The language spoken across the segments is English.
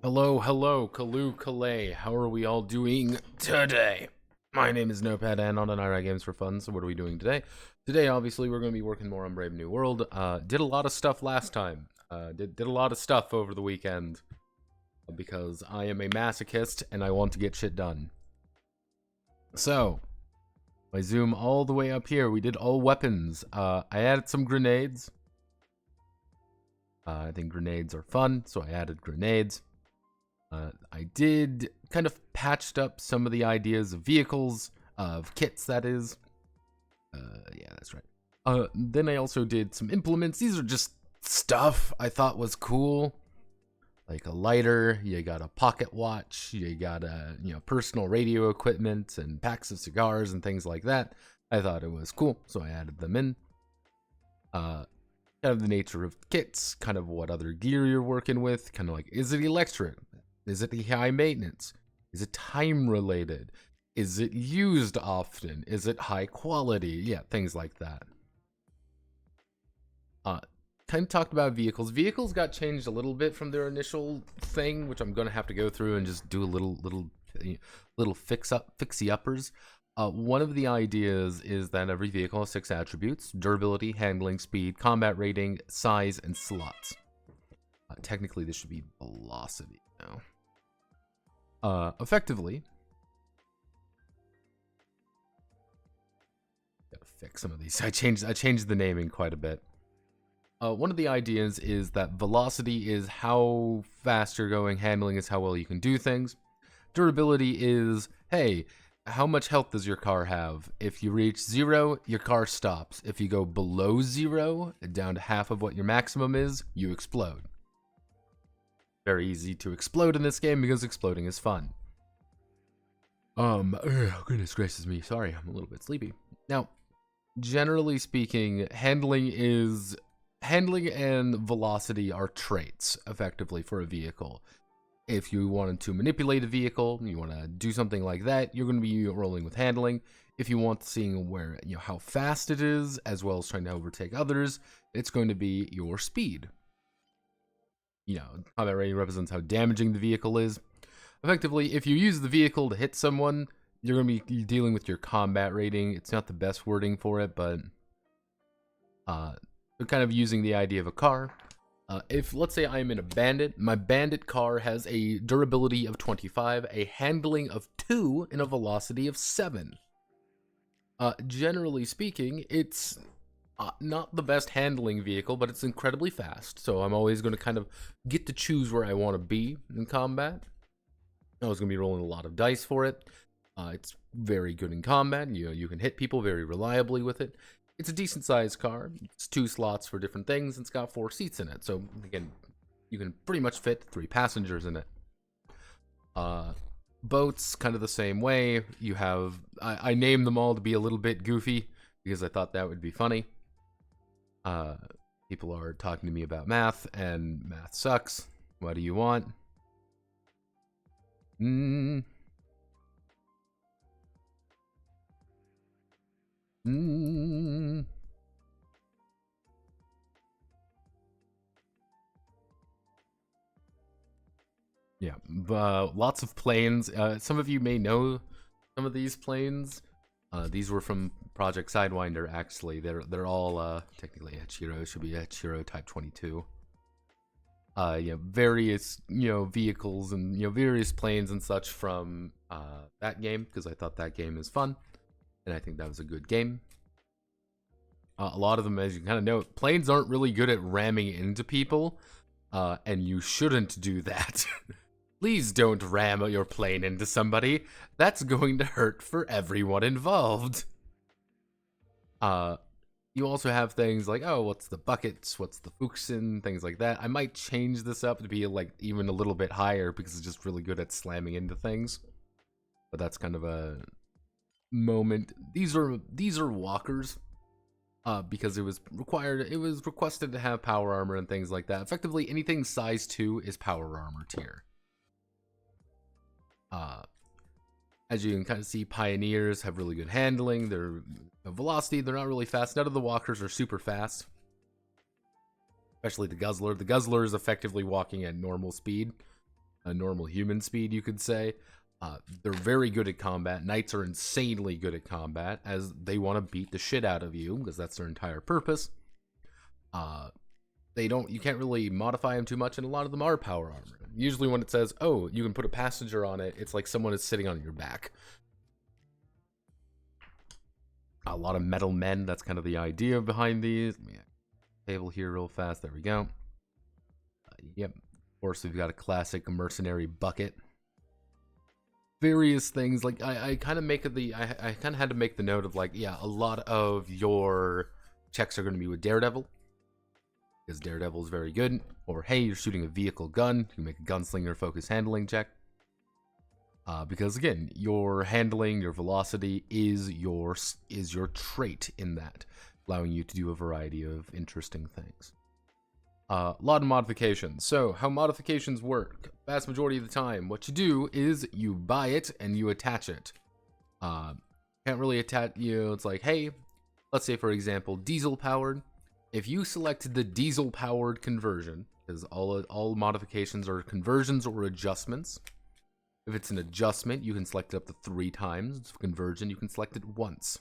Hello, hello, Kalu Kalay. How are we all doing today? My name is Notepad and on an IRA Games for Fun. So what are we doing today? Today, obviously, we're going to be working more on Brave New World. Did a lot of stuff last time. Did a lot of stuff over the weekend because I am a masochist and I want to get shit done. So, I zoom all the way up here. We did all weapons. I added some grenades. I think grenades are fun, so I added grenades. I did kind of patched up some of the ideas of vehicles, of kits, that is. Yeah, that's right. Then I also did some implements. These are just stuff I thought was cool. Like a lighter, you got a pocket watch, you got personal radio equipment and packs of cigars and things like that. I thought it was cool, so I added them in. Kind of the nature of kits, kind of what other gear you're working with, kind of like, is it electric? Is it high maintenance? Is it time related? Is it used often? Is it high quality? Yeah, things like that. Kind of talked about vehicles. Vehicles got changed a little bit from their initial thing, which I'm gonna have to go through and just do a little fixie uppers. One of the ideas is that every vehicle has 6 attributes: durability, handling, speed, combat rating, size, and slots. Technically, this should be velocity now. Effectively, gotta fix some of these. I changed the naming quite a bit. One of the ideas is that velocity is how fast you're going, handling is how well you can do things. Durability is, hey, how much health does your car have? If you reach 0, your car stops. If you go below 0, down to half of what your maximum is, you explode. Very easy to explode in this game because exploding is fun. Goodness gracious me, sorry, I'm a little bit sleepy. Now, generally speaking, handling and velocity are traits, effectively, for a vehicle. If you wanted to manipulate a vehicle, you want to do something like that, you're going to be rolling with handling. If you want seeing where, how fast it is, as well as trying to overtake others, it's going to be your speed. Combat rating represents how damaging the vehicle is. Effectively, if you use the vehicle to hit someone, you're going to be dealing with your combat rating. It's not the best wording for it, but they're kind of using the idea of a car. If, let's say, I'm in a bandit, my bandit car has a durability of 25, a handling of 2, and a velocity of 7. Generally speaking, it's not the best handling vehicle, but it's incredibly fast, so I'm always going to kind of get to choose where I want to be in combat. I was going to be rolling a lot of dice for it. It's very good in combat. You can hit people very reliably with it. It's a decent sized car. It's 2 slots for different things. It's got 4 seats in it. So again, you can pretty much fit 3 passengers in it. Boats, kind of the same way. You have, I named them all to be a little bit goofy because I thought that would be funny. People are talking to me about math, and math sucks. What do you want? Yeah, lots of planes. Some of you may know some of these planes. These were from Project Sidewinder, actually. They're all technically Hachiro. Should be Hachiro Type 22. Various vehicles and various planes and such from that game, because I thought that game is fun, and I think that was a good game. A lot of them, as you kind of know, planes aren't really good at ramming into people, and you shouldn't do that. Please don't ram your plane into somebody. That's going to hurt for everyone involved. You also have things like, oh, what's the buckets? What's the Fuchsen? Things like that. I might change this up to be like even a little bit higher because it's just really good at slamming into things. But that's kind of a moment. These are walkers. Because it was requested to have power armor and things like that. Effectively, anything size 2 is power armor tier. As you can kind of see, pioneers have really good handling. They're velocity, they're not really fast. None of the walkers are super fast. Especially the Guzzler. The Guzzler is effectively walking at normal speed. a normal human speed, you could say. They're very good at combat. Knights are insanely good at combat, as they want to beat the shit out of you, because that's their entire purpose. You can't really modify them too much, and a lot of them are power armor. Usually when it says, oh, you can put a passenger on it, it's like someone is sitting on your back. A lot of metal men, that's kind of the idea behind these. Let me table here real fast, there we go. Yep, of course we've got a classic mercenary bucket. Various things, like I kind of had to make the note of like, yeah, a lot of your checks are going to be with Daredevil, because Daredevil is very good. Or hey, you're shooting a vehicle gun, you can make a gunslinger focus handling check. Because again, your handling, your velocity is your trait in that, allowing you to do a variety of interesting things. A lot of modifications. So how modifications work? Vast majority of the time, what you do is you buy it and you attach it. Can't really attach, it's like, hey, let's say for example, diesel powered. If you selected the diesel powered conversion, because all modifications are conversions or adjustments. If it's an adjustment, you can select it up to 3 times. It's a conversion, you can select it once.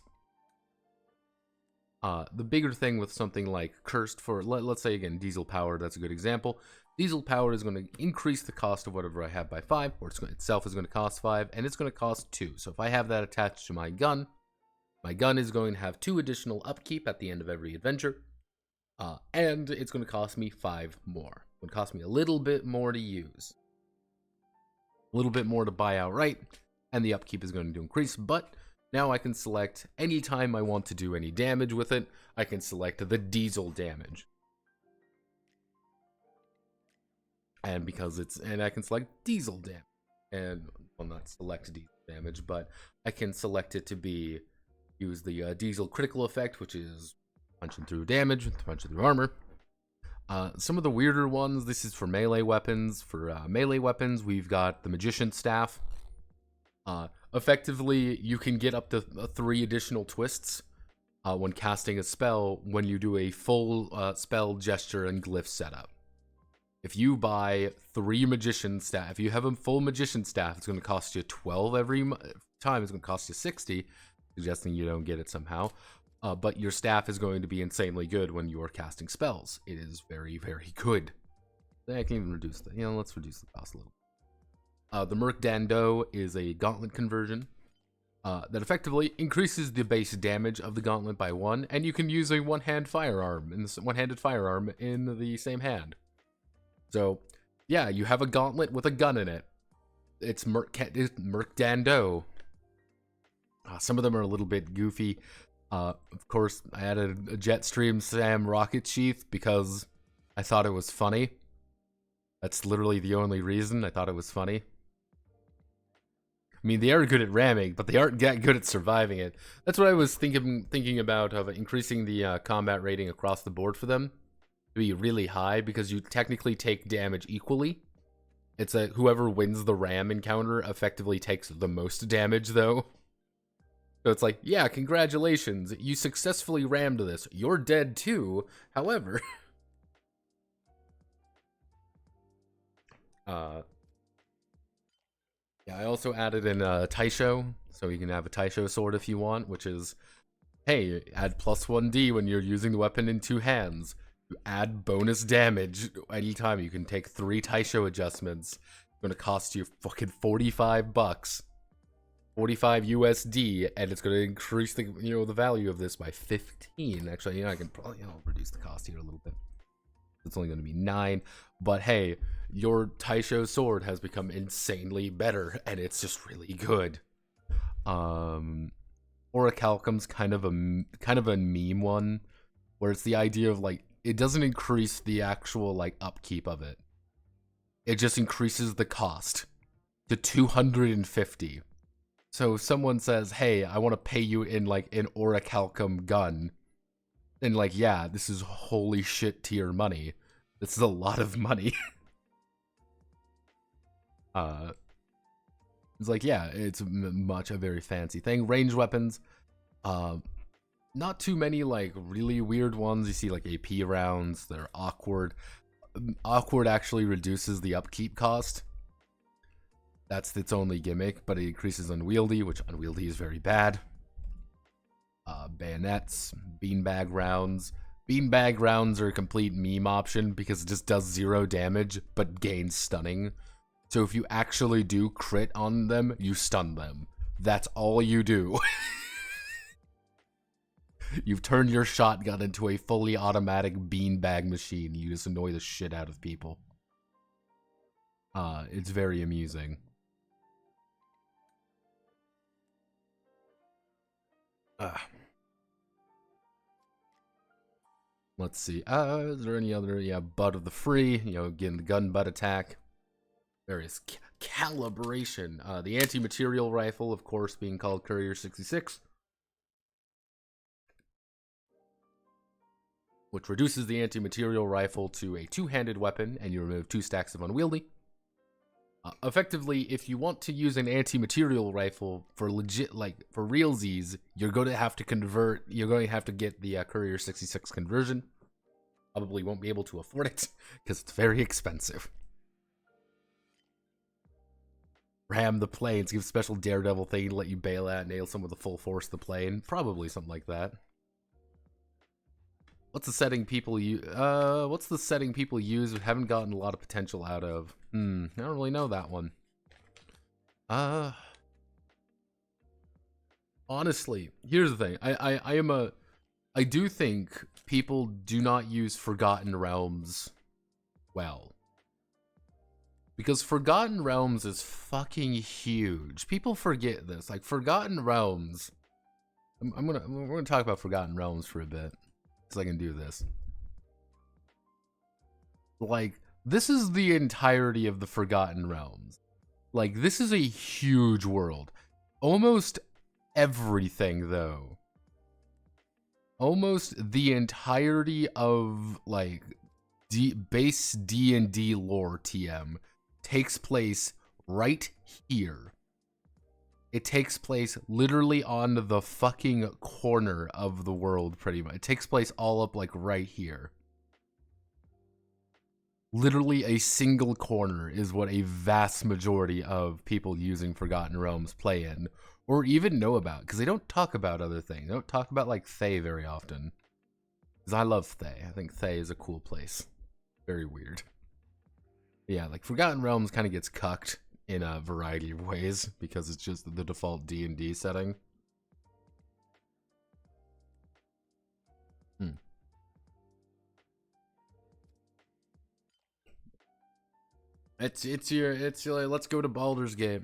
The bigger thing with something like cursed for, let's say again, diesel powered, that's a good example. Diesel powered is going to increase the cost of whatever I have by 5, or itself is going to cost 5, and it's going to cost 2. So if I have that attached to my gun is going to have 2 additional upkeep at the end of every adventure, and it's going to cost me 5 more. It would cost me a little bit more to use. A little bit more to buy outright, and the upkeep is going to increase, but now I can select anytime I want to do any damage with it. I can select the diesel damage. And I can select diesel damage. And, well, not select diesel damage, but I can select it to use the diesel critical effect, which is punching through damage, punching through armor. Some of the weirder ones, this is for melee weapons. For melee weapons, we've got the Magician's Staff. Effectively, you can get up to 3 additional twists when casting a spell when you do a full spell, gesture, and glyph setup. If you buy 3 Magician's Staff, if you have a full Magician's Staff, it's going to cost you 12 every time. It's going to cost you 60, suggesting you don't get it somehow. But your staff is going to be insanely good when you're casting spells. It is very, very good. I can even reduce that. Let's reduce the cost a little. The Merc Dando is a gauntlet conversion that effectively increases the base damage of the gauntlet by 1, and you can use a one-handed firearm in the same hand. So, yeah, you have a gauntlet with a gun in it. It's Merc Dando. Some of them are a little bit goofy. Of course, I added a Jetstream Sam rocket sheath because I thought it was funny. That's literally the only reason I thought it was funny. I mean, they are good at ramming, but they aren't that good at surviving it. That's what I was thinking about, of increasing the combat rating across the board for them to be really high, because you technically take damage equally. It's whoever wins the ram encounter effectively takes the most damage, though. So it's like, yeah, congratulations, you successfully rammed this. You're dead too, however. Yeah, I also added in Taisho, so you can have a Taisho sword if you want, which is, hey, add +1d when you're using the weapon in 2 hands. You add bonus damage anytime. You can take 3 Taisho adjustments. It's going to cost you fucking $45. 45 USD, and it's going to increase the the value of this by 15. Actually, I can probably reduce the cost here a little bit. It's only going to be 9, but hey, your Taisho sword has become insanely better, and it's just really good. Orichalcum's kind of a meme one, where it's the idea of like, it doesn't increase the actual like upkeep of it. It just increases the cost to 250. So if someone says, hey, I want to pay you in like an Orichalcum gun, then like, yeah, this is holy shit tier money. This is a lot of money. It's like, yeah, it's a very fancy thing. Ranged weapons, not too many like really weird ones. You see like AP rounds, they're awkward. Awkward actually reduces the upkeep cost. That's its only gimmick, but it increases unwieldy, which unwieldy is very bad. Bayonets, beanbag rounds. Beanbag rounds are a complete meme option because it just does 0 damage, but gains stunning. So if you actually do crit on them, you stun them. That's all you do. You've turned your shotgun into a fully automatic beanbag machine. You just annoy the shit out of people. It's very amusing. Let's see. Is there any other? Yeah, butt of the free. You know, again, the gun butt attack. Various calibration. The anti-material rifle, of course, being called Courier 66. Which reduces the anti-material rifle to a 2-handed weapon, and you remove 2 stacks of unwieldy. Effectively, if you want to use an anti-material rifle for legit, like, for realsies, you're going to have to convert, you're going to have to get the Courier 66 conversion. Probably won't be able to afford it, because it's very expensive. Ram the planes, give special daredevil thing to let you bail out and nail someone with the full force of the plane. Probably something like that. What's the setting people use? What's the setting people use but haven't gotten a lot of potential out of? I don't really know that one. Honestly, here's the thing. I do think people do not use Forgotten Realms well. Because Forgotten Realms is fucking huge. People forget this. Like, Forgotten Realms... we're gonna talk about Forgotten Realms for a bit. Because I can do this. Like, this is the entirety of the Forgotten Realms. Like, this is a huge world. Almost everything, though. Almost the entirety of, like, base D&D lore TM takes place right here. It takes place literally on the fucking corner of the world, pretty much. It takes place all up, like, right here. Literally a single corner is what a vast majority of people using Forgotten Realms play in, or even know about, because they don't talk about other things. They don't talk about, like, Thay very often. Because I love Thay. I think Thay is a cool place. Very weird. Yeah, like, Forgotten Realms kind of gets cucked in a variety of ways, because it's just the default D&D setting. It's your like, let's go to Baldur's Gate.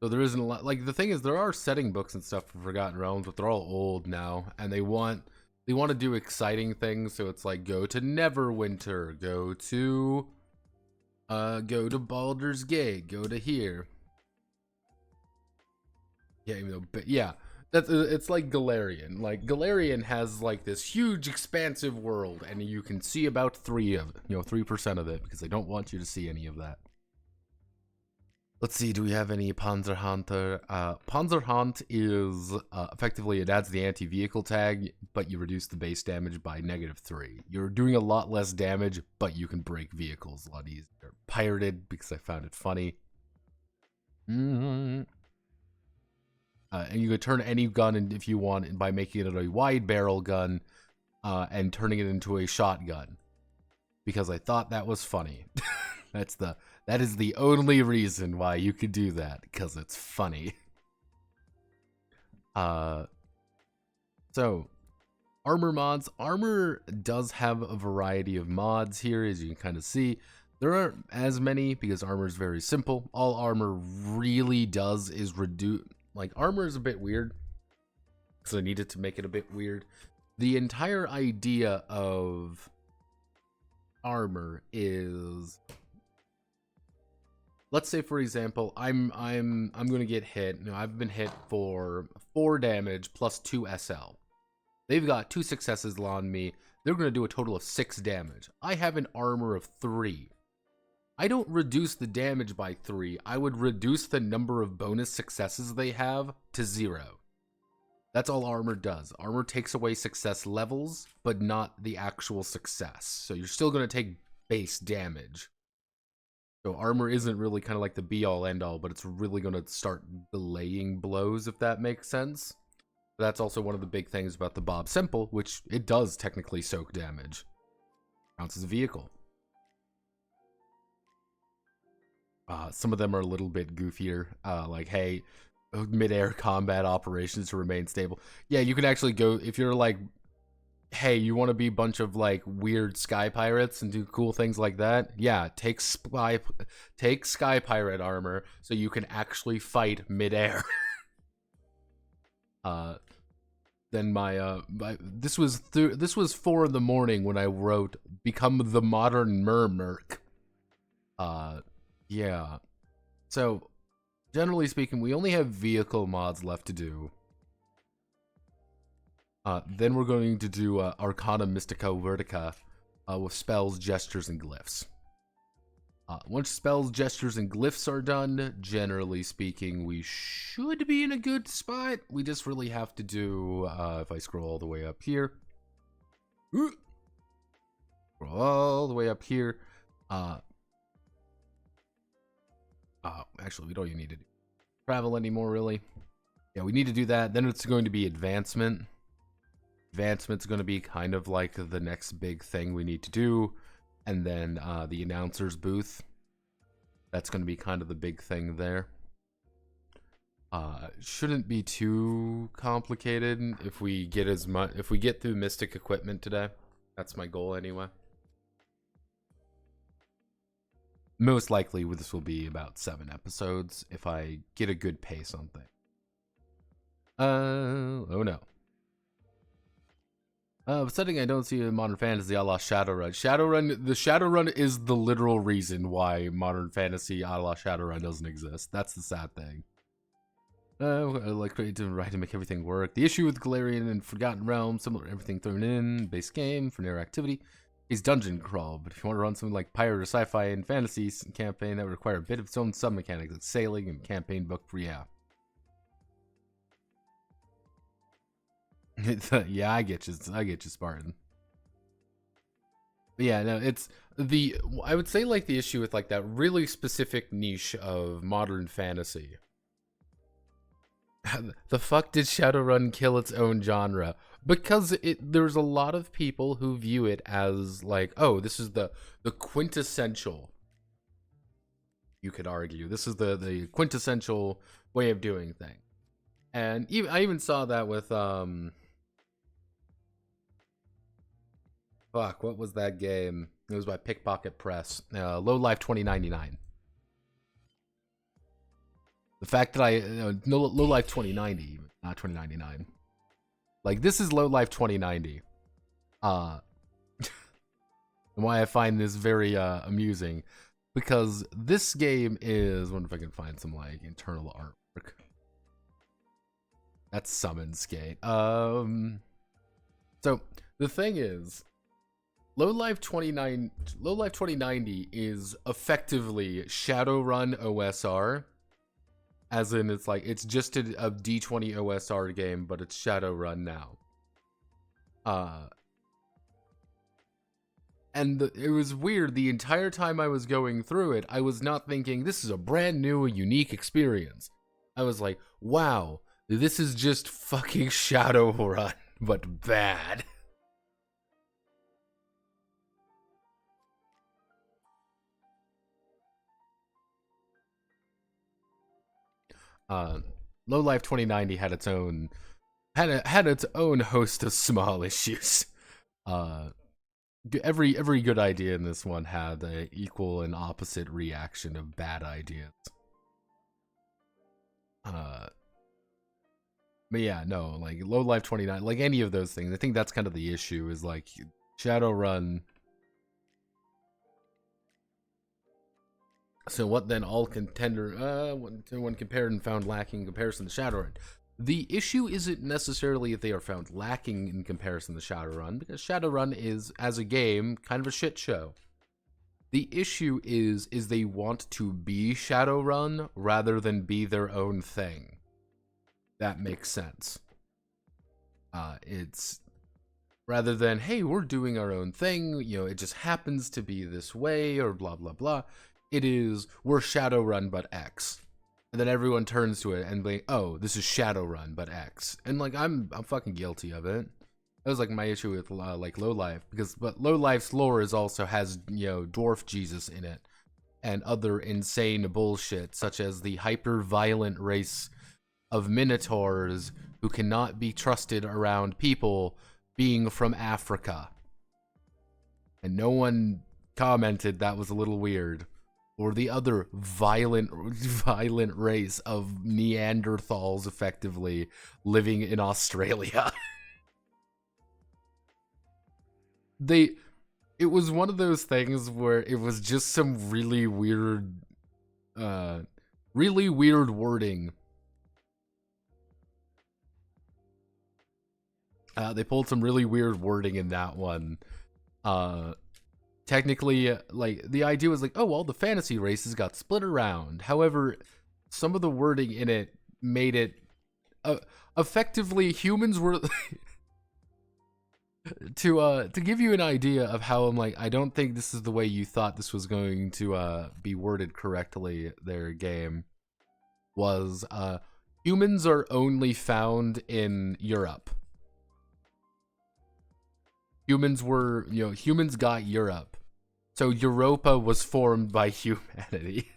So there isn't a lot, like, the thing is, there are setting books and stuff for Forgotten Realms, but they're all old now, and they want to do exciting things, so it's like, go to Neverwinter, go to Baldur's Gate, go to here. Yeah, you know, but yeah, it's like Galarian. Like, Galarian has, like, this huge expansive world, and you can see about 3% of it, because they don't want you to see any of that. Let's see, do we have any Panzerhunter? Panzerhunt is, effectively, it adds the anti-vehicle tag, but you reduce the base damage by -3. You're doing a lot less damage, but you can break vehicles a lot easier. Pirated, because I found it funny. And you can turn any gun if you want by making it a wide barrel gun, and turning it into a shotgun. Because I thought that was funny. That is the only reason why you could do that, because it's funny. So, armor mods. Armor does have a variety of mods here, as you can kind of see. There aren't as many, because armor is very simple. All armor really does is reduce... Like, armor is a bit weird, so I needed to make it a bit weird. The entire idea of armor is... Let's say, for example, I'm gonna get hit. You know, I've been hit for 4 damage plus 2 SL. They've got 2 successes on me. They're gonna do a total of 6 damage. I have an armor of 3. I don't reduce the damage by 3. I would reduce the number of bonus successes they have to 0. That's all armor does. Armor takes away success levels, but not the actual success. So you're still gonna take base damage. So armor isn't really kind of like the be-all, end-all, but it's really going to start delaying blows, if that makes sense. But that's also one of the big things about the Bob Simple, which it does technically soak damage. Counts as a vehicle. Some of them are a little bit goofier. Like, hey, mid-air combat operations to remain stable. Yeah, you can actually go, if you're like, hey, you want to be a bunch of like weird sky pirates and do cool things like that? Yeah, take sky pirate armor so you can actually fight mid-air. Then this was 4 in the morning when I wrote "Become the Modern Mermerk." Yeah. So, generally speaking, we only have vehicle mods left to do. Then we're going to do Arcana Mystica Vertica with spells, gestures, and glyphs. Once spells, gestures, and glyphs are done, generally speaking, we should be in a good spot. We just really have to do, if I scroll all the way up here. Scroll all the way up here. Actually, we don't even need to do travel anymore, really. Yeah, we need to do that. Then it's going to be advancement. Advancement's going to be kind of like the next big thing we need to do. And then the announcer's booth. That's going to be kind of the big thing there. Shouldn't be too complicated if we get through Mystic equipment today. That's my goal anyway. Most likely this will be about 7 episodes if I get a good pace on things. Oh no. Setting I don't see in Modern Fantasy a la Shadowrun. The Shadowrun is the literal reason why Modern Fantasy a la Shadowrun doesn't exist. That's the sad thing. I like creative and right to make everything work. The issue with Galarian and Forgotten Realms, similar to everything thrown in, base game, for narrow activity, is dungeon crawl. But if you want to run something like pirate or sci-fi and fantasy campaign, that would require a bit of its own sub-mechanics, like sailing and campaign book for, yeah. Yeah, I get you, Spartan. But yeah, no, it's I would say like the issue with like that really specific niche of modern fantasy. The fuck did Shadowrun kill its own genre? Because there's a lot of people who view it as like, oh, this is the quintessential. You could argue this is the quintessential way of doing things, and I even saw that with fuck, what was that game? It was by Pickpocket Press. Low Life 2099. The fact that Low Life 2090, not 2099. Like, this is Low Life 2090. And why I find this very amusing, because this game is, I wonder if I can find some like internal artwork. That's Summon Skate. So the thing is, Low Life 2090 is effectively Shadowrun OSR. As in, it's like, it's just a D20 OSR game, but it's Shadowrun now. And it was weird, the entire time I was going through it, I was not thinking, this is a brand new, unique experience. I was like, wow, this is just fucking Shadowrun, but bad. Low Life 2090 had its own host of small issues. Every good idea in this one had an equal and opposite reaction of bad ideas. But yeah, no, like Low Life 29, like any of those things, I think that's kind of the issue, is like Shadowrun. So what then all contender, when compared and found lacking in comparison to Shadowrun? The issue isn't necessarily if they are found lacking in comparison to Shadowrun, because Shadowrun is, as a game, kind of a shit show. The issue is they want to be Shadowrun rather than be their own thing. That makes sense. Rather than, hey, we're doing our own thing, you know, it just happens to be this way, or blah, blah, blah. It is, we're Shadowrun, but X. And then everyone turns to it and be, oh, this is Shadowrun, but X. And, like, I'm fucking guilty of it. That was, like, my issue with, like, Lowlife. But Lowlife's lore also has, you know, Dwarf Jesus in it. And other insane bullshit, such as the hyper-violent race of Minotaurs who cannot be trusted around people being from Africa. And no one commented that was a little weird. Or the other violent race of Neanderthals, effectively, living in Australia. It was one of those things where it was just some really weird wording. They pulled some really weird wording in that one. Technically, like, the idea was like, oh, well, the fantasy races got split around. However, some of the wording in it made it effectively humans were to give you an idea of how I'm like, I don't think this is the way you thought this was going to be worded correctly. Their game was humans are only found in Europe. Humans got Europe. So Europa was formed by humanity.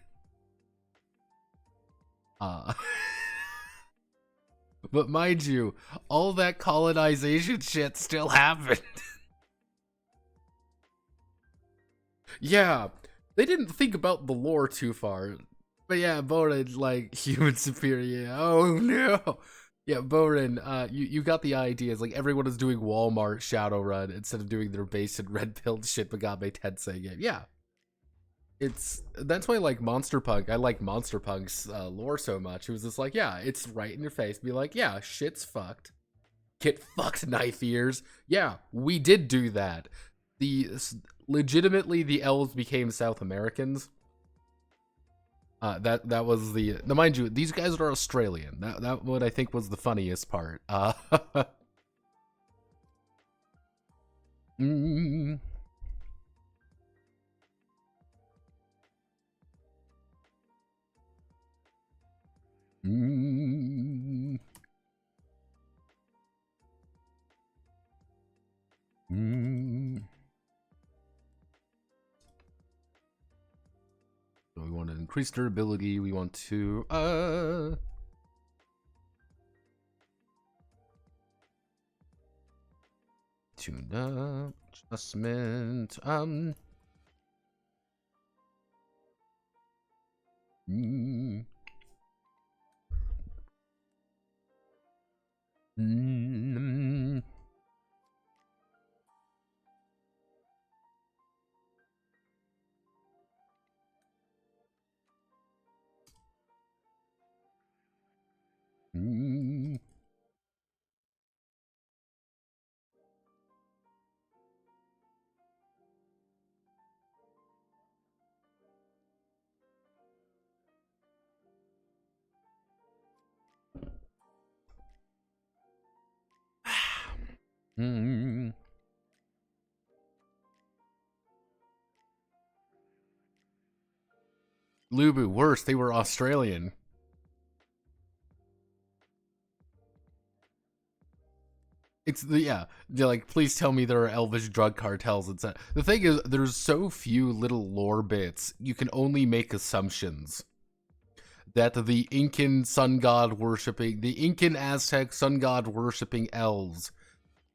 But mind you, all that colonization shit still happened. Yeah, they didn't think about the lore too far. But yeah, Boren, like, human superior. Oh no! Yeah, Boren, you got the idea. It's like everyone is doing Walmart Shadowrun instead of doing their base and red pilled shit Megame Tensei game. Yeah. That's why I like Monster Punk. I like Monster Punk's lore so much. It was just like, yeah, it's right in your face. Be like, yeah, shit's fucked. Get fucked, knife ears. Yeah, we did do that. Legitimately, the elves became South Americans. That was the mind you, these guys are Australian. That what I think was the funniest part. mm, mm, mm. So we want to increase durability. We want to tune up, adjustment, mm, mm, mm. Mm. Lubu, worse, they were Australian. They're like, please tell me there are elvish drug cartels, etc. The thing is, there's so few little lore bits, you can only make assumptions that the Incan Aztec sun god worshipping elves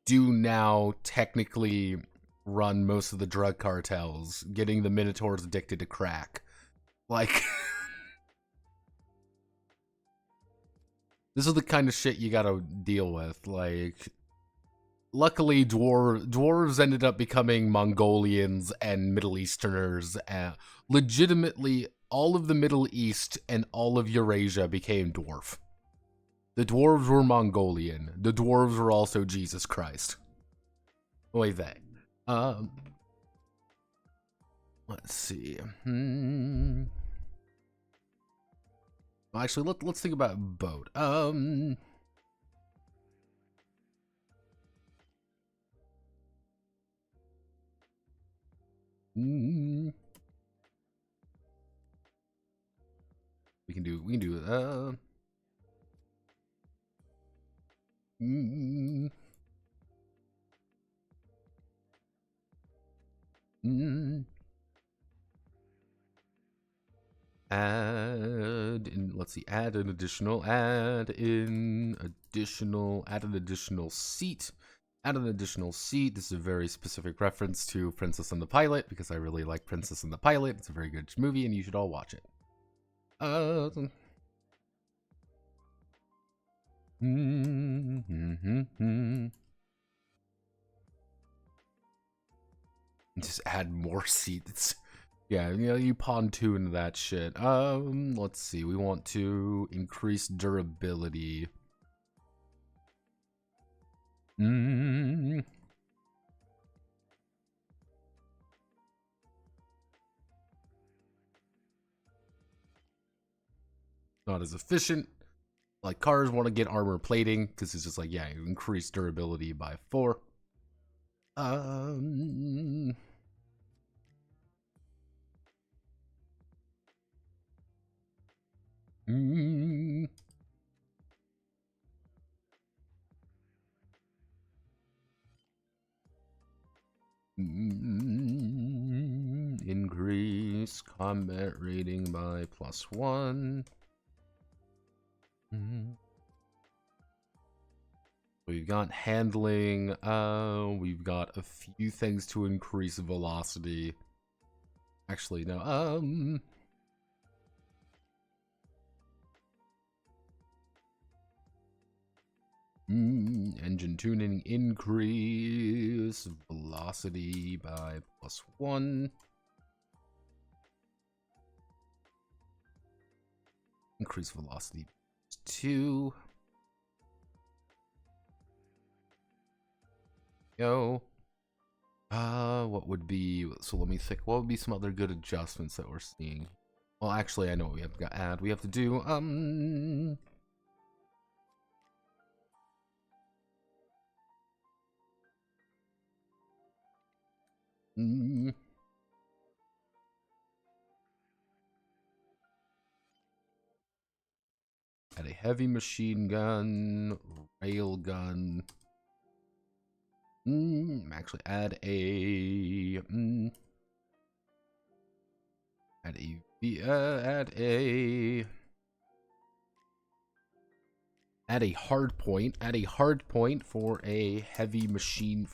do now technically run most of the drug cartels, getting the Minotaurs addicted to crack. Like, this is the kind of shit you gotta deal with. Like, luckily, dwarves ended up becoming Mongolians and Middle Easterners. Legitimately, all of the Middle East and all of Eurasia became dwarf. The dwarves were Mongolian. The dwarves were also Jesus Christ. Wait, that. Let's see. Actually, let's think about boat. We can do add in, let's see, add an additional seat. Add an additional seat. This is a very specific reference to Princess and the Pilot because I really like Princess and the Pilot. It's a very good movie and you should all watch it. Just add more seats. Yeah, you know, you pontoon that shit. Let's see. We want to increase durability. Not as efficient. Like, cars want to get armor plating because it's just like, yeah, you increase durability by 4. Increase combat rating by +1. We've got handling. We've got a few things to increase velocity. Actually, no. Engine tuning, increase velocity by +1. Increase velocity 2. Go. What would be, so let me think, what would be some other good adjustments that we're seeing? Well, actually, I know what we have to add. We have to do, add a heavy machine gun, rail gun. Actually, add a hard point. Add a hard point for a heavy machine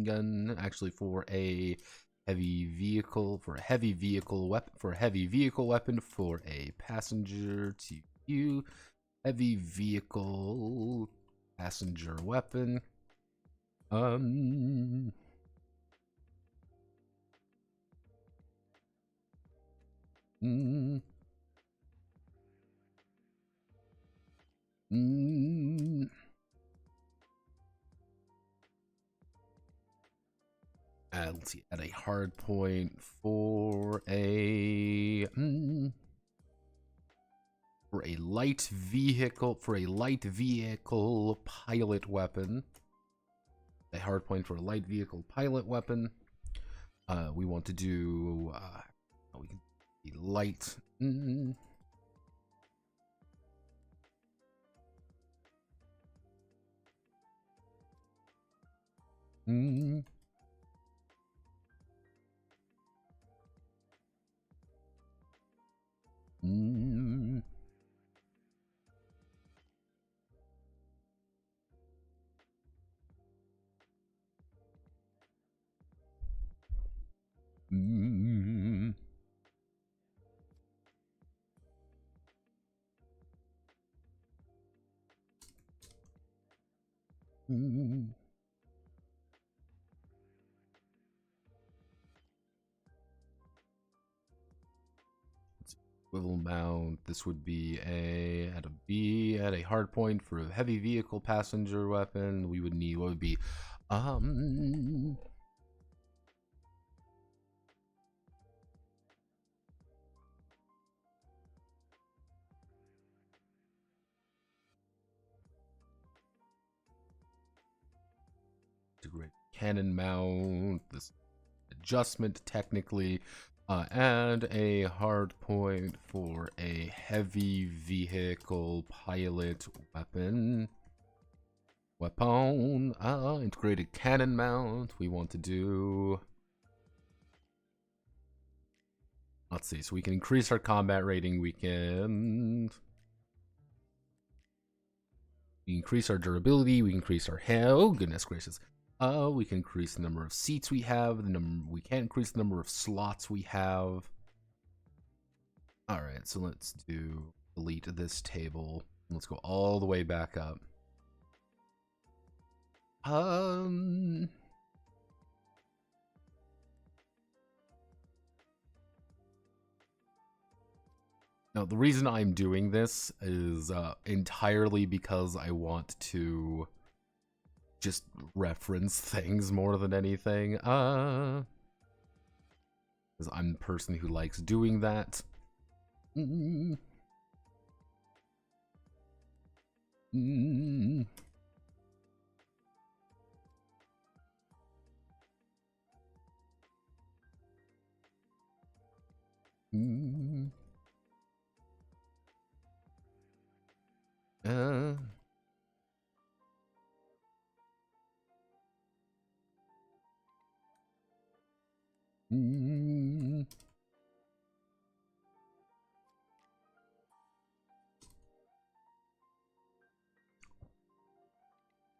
gun. Actually, for a heavy vehicle weapon for a passenger to you. Heavy vehicle passenger weapon. Let's see, add a hard point for a light vehicle pilot weapon. A hard point for a light vehicle pilot weapon. We want to do we can be light. Swivel mount. This would be at a hard point for a heavy vehicle passenger weapon. We would need, what would be great cannon mount. This adjustment technically, and a hard point for a heavy vehicle pilot weapon. Integrated cannon mount. We want to do... Let's see, so we can increase our combat rating, we can increase our durability, we can increase our health, oh goodness gracious. We can increase the number of seats we have, we can't increase the number of slots we have. Alright, so let's delete this table. Let's go all the way back up. Now, the reason I'm doing this is entirely because I want to just reference things more than anything. Because I'm the person who likes doing that.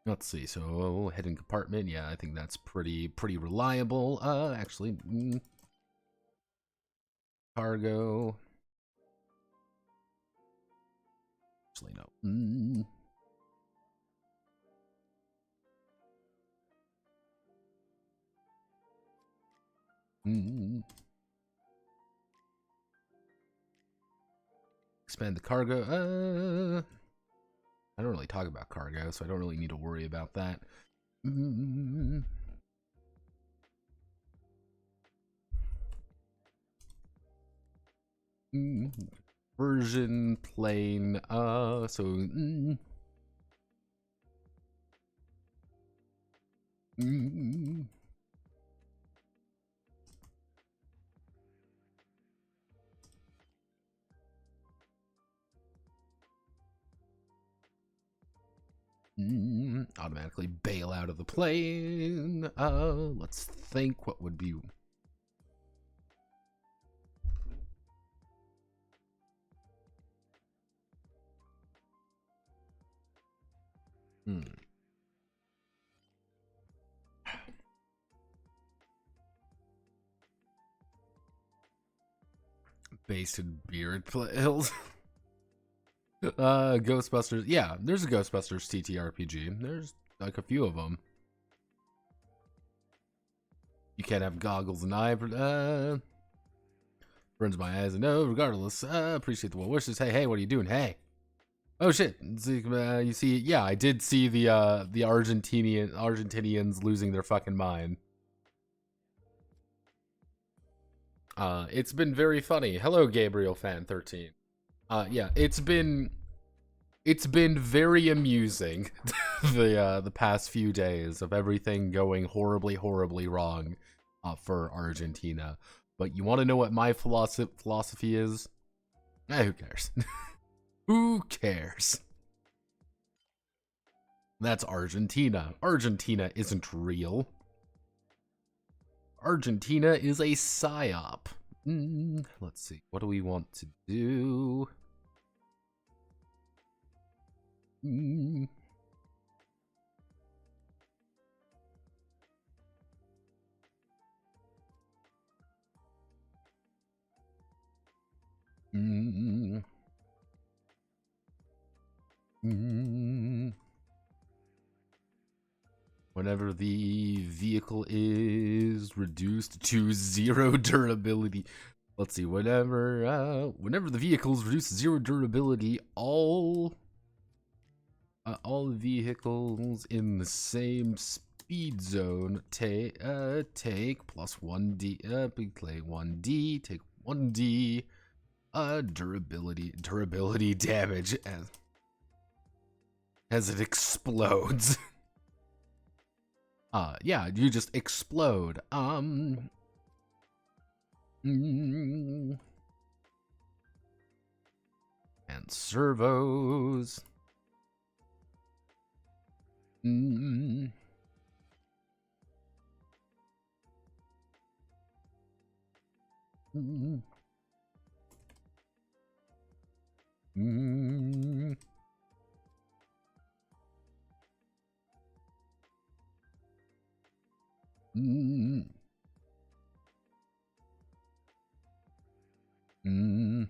Let's see, so hidden compartment, yeah, I think that's pretty reliable. Actually, cargo. Actually, no. Expand the cargo. I don't really talk about cargo, so I don't really need to worry about that. Version plane. Automatically bail out of the plane. Let's think what would be... Basted beard hills. Ghostbusters. Yeah, there's a Ghostbusters TTRPG. There's like a few of them. You can't have goggles and eye. Burns my eyes and no. Regardless, appreciate the well wishes. Hey, what are you doing? Hey. Oh shit. You see, yeah, I did see the Argentinians losing their fucking mind. It's been very funny. Hello, Gabriel Fan 13. Yeah, it's been very amusing the past few days of everything going horribly wrong for Argentina. But you want to know what my philosophy is? Who cares? Who cares? That's Argentina. Argentina isn't real. Argentina is a psyop. Let's see. What do we want to do? Whenever the vehicle is reduced to 0 durability. Let's see, whenever the vehicle is reduced to 0 durability, all vehicles in the same speed zone take plus 1d, play 1d, take 1d durability damage as it explodes. Yeah, you just explode. And servos. Mm. Mm. Mm. Mm. Mm.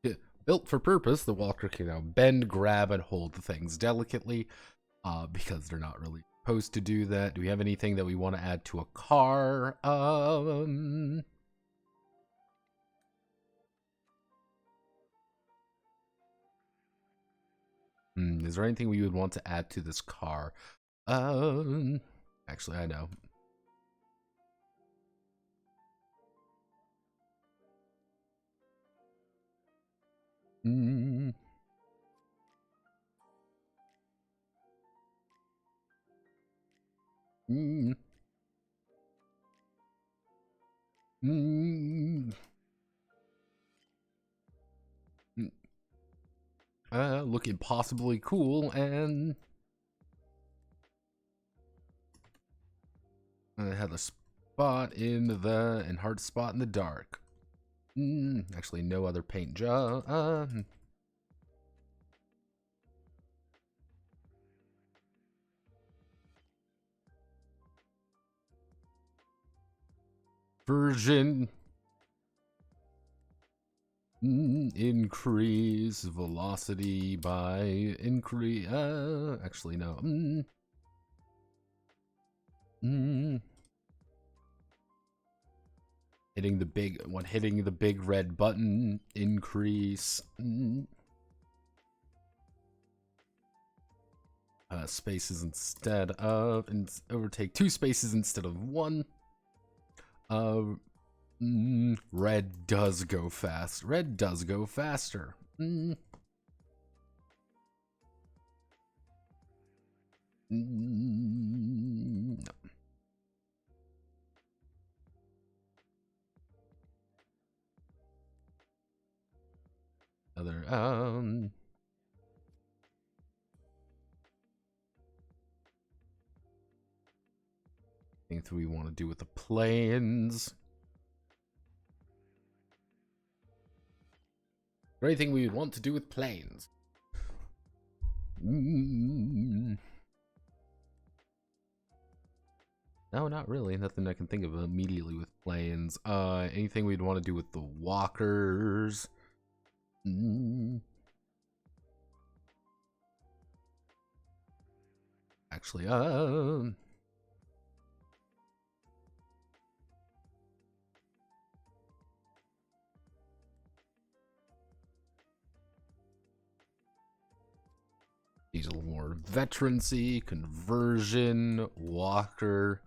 Yeah, built for purpose, the walker can now bend, grab, and hold the things delicately, because they're not really supposed to do that. Do we have anything that we want to add to a car? Is there anything we would want to add to this car? Actually, I know. Mm. Mm. Mm. Looking possibly cool, and I had a spot in the and hard spot in the dark. Actually, no other paint job. Version. Increase velocity by increase. Actually, no. Hitting the big red button. Increase. Spaces instead of, and overtake 2 spaces instead of 1. Red does go fast. Red does go faster. No. Other things we want to do with the planes. Or anything we would want to do with planes. No, not really. Nothing I can think of immediately with planes. Anything we'd want to do with the walkers. Actually, he's a little more veterancy, conversion, walker.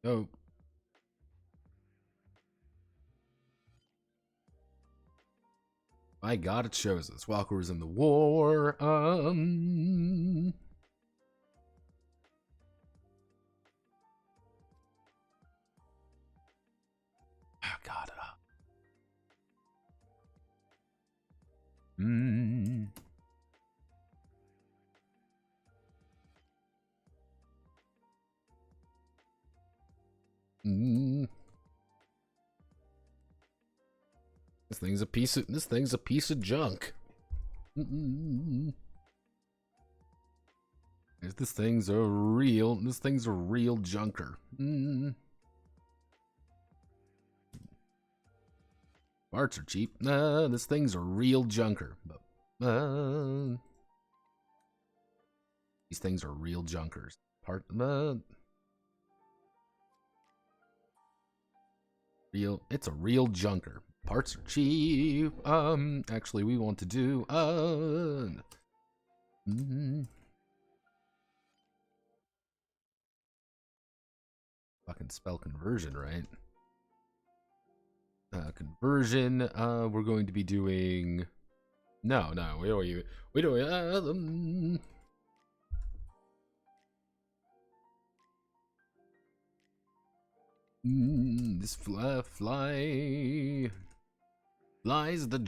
Oh. My God, it shows us. Walker was in the war. Oh God. This thing's a piece of junk. This thing's a real junker. Parts are cheap. This thing's a real junker. These things are real junkers. It's a real junker. Parts are cheap. Actually, we want to do fucking spell conversion, right? Conversion. We're going to be doing. No, we don't. This flies the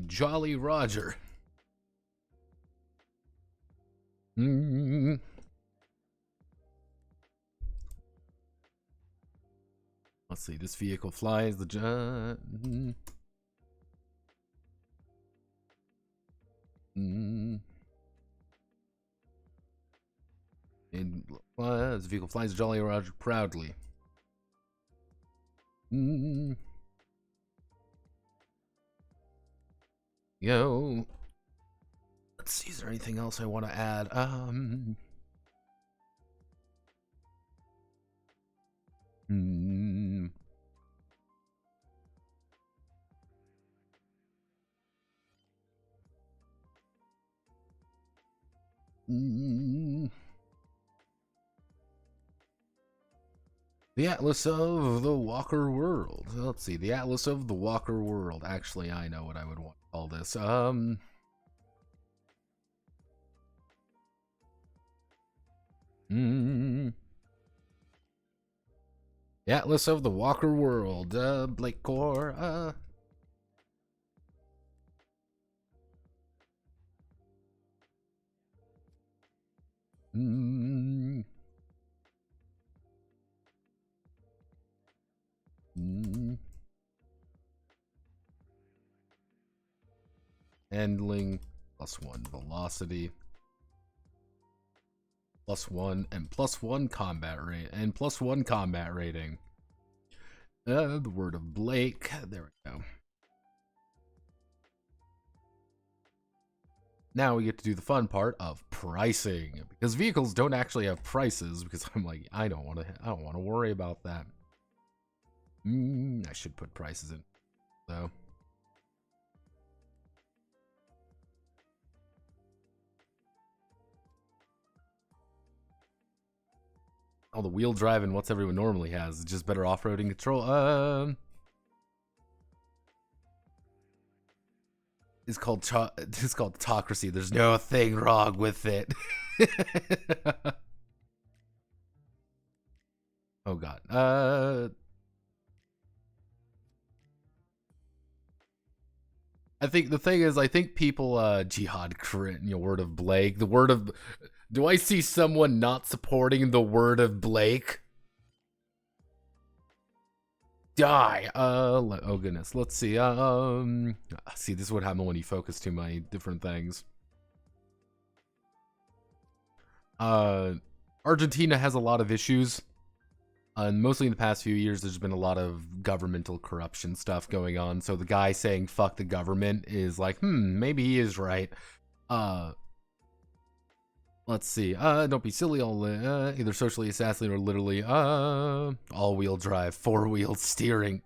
Jolly Roger. Let's see. This vehicle flies the And this vehicle flies the Jolly Roger proudly. Yo. Let's see, is there anything else I want to add? The Atlas of the Walker World. Let's see, the Atlas of the Walker World. Actually, I know what I would want to call this. The Atlas of the Walker World. Blake Core. Handling +1 velocity, +1 and +1 combat rate and +1 combat rating. The word of Blake. There we go. Now we get to do the fun part of pricing, because vehicles don't actually have prices. Because I'm like, I don't want to worry about that. I should put prices in, though. All the wheel drive and what's everyone normally has. It's just better off-roading control. It's called autocracy. There's no thing wrong with it. Oh god. I think the thing is, I think people jihad crit, word of Blake. The word of. Do I see someone not supporting the word of Blake? Die. Oh goodness. Let's see. See, this is what happens when you focus too many different things. Argentina has a lot of issues. And mostly in the past few years, there's been a lot of governmental corruption stuff going on. So the guy saying "fuck the government" is like, maybe he is right. Let's see. Don't be silly. Either socially assassinate or literally all-wheel drive, four-wheel steering.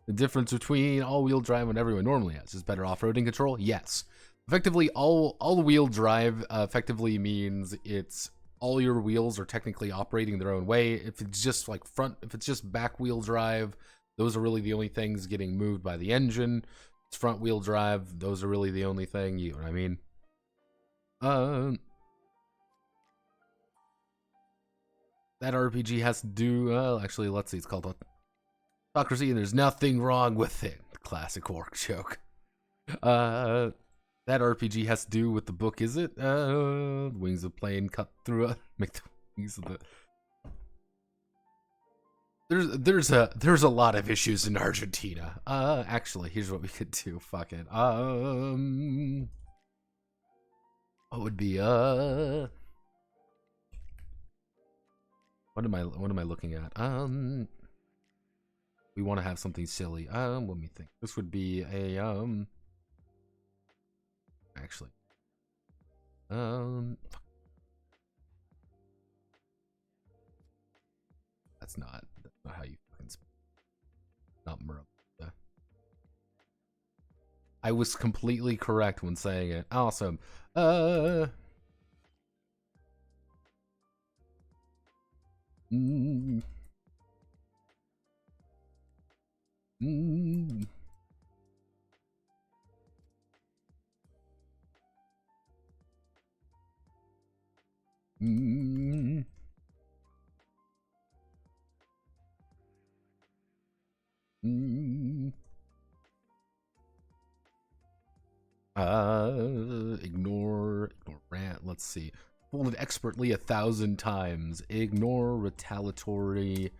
The difference between all-wheel drive and everyone normally has is better off-roading control. Yes, effectively, all-wheel drive effectively means it's all your wheels are technically operating their own way. If it's just like if it's just back-wheel drive, those are really the only things getting moved by the engine. It's front-wheel drive. Those are really the only thing. You know what I mean? That RPG has to do, actually, let's see, it's called Autocracy, and there's nothing wrong with it. Classic orc joke. That RPG has to do with the book, is it? Wings of plane cut through make the wings of the... There's a lot of issues in Argentina. Actually, here's what we could do. Fuck it. What would be, What am I looking at? We want to have something silly. Let me think. This would be a actually. That's not how you fucking speak. Not Merlin. I was completely correct when saying it. Awesome. Mm, mm, mm, mm. Ignore rant. Let's see. Folded expertly 1,000 times. Ignore retaliatory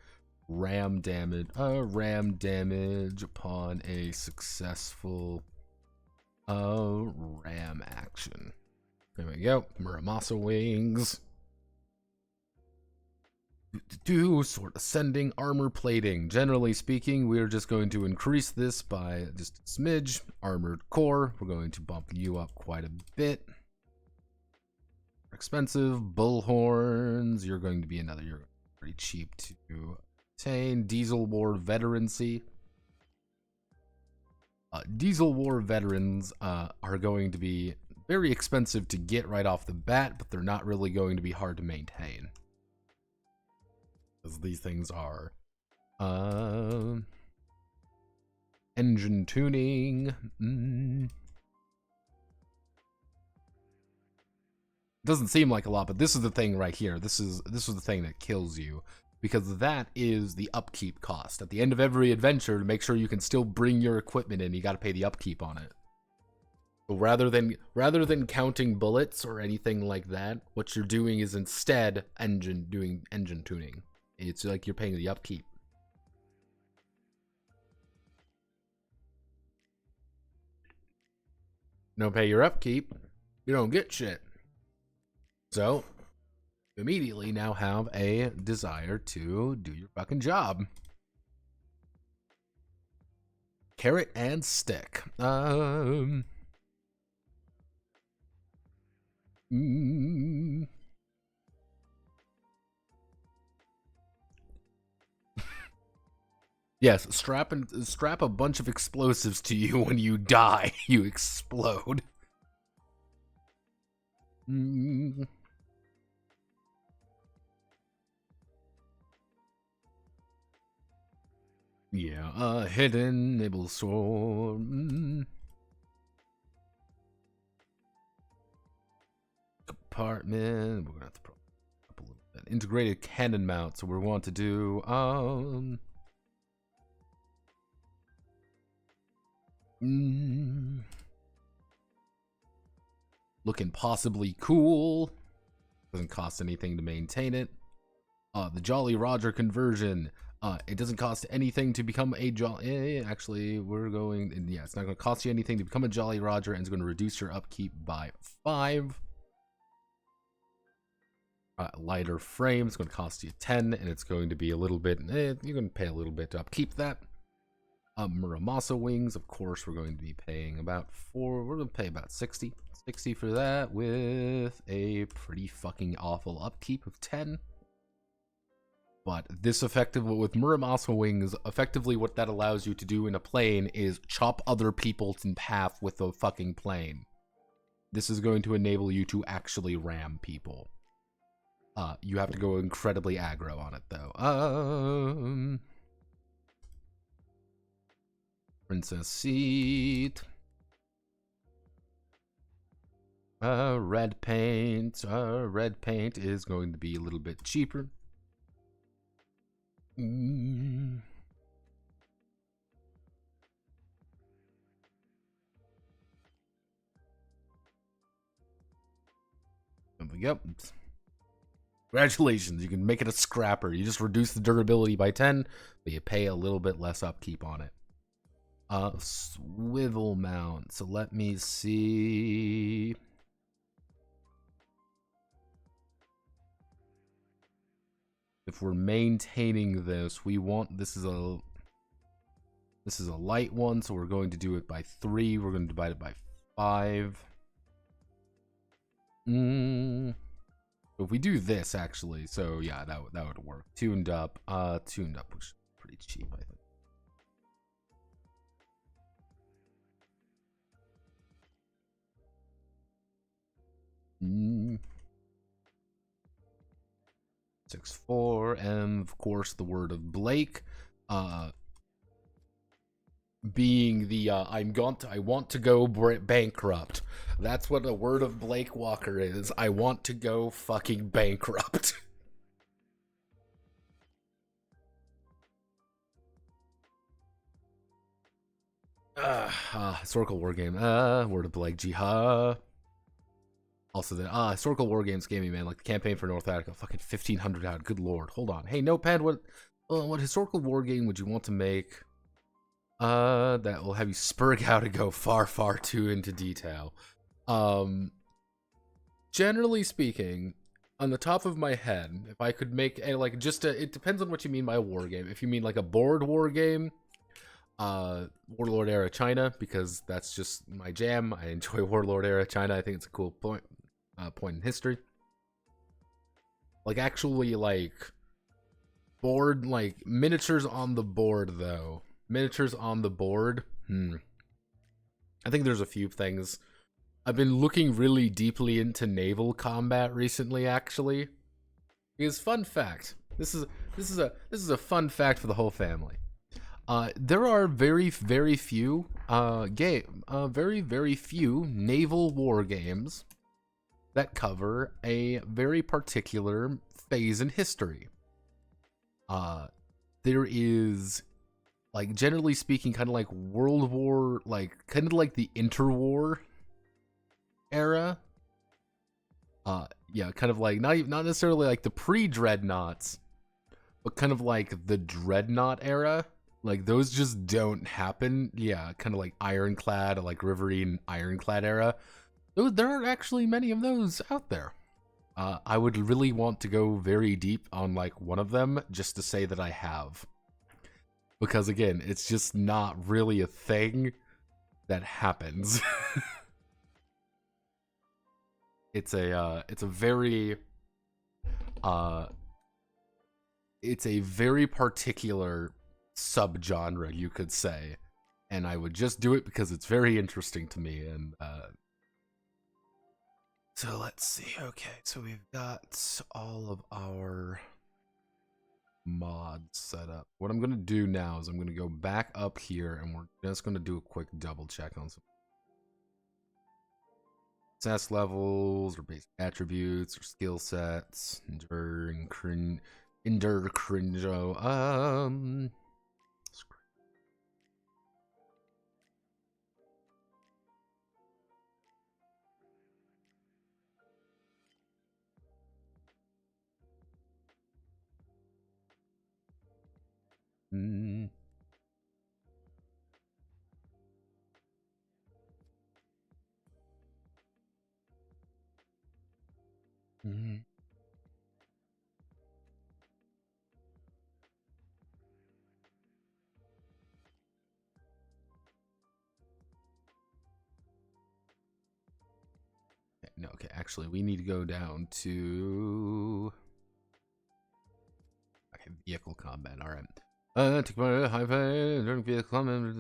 ram damage. Ram damage upon a successful ram action. There we go. Muramasa wings. Sword ascending, armor plating. Generally speaking, we're just going to increase this by just a smidge. Armored core, we're going to bump you up quite a bit. Expensive. Bullhorns, you're going to be another, you're pretty cheap to obtain. Diesel War veterancy. Diesel War veterans are going to be very expensive to get right off the bat, but they're not really going to be hard to maintain. As these things are engine tuning. Doesn't seem like a lot, but this is the thing right here. This is the thing that kills you, because that is the upkeep cost. At the end of every adventure, to make sure you can still bring your equipment in, you got to pay the upkeep on it. So rather than counting bullets or anything like that, what you're doing is instead doing engine tuning. It's like you're paying the upkeep. Don't pay your upkeep, you don't get shit. So, you immediately now have a desire to do your fucking job. Carrot and stick. Yes, strap a bunch of explosives to you when you die. You explode. Yeah, hidden nibble sword. Compartment. We're gonna have to put up a little bit. Integrated cannon mount. So we want to do looking possibly cool. Doesn't cost anything to maintain it. The Jolly Roger conversion. It doesn't cost anything to become a Jolly. Actually, we're going. Yeah, it's not going to cost you anything to become a Jolly Roger, and it's going to reduce your upkeep by 5. Lighter frame. It's going to cost you 10, and it's going to be a little bit. You're going to pay a little bit to upkeep that. Muramasa wings. Of course, we're going to be paying about 4. We're going to pay about 60 for that, with a pretty fucking awful upkeep of 10. But this effectively, with Muramasa wings, effectively what that allows you to do in a plane is chop other people in half with a fucking plane. This is going to enable you to actually ram people. You have to go incredibly aggro on it, though. Princess seat. Red paint. Red paint is going to be a little bit cheaper. There we go. Congratulations, you can make it a scrapper. You just reduce the durability by 10, but you pay a little bit less upkeep on it. Swivel mount. So let me see. If we're maintaining this, we want, this is a light one, so we're going to do it by 3. We're going to divide it by 5. If we do this, actually, so yeah, that would work. Tuned up, which is pretty cheap, I think. 6-4, and of course the word of Blake, being the I want to go bankrupt. That's what a word of Blake Walker is. I want to go fucking bankrupt. Historical war game. Word of Blake Jihad. Also, the historical war games gaming, man, like the campaign for North Attica, fucking 1,500 out. Good lord, hold on. Hey, Notepad, what historical war game would you want to make? That will have you spurg out and go far, far too into detail. Generally speaking, on the top of my head, if I could make a it depends on what you mean by a war game. If you mean like a board war game, Warlord era China, because that's just my jam. I enjoy Warlord era China. I think it's a cool point in history. Like actually board, like miniatures on the board though. Miniatures on the board. I think there's a few things. I've been looking really deeply into naval combat recently, actually. Because fun fact, this is a fun fact for the whole family. There are very few very few naval war games that cover a very particular phase in history. There is, like, generally speaking, kind of like World War, like kind of like the interwar era. Yeah, kind of like not necessarily like the pre-dreadnoughts, but kind of like the dreadnought era. Like those just don't happen. Yeah, kind of like ironclad, like Riverine ironclad era. There aren't actually many of those out there. I would really want to go very deep on like one of them just to say that I have. Because again, it's just not really a thing that happens. It's a very particular subgenre, you could say, and I would just do it because it's very interesting to me. And so let's see. Okay, so we've got all of our mods set up. What I'm gonna do now is I'm gonna go back up here and we're just gonna do a quick double check on some success levels or basic attributes or skill sets. Endure cringo. No, okay, actually, we need to go down to... Okay, vehicle combat, alright. Take my high during vehicle combat. One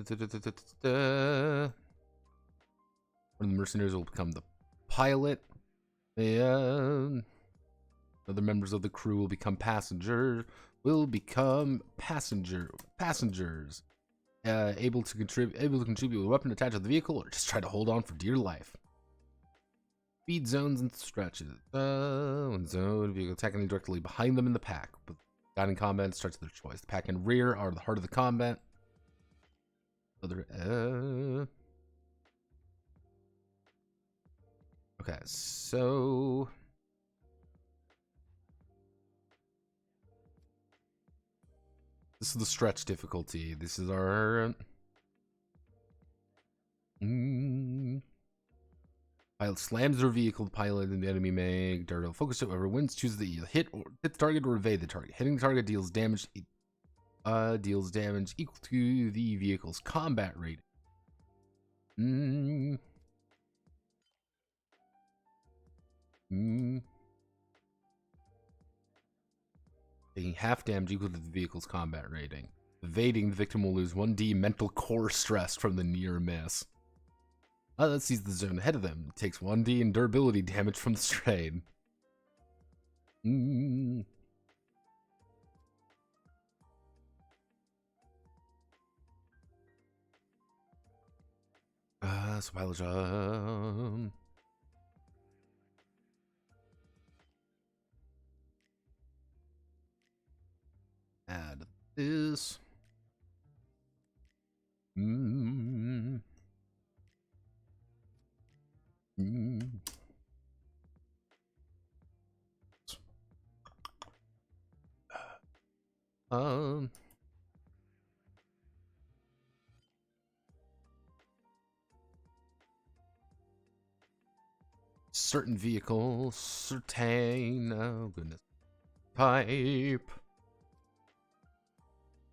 of the mercenaries will become the pilot. And other members of the crew will become passengers. Passengers. Able to contribute with a weapon attached to the vehicle, or just try to hold on for dear life. Speed zones and stretches. When zone vehicle attacking directly behind them in the pack, but guiding combat starts their choice. The pack and rear are the heart of the combat. Okay, so this is the stretch difficulty. This is our pilot slams their vehicle. The pilot and the enemy make Dardo focus. Whoever wins chooses to either hit the target or evade the target. Hitting the target deals damage. Deals damage equal to the vehicle's combat rating. Taking half damage equal to the vehicle's combat rating. Evading, the victim will lose 1d mental core stress from the near miss. That sees the zone ahead of them. It takes 1d endurability damage from the strain. Spiral jump. Add this. Mm. Mm. Um. Certain vehicle, certain. Oh goodness. Type.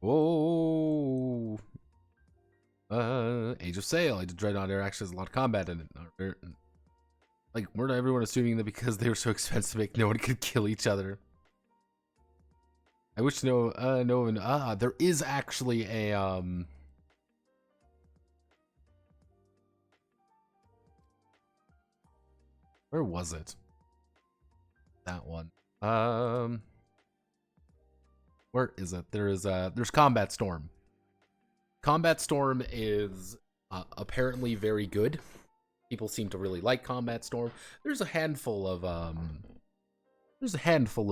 Whoa. Age of Sail. Age of Dreadnought Air actually has a lot of combat in it. Like, weren't everyone assuming that because they were so expensive to make, no one could kill each other? I wish no one. There is actually a Where was it? That one. Where is it? There's Combat Storm. Combat Storm is apparently very good. People seem to really like Combat Storm. There's a handful of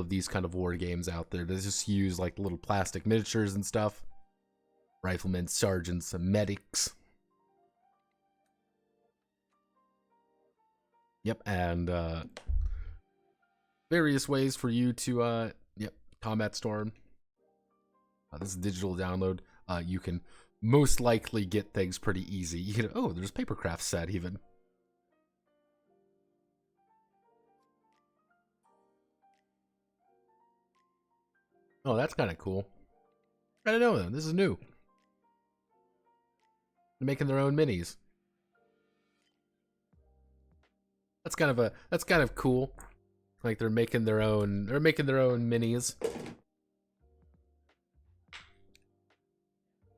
these kind of war games out there that just use like little plastic miniatures and stuff. Riflemen, sergeants, and medics. Yep, and various ways for you to Combat Storm. This is a digital download. You can most likely get things pretty easy. You can, oh, there's a papercraft set even. Oh, that's kind of cool. I don't know. This is new. They're making their own minis. That's kind of cool. Like they're making their own minis.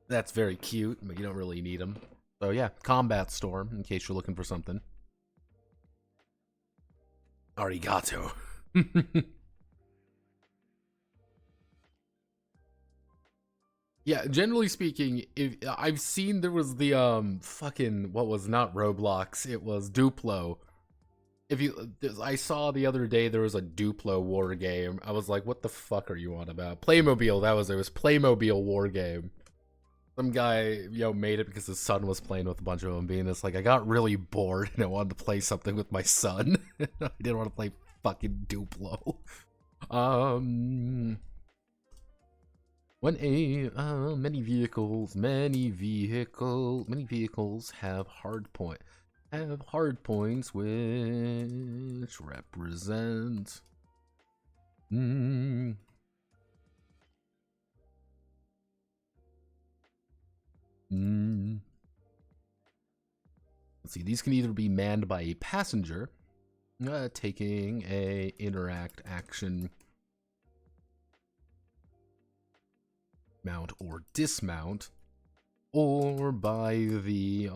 That's very cute, but you don't really need them. So yeah, Combat Storm, in case you're looking for something. Arigato. Yeah, generally speaking, if I've seen there was the fucking what was not Roblox, it was Duplo. I saw the other day there was a Duplo war game. I was like, what the fuck are you on about? Playmobil, it was Playmobil war game. Some guy, made it because his son was playing with a bunch of them, being this like, I got really bored and I wanted to play something with my son. I didn't want to play fucking Duplo. Many vehicles have hard points which represent Let's see, these can either be manned by a passenger, taking a interact action, mount or dismount, or by the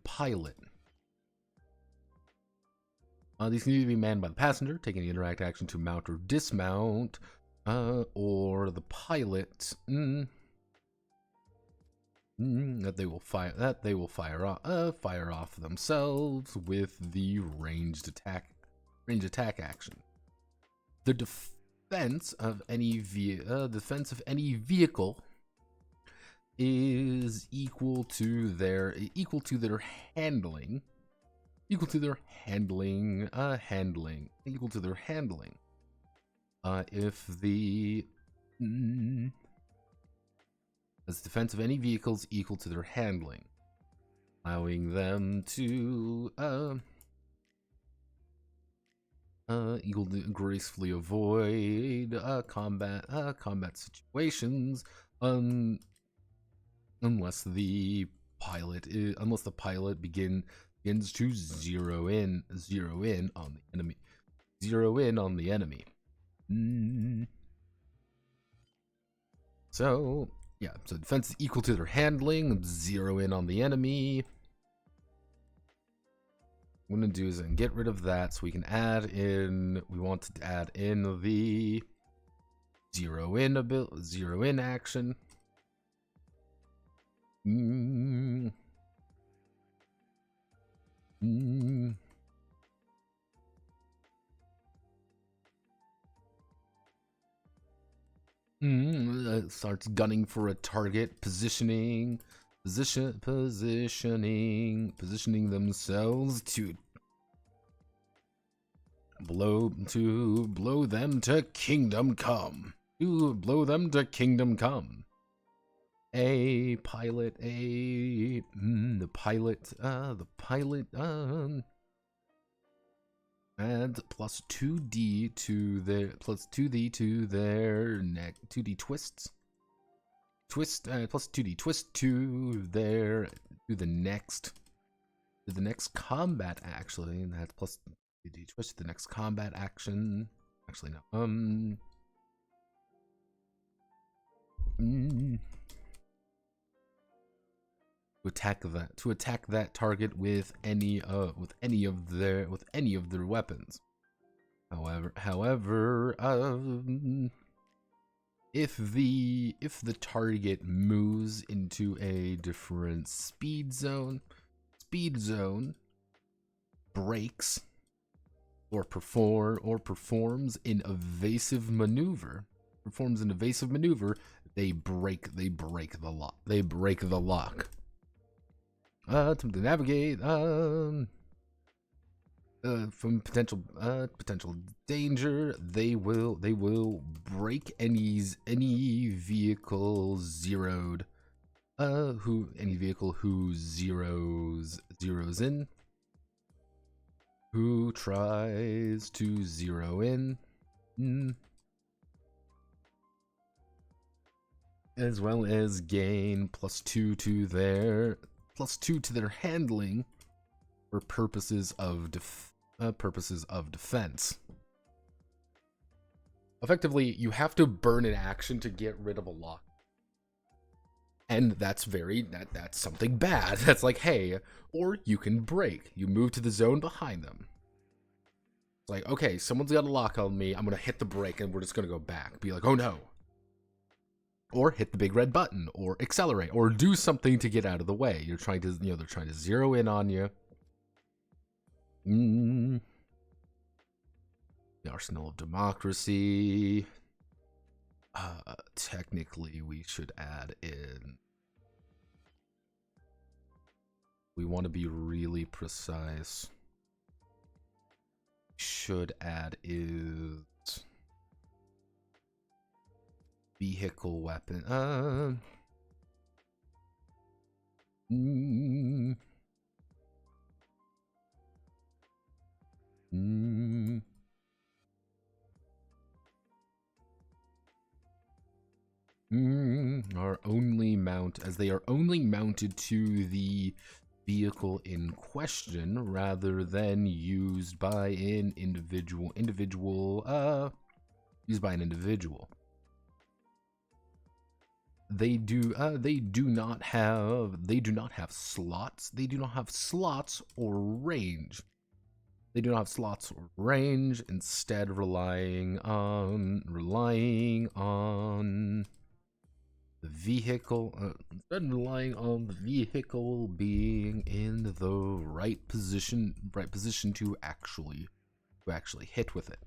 pilot. These can either be manned by the passenger, taking the interact action to mount or dismount, or the pilot. That they will fire off themselves with the ranged attack action. The defense of any vehicle is equal to their handling. If the as defense of any vehicles equal to their handling, allowing them to gracefully avoid combat situations, unless the pilot begins to zero in on the enemy. So yeah, so defense is equal to their handling, zero in on the enemy. What I'm gonna do is get rid of that so we can we want to add in the zero in action. Starts gunning for a target, positioning themselves to blow them to kingdom come. To blow them to kingdom come. The pilot adds plus 2d to their neck 2d twists. Plus 2d twist to the next combat actually, and that's plus 2d twist to the next combat action. Actually no. To attack that target with any of their weapons. However, if the target moves into a different speed zone, breaks or performs an evasive maneuver, they break the lock. To navigate from potential danger, they will break any vehicle zeroed who zeroes in, who tries to zero in, as well as gain +2 to their handling for purposes of defense. Effectively, you have to burn an action to get rid of a lock. And that's something bad. That's like, hey, or you can break. You move to the zone behind them. It's like, okay, someone's got a lock on me. I'm going to hit the brake and we're just going to go back. Be like, oh no. Or hit the big red button, or accelerate, or do something to get out of the way. You're trying to, they're trying to zero in on you. The Arsenal of Democracy. Technically, we should add in. We want to be really precise. Should add is vehicle weapon. Are only as they are only mounted to the vehicle in question rather than used by an individual. They do not have slots. They do not have slots or range. Instead relying on the vehicle being in the right position to actually hit with it.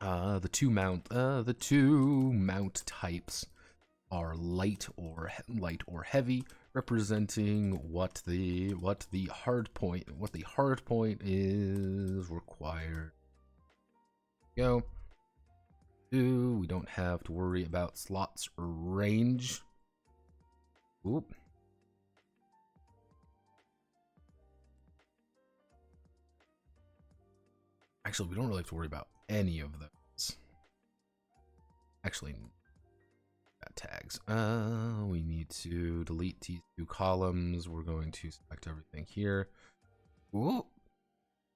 The two mount types are light or heavy, representing what the hard point is required. Go. We don't have to worry about slots or range. Oop. Actually, we don't really have to worry about any of those. Actually, tags. We need to delete these two columns. We're going to select everything here. Ooh.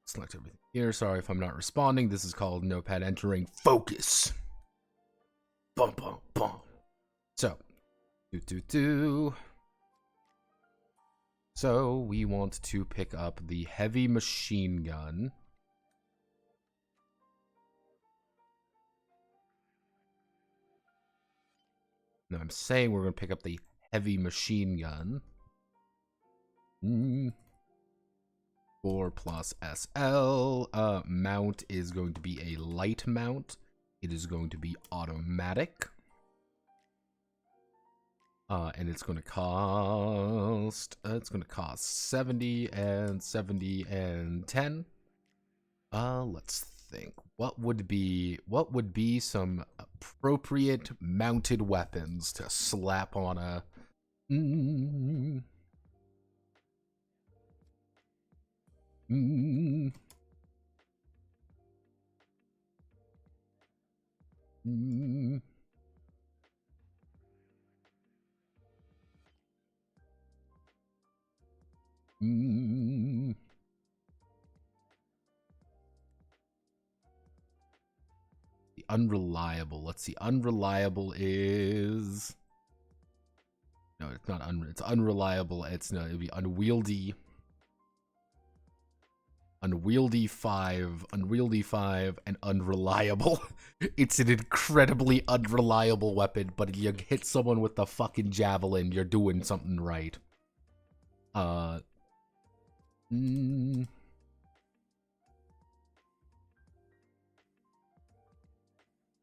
Select everything here. Sorry if I'm not responding. This is called Notepad entering focus. Bum, bum, bum. So, So we want to pick up the heavy machine gun. No, I'm saying we're going to pick up the heavy machine gun. 4 plus SL. Mount is going to be a light mount. It is going to be automatic. And it's going to cost 70 and 70 and 10. Let's think. What would be some appropriate mounted weapons to slap on a The unreliable. Let's see. Unreliable is... No, it's not. It's unreliable. It's no. It'd be unwieldy. Unwieldy 5, and unreliable. It's an incredibly unreliable weapon, but you hit someone with the fucking javelin, you're doing something right.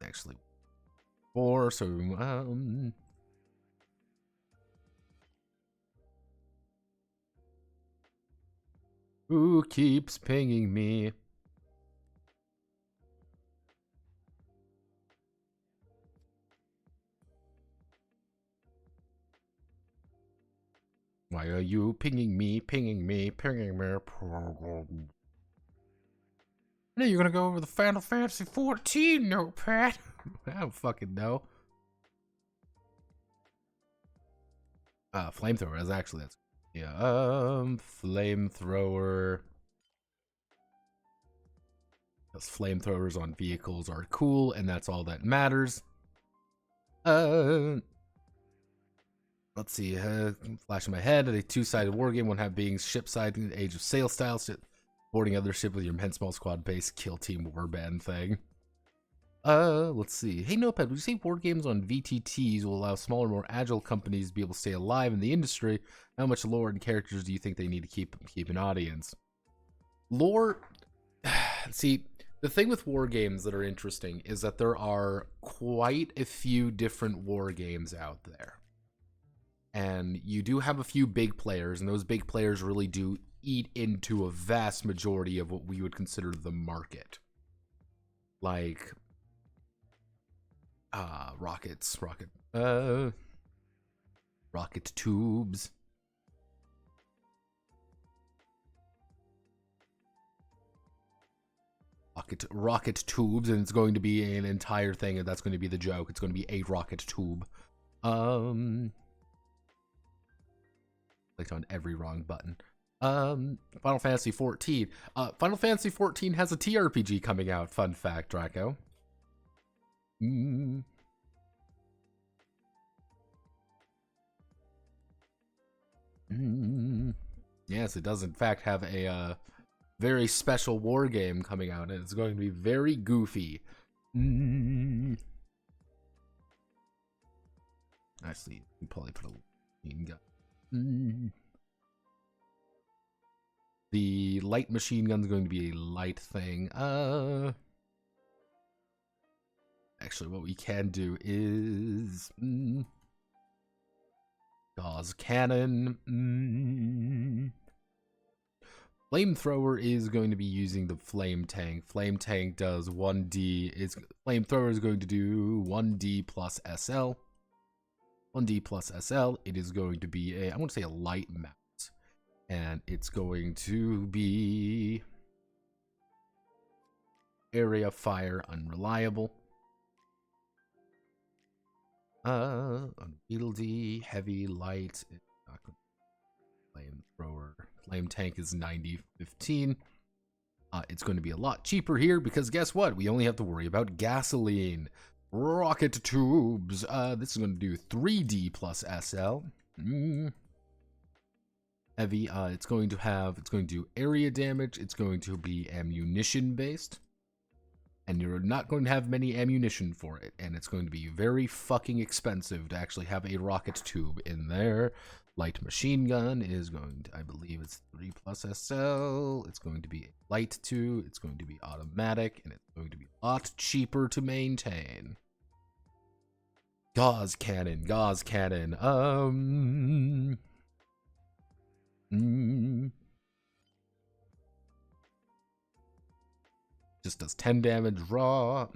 Actually, 4, so, who keeps pinging me? Why are you pinging me, pinging me, pinging me? Now you're gonna go over the Final Fantasy 14 notepad. I don't fucking know. Flamethrower is actually, that's, yeah, flamethrower. Because flamethrowers on vehicles are cool, and that's all that matters. Let's see, flash in my head, a two-sided wargame, one half being ship side in the age of sail style, boarding other ship with your men small squad based kill team warband thing. Let's see. Hey Notepad, would you say wargames on VTTs will allow smaller, more agile companies to be able to stay alive in the industry? How much lore and characters do you think they need to keep an audience? Lore, see, the thing with wargames that are interesting is that there are quite a few different wargames out there. And you do have a few big players, and those big players really do eat into a vast majority of what we would consider the market. Like, rocket tubes. Rocket tubes, and it's going to be an entire thing, and that's going to be the joke. It's going to be a rocket tube. Clicked on every wrong button. Final Fantasy 14. Final Fantasy 14 has a TRPG coming out. Fun fact, Draco. Yes, it does in fact have a very special war game coming out, and it's going to be very goofy. Actually, we probably put a machine gun. The light machine gun is going to be a light thing. Actually, what we can do is Gauze cannon. Flamethrower is going to be using the flame tank. Flame tank does 1d. Flamethrower is going to do 1d plus SL. 1d plus SL. It is going to be I want to say a light mount. And it's going to be area fire unreliable. Unwieldy, heavy, light. Flamethrower. Flame tank is 90-15. It's going to be a lot cheaper here because guess what? We only have to worry about gasoline. Rocket tubes. This is going to do 3D plus SL. Heavy. It's going to do area damage. It's going to be ammunition based. and you're not going to have many ammunition for it, and it's going to be very fucking expensive to actually have a rocket tube in there. Light machine gun is going to, I believe it's 3 plus SL. It's going to be light 2. It's going to be automatic, and it's going to be a lot cheaper to maintain. Gauze cannon, gauze cannon. Just does 10 damage raw.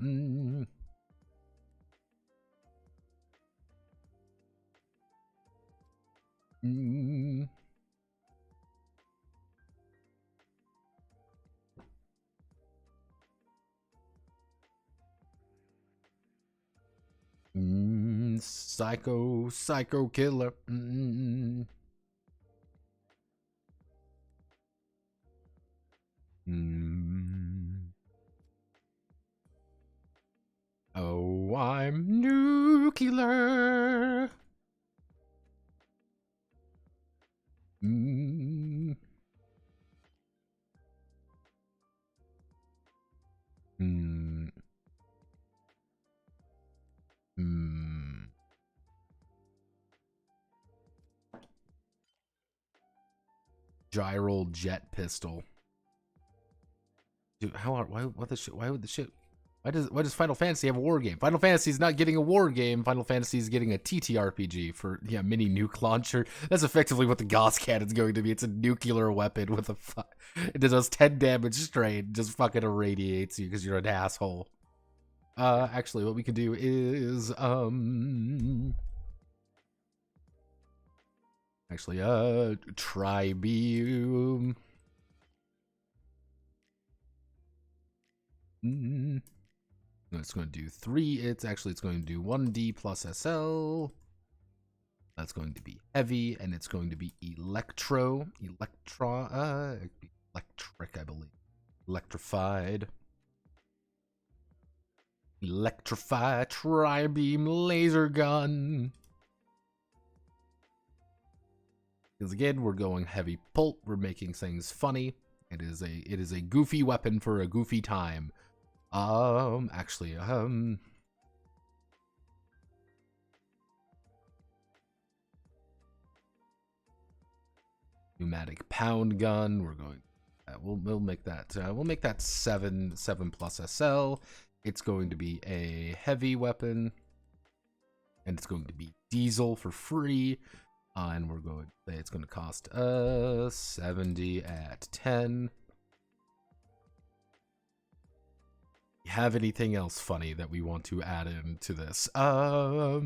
Psycho killer. Oh, I'm nuclear. Gyral jet pistol. Dude, why would the shit? Why does Final Fantasy have a war game? Final Fantasy's not getting a war game. Final Fantasy's getting a TTRPG for mini nuke launcher. That's effectively what the Gauss cannon's going to be. It's a nuclear weapon with a it does 10 damage straight, just fucking irradiates you because you're an asshole. Actually, what we can do is tribeam. It's going to do 3. It's going to do 1D plus SL. That's going to be heavy, and it's going to be electric, I believe. Electrified. Electrify tri-beam laser gun. Because again, we're going heavy pulp. We're making things funny. It is a goofy weapon for a goofy time. Pneumatic pound gun. We're going. We'll make that. We'll make that 7 plus SL. It's going to be a heavy weapon, and it's going to be diesel for free. And we're going to say it's going to cost 70 at 10. You have anything else funny that we want to add into this? All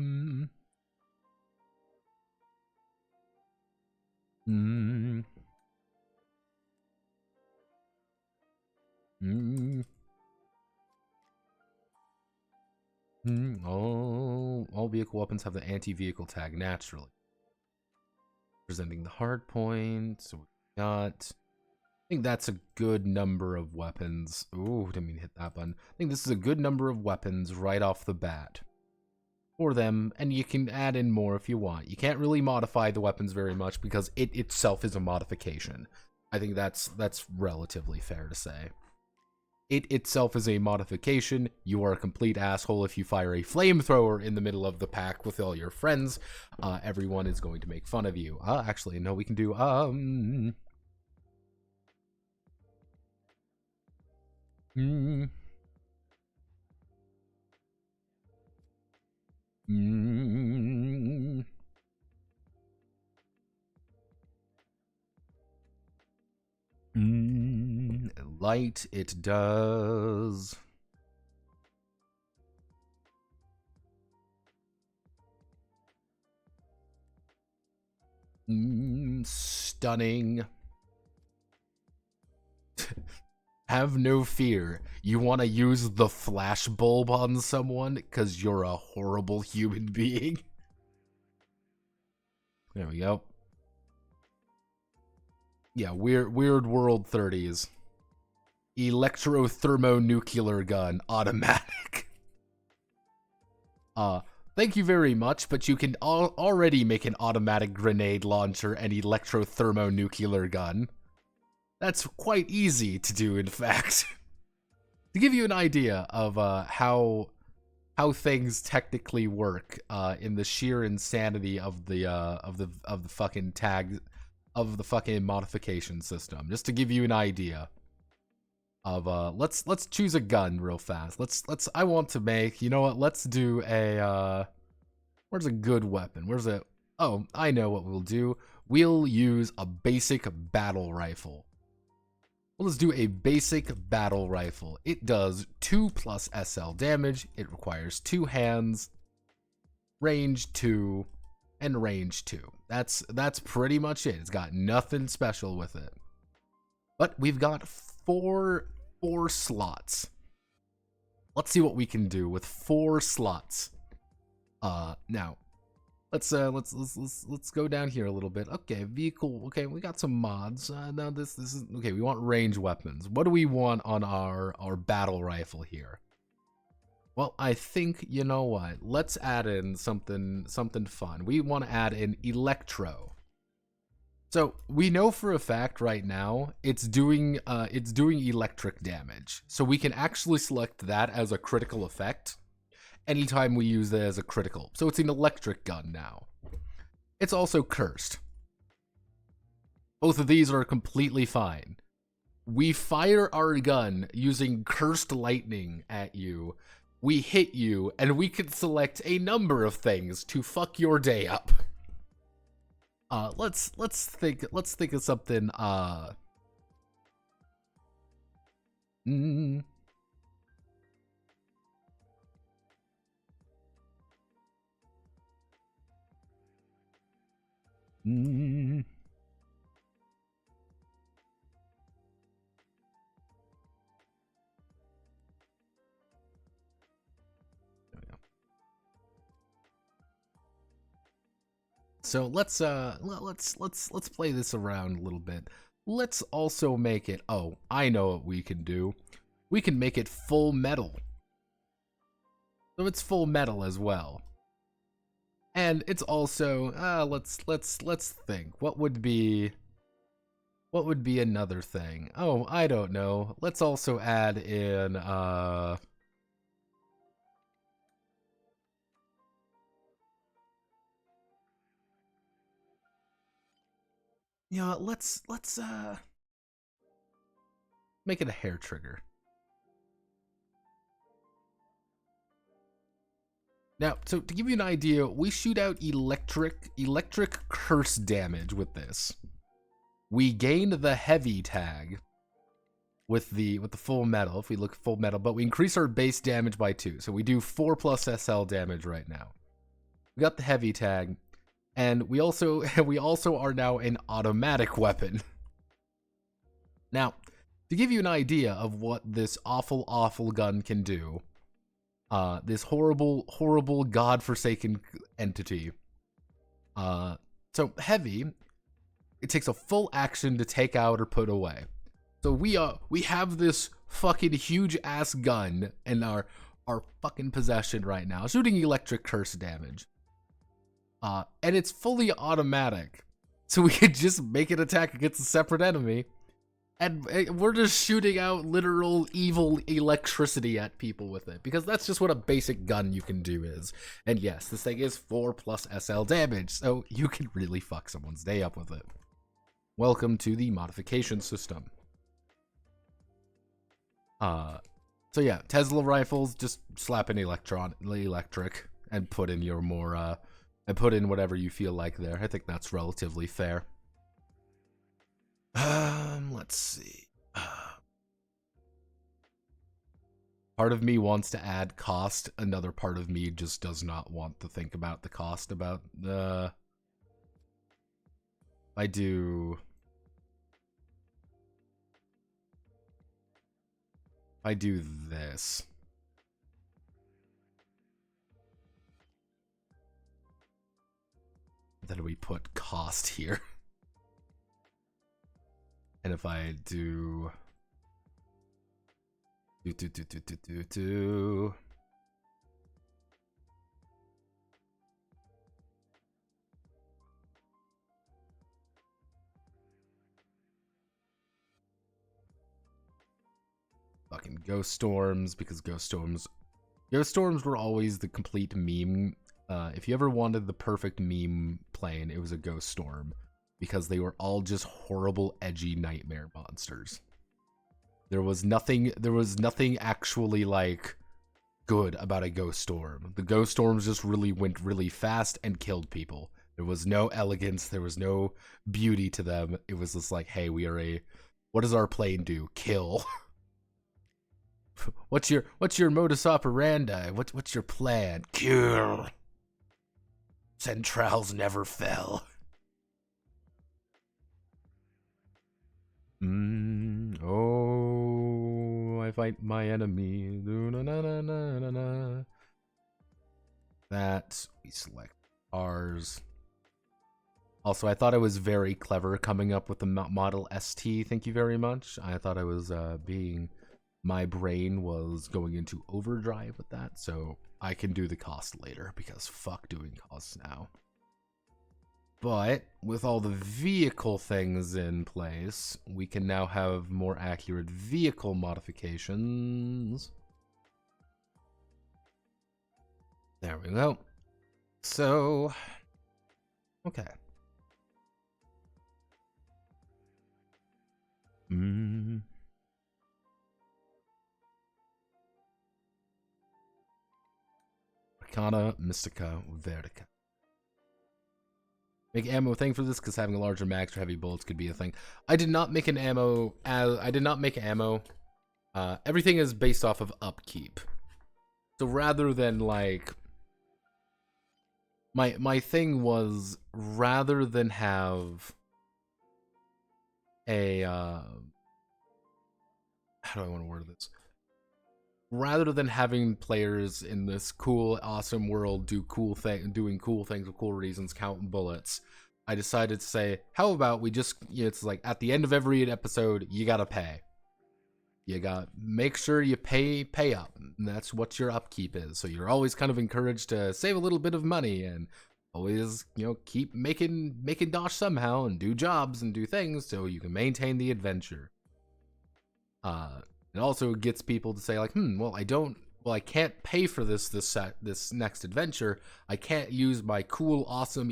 vehicle weapons have the anti-vehicle tag naturally. Presenting the hard point. So we got. I think that's a good number of weapons. Ooh, didn't mean to hit that button. I think this is a good number of weapons right off the bat for them, and you can add in more if you want. You can't really modify the weapons very much because it itself is a modification. I think that's relatively fair to say. It itself is a modification. You are a complete asshole if you fire a flamethrower in the middle of the pack with all your friends. Everyone is going to make fun of you. Actually, no, we can do light, it does. Stunning. Have no fear. You want to use the flash bulb on someone because you're a horrible human being. There we go. Yeah, weird world 30s. Electro-thermonuclear gun, automatic. Thank you very much, but you can already make an automatic grenade launcher and electro-thermonuclear gun. That's quite easy to do, in fact. to give you an idea of how things technically work in the sheer insanity of the fucking tag of the fucking modification system. Just to give you an idea of let's choose a gun real fast. I want to make, you know what? Let's do a where's a good weapon? Where's a Oh, I know what we'll do. We'll use a basic battle rifle. Well, let's do a basic battle rifle. It does 2+ SL damage. It requires 2 hands, range 2, and range 2. That's pretty much it. It's got nothing special with it. But we've got four slots. Let's see what we can do with 4 slots. Now, let's go down here a little bit. Okay, vehicle. Okay, we got some mods. Now this is okay. We want range weapons. What do we want on our battle rifle here? Well, I think, you know what? Let's add in something fun. We want to add in electro. So we know for a fact right now it's doing electric damage. So we can actually select that as a critical effect anytime we use it as a critical. So it's an electric gun now. It's also cursed. Both of these are completely fine. We fire our gun using cursed lightning at you. We hit you, and we can select a number of things to fuck your day up. Let's think of something. So let's play this around a little bit. Let's also make it, oh, I know what we can do. We can make it full metal. So it's full metal as well. And it's also, let's think. What would be another thing? Oh, I don't know. Let's also add in you know, let's make it a hair trigger. Now, so to give you an idea, we shoot out electric curse damage with this. We gain the heavy tag with the full metal, if we look full metal, but we increase our base damage by 2. So we do 4+ SL damage right now. We got the heavy tag, and we also are now an automatic weapon. Now, to give you an idea of what this awful gun can do, this horrible godforsaken entity. So heavy, it takes a full action to take out or put away. So we have this fucking huge ass gun in our fucking possession right now, shooting electric curse damage. And it's fully automatic, so we could just make an attack against a separate enemy, and we're just shooting out literal evil electricity at people with it, because that's just what a basic gun you can do is. And yes, this thing is 4+ SL damage, so you can really fuck someone's day up with it. Welcome to the modification system. So yeah, Tesla rifles, just slap an electric and put in your more and put in whatever you feel like there. I think that's relatively fair. Let's see. Part of me wants to add cost. Another part of me just does not want to think about the cost. About I do this. Then we put cost here. And if I do fucking ghost storms, because ghost storms were always the complete meme. If you ever wanted the perfect meme plane, it was a ghost storm, because they were all just horrible, edgy nightmare monsters. There was nothing actually like good about a ghost storm. The ghost storms just really went really fast and killed people. There was no elegance, there was no beauty to them. It was just like, hey, what does our plane do? Kill. What's your modus operandi? What's your plan? Kill. Centrals never fell. Oh, I fight my enemy. That we select ours. Also, I thought I was very clever coming up with the Model ST. Thank you very much. I thought I was my brain was going into overdrive with that, so I can do the cost later, because fuck doing costs now. But with all the vehicle things in place, we can now have more accurate vehicle modifications. There we go. So, okay. Arcana, Mystica, Vertica. Make ammo thing for this, because having a larger max for heavy bullets could be a thing. I did not make an ammo. I did not make ammo. Everything is based off of upkeep. So rather than like, my thing was, rather than have a how do I want to word this? Rather than having players in this cool, awesome world doing cool things with cool reasons, counting bullets, I decided to say, how about we just, it's like at the end of every episode, you gotta pay. You gotta make sure you pay up. And that's what your upkeep is. So you're always kind of encouraged to save a little bit of money and always, keep making dosh somehow and do jobs and do things so you can maintain the adventure. It also gets people to say like, I can't pay for this next adventure. I can't use my cool, awesome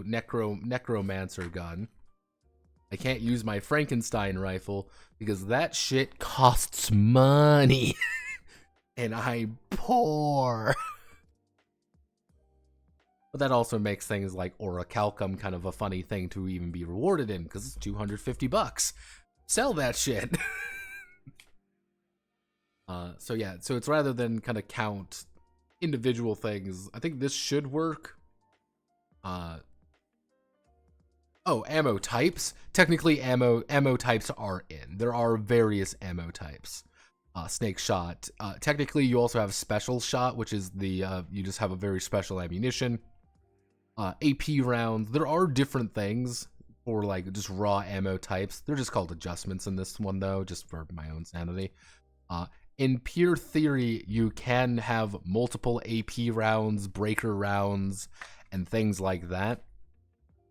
necromancer gun. I can't use my Frankenstein rifle because that shit costs money. And I'm poor. But that also makes things like Orichalcum kind of a funny thing to even be rewarded in, because it's $250. Sell that shit. So yeah, so it's rather than kind of count individual things, I think this should work. Ammo types. Technically, ammo types are in. There are various ammo types. Snake shot. Technically, you also have special shot, which is the you just have a very special ammunition. AP rounds. There are different things for like just raw ammo types. They're just called adjustments in this one though, just for my own sanity. In pure theory, you can have multiple AP rounds, breaker rounds, and things like that.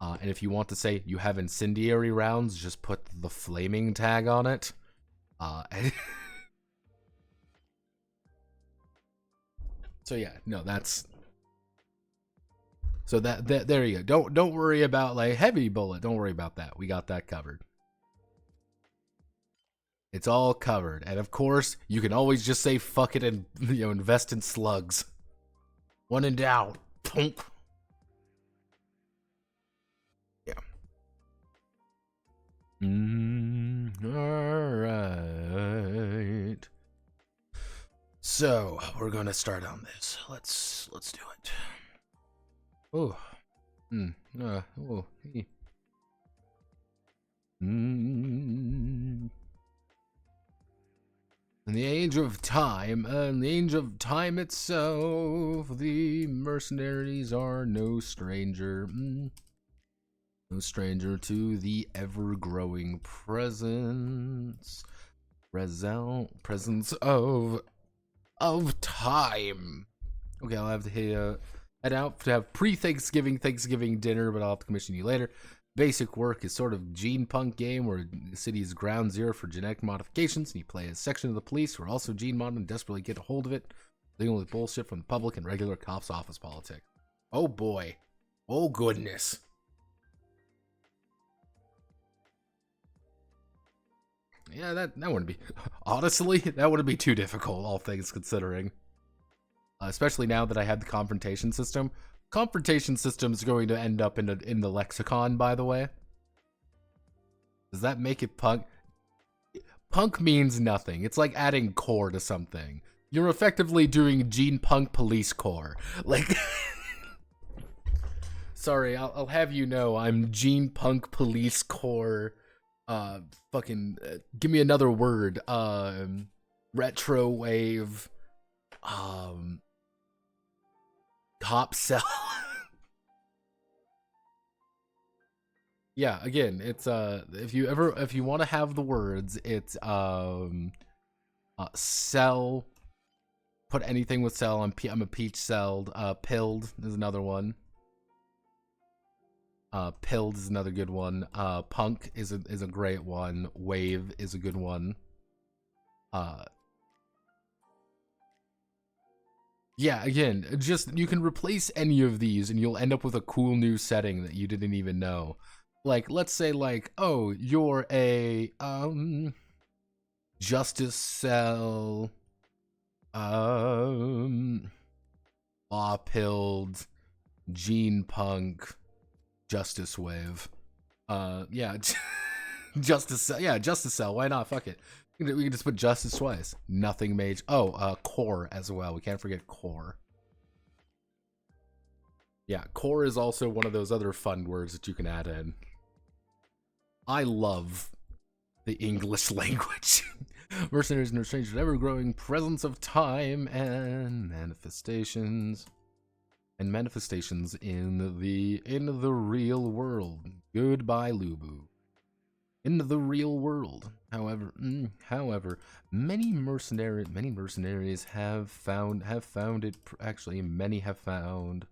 And if you want to say you have incendiary rounds, just put the flaming tag on it. So yeah, no, that's... So that there you go. Don't worry about like heavy bullet. Don't worry about that. We got that covered. It's all covered. And of course, you can always just say fuck it and invest in slugs. When in doubt. Yeah. Alright. So we're gonna start on this. Let's do it. Oh. In the age of time itself, the mercenaries are no stranger. No stranger to the ever-growing presence of time. Okay, I'll have to head out to have Thanksgiving dinner, but I'll have to commission you later. Basic work is sort of gene punk game where the city is ground zero for genetic modifications, and you play a section of the police who are also gene mod and desperately get a hold of it, dealing with bullshit from the public and regular cops' office politics. Oh boy. Oh goodness. Yeah, that wouldn't be... Honestly, that wouldn't be too difficult, all things considering. Especially now that I had the confrontation system. Confrontation system is going to end up in the lexicon, by the way. Does that make it punk? Punk means nothing. It's like adding core to something. You're effectively doing gene punk police core. Like... Sorry, I'll have you know I'm gene punk police core. Give me another word. Retro wave. Top cell. Yeah, again, it's if you want to have the words, it's cell. Put anything with cell. I'm a peach celled. Pilled is another one. Pilled is another good one. Punk is a great one. Wave is a good one. Yeah, again, just you can replace any of these and you'll end up with a cool new setting that you didn't even know. Like, let's say like, oh, you're a Justice Cell, Law-pilled, Gene Punk, Justice Wave. Yeah, Justice Cell. Yeah, Justice Cell. Why not? Fuck it. We can just put Justice twice. Nothing major. Oh, Core as well. We can't forget Core. Yeah, Core is also one of those other fun words that you can add in. I love the English language. Mercenaries and strangers, ever-growing presence of time and manifestations. And manifestations in the real world. Goodbye, Lubu. In the real world. However, many mercenaries have found it. Actually, many have found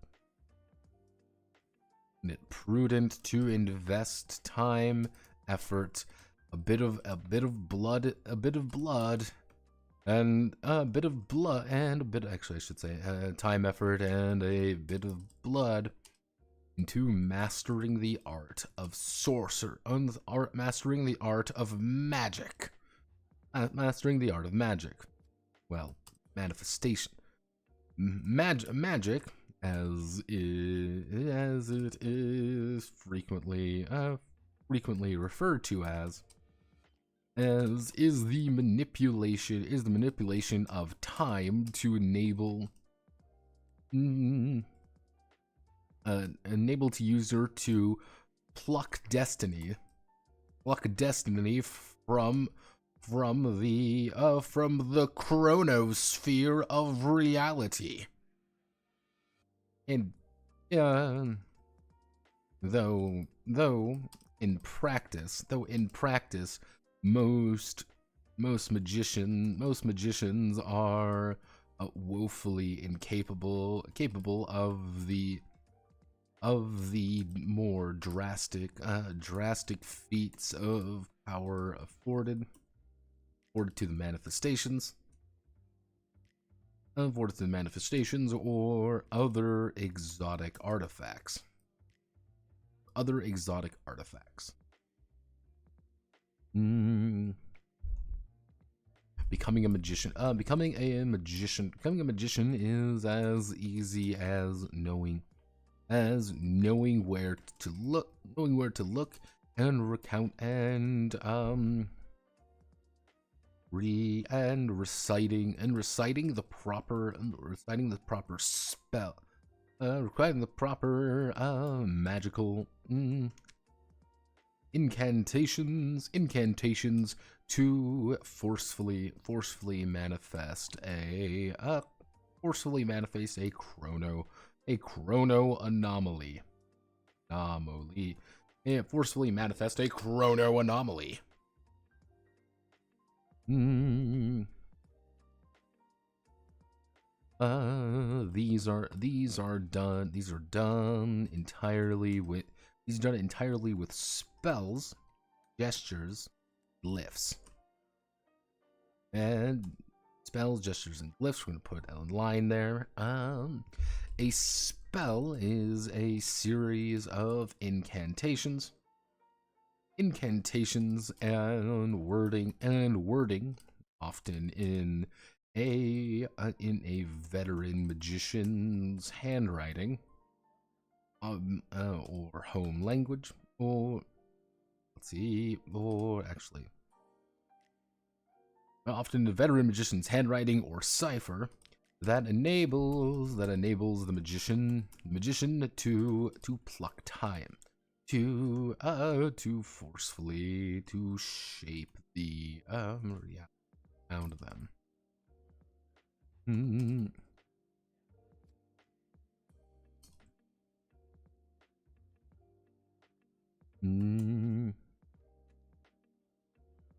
it prudent to invest time, effort, a bit of blood, and a bit of blood, and a bit. Actually, I should say time, effort, and a bit of blood into mastering the art of mastering the art of magic. Mastering the art of magic. Well, manifestation. Magic, as it is frequently referred to as is the manipulation of time to enable to user to pluck destiny from the chronosphere of reality. And though in practice most magicians are woefully incapable of the more drastic feats of power afforded to the manifestations or other exotic artifacts. Becoming a magician is as easy as knowing where to look and recount and reciting the proper spell, requiring the proper magical incantations to forcefully manifest a chrono anomaly. Forcefully manifest a chrono anomaly. These are done entirely These are done entirely with spells, gestures, glyphs. And spells, gestures, and glyphs. We're going to put a line there. A spell is a series of incantations. Incantations and wording, often in a veteran magician's handwriting, or home language, or let's see, or actually, often a veteran magician's handwriting or cipher that enables the magician to pluck time, to forcefully to shape the around them.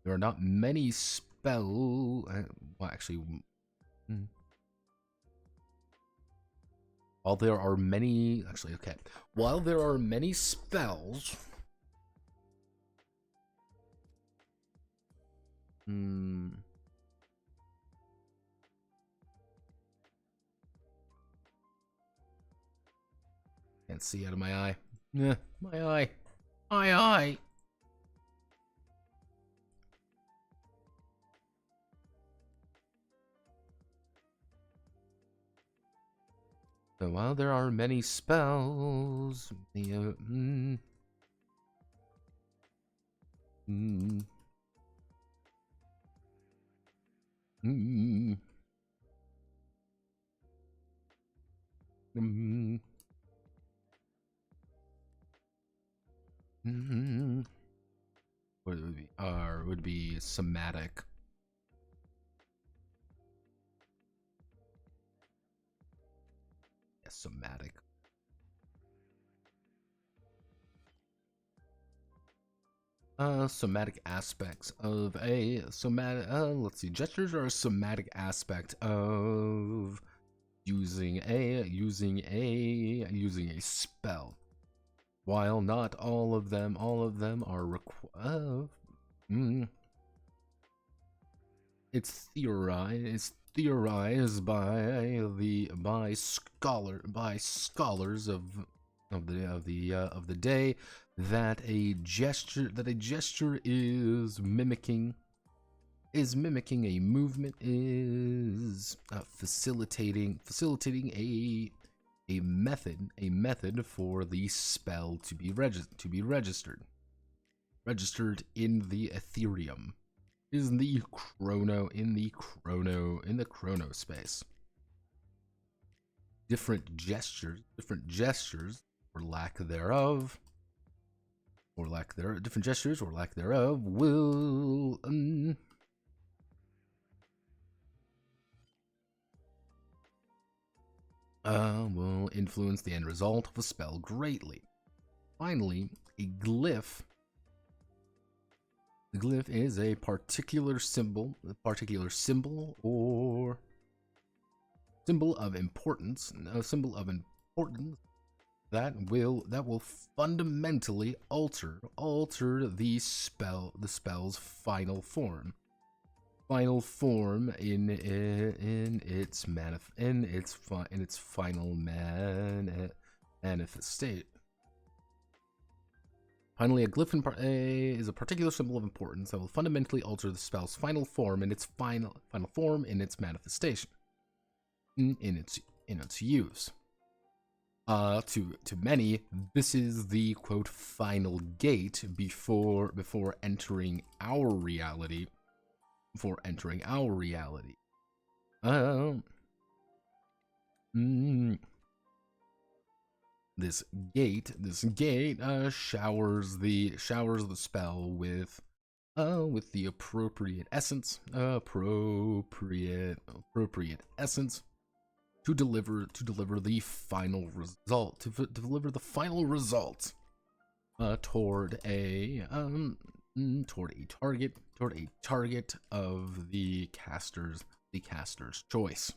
There are not many well, actually, while there are many, while there are many spells, can't see out of my eye. Yeah, my eye. So while there are many spells, what would be somatic. Yeah, somatic. Somatic aspects of a somatic. Let's see. Gestures are a somatic aspect of using a spell. While not all of them are required. It's theorized by scholars of the day that a gesture is mimicking a movement, is facilitating a method for the spell to be registered in the Ethereum, in the chrono space. Different gestures or lack thereof different gestures or lack thereof will influence the end result of a spell greatly. Finally, a glyph. The glyph is a particular symbol or symbol of importance, that will fundamentally alter the spell's final form in its final manifestation. Finally, a glyph is a particular symbol of importance that will fundamentally alter the spell's final form in its manifestation, in its use. To many, this is the quote final gate before entering our reality. This gate showers the spell with the appropriate essence, to deliver the final result, toward a target of the caster's choice.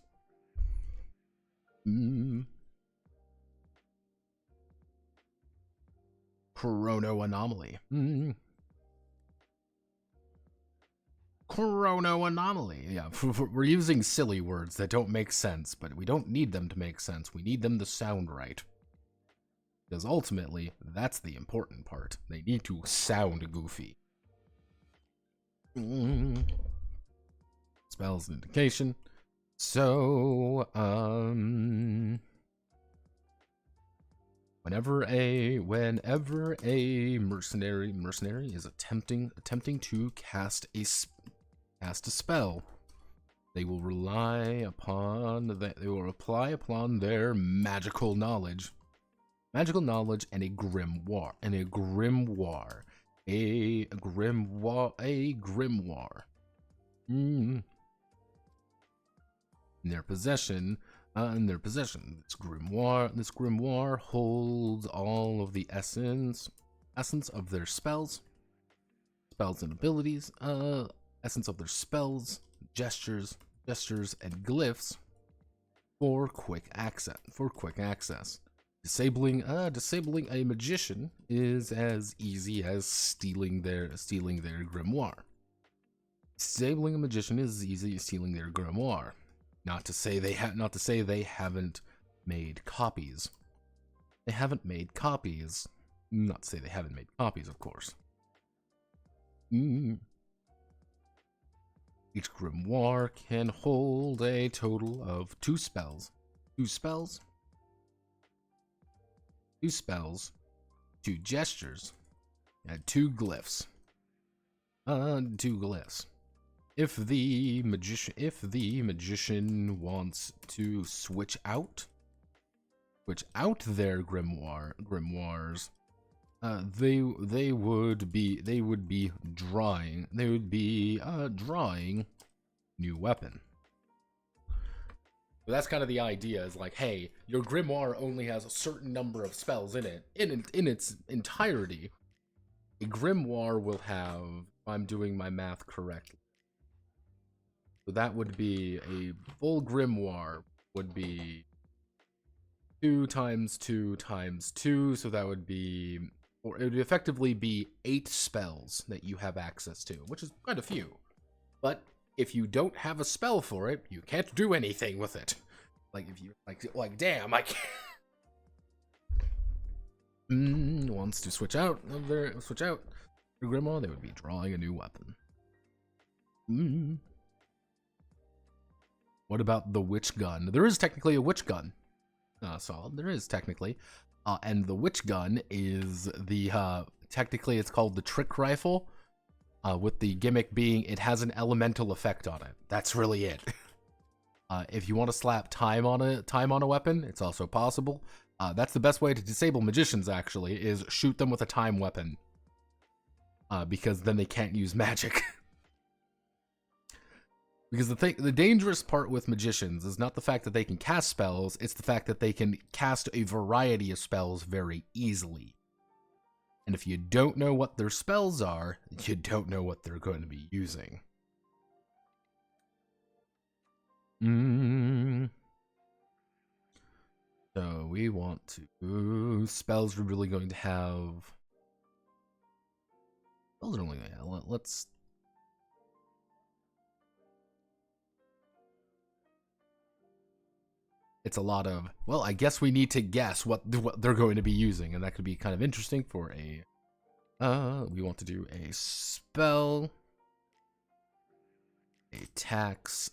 Chrono anomaly. Chrono anomaly. Yeah, we're using silly words that don't make sense, but we don't need them to make sense. We need them to sound right. Because ultimately, that's the important part. They need to sound goofy. Spells indication. So, whenever a mercenary is attempting to cast a spell, they will rely upon their magical knowledge and a grimoire. In their possession, this grimoire holds all of the essence of their spells and abilities, essence of their spells, gestures, and glyphs for quick access. Disabling a magician is as easy as stealing their grimoire. Disabling a magician is as easy as stealing their grimoire. Not to say they haven't made copies. Not to say they haven't made copies, of course. Each grimoire can hold a total of 2 spells. 2 gestures, and 2 glyphs. If the magician wants to switch out their grimoires, they would be drawing new weapon. So that's kind of the idea, is like, hey, your grimoire only has a certain number of spells in it. In its entirety, a grimoire will have, if I'm doing my math correctly, so that would be a full grimoire would be 2 times 2 times 2, so that would be, or it would effectively be 8 spells that you have access to, which is quite a few. But if you don't have a spell for it, you can't do anything with it. Like, if you like damn, I can't. Wants to switch out their grimoire, they would be drawing a new weapon. What about the witch gun? There is technically a witch gun. Solid. There is technically, and the witch gun is the technically it's called the trick rifle, with the gimmick being it has an elemental effect on it. That's really it. If you want to slap time on a weapon, it's also possible. That's the best way to disable magicians, actually, is shoot them with a time weapon, because then they can't use magic. Because the dangerous part with magicians is not the fact that they can cast spells, it's the fact that they can cast a variety of spells very easily. And if you don't know what their spells are, you don't know what they're going to be using. So we want to... spells we're really going to have... Spells are only... let's... It's a lot of, well, I guess we need to guess what they're going to be using, and that could be kind of interesting for a, we want to do a spell, a tax,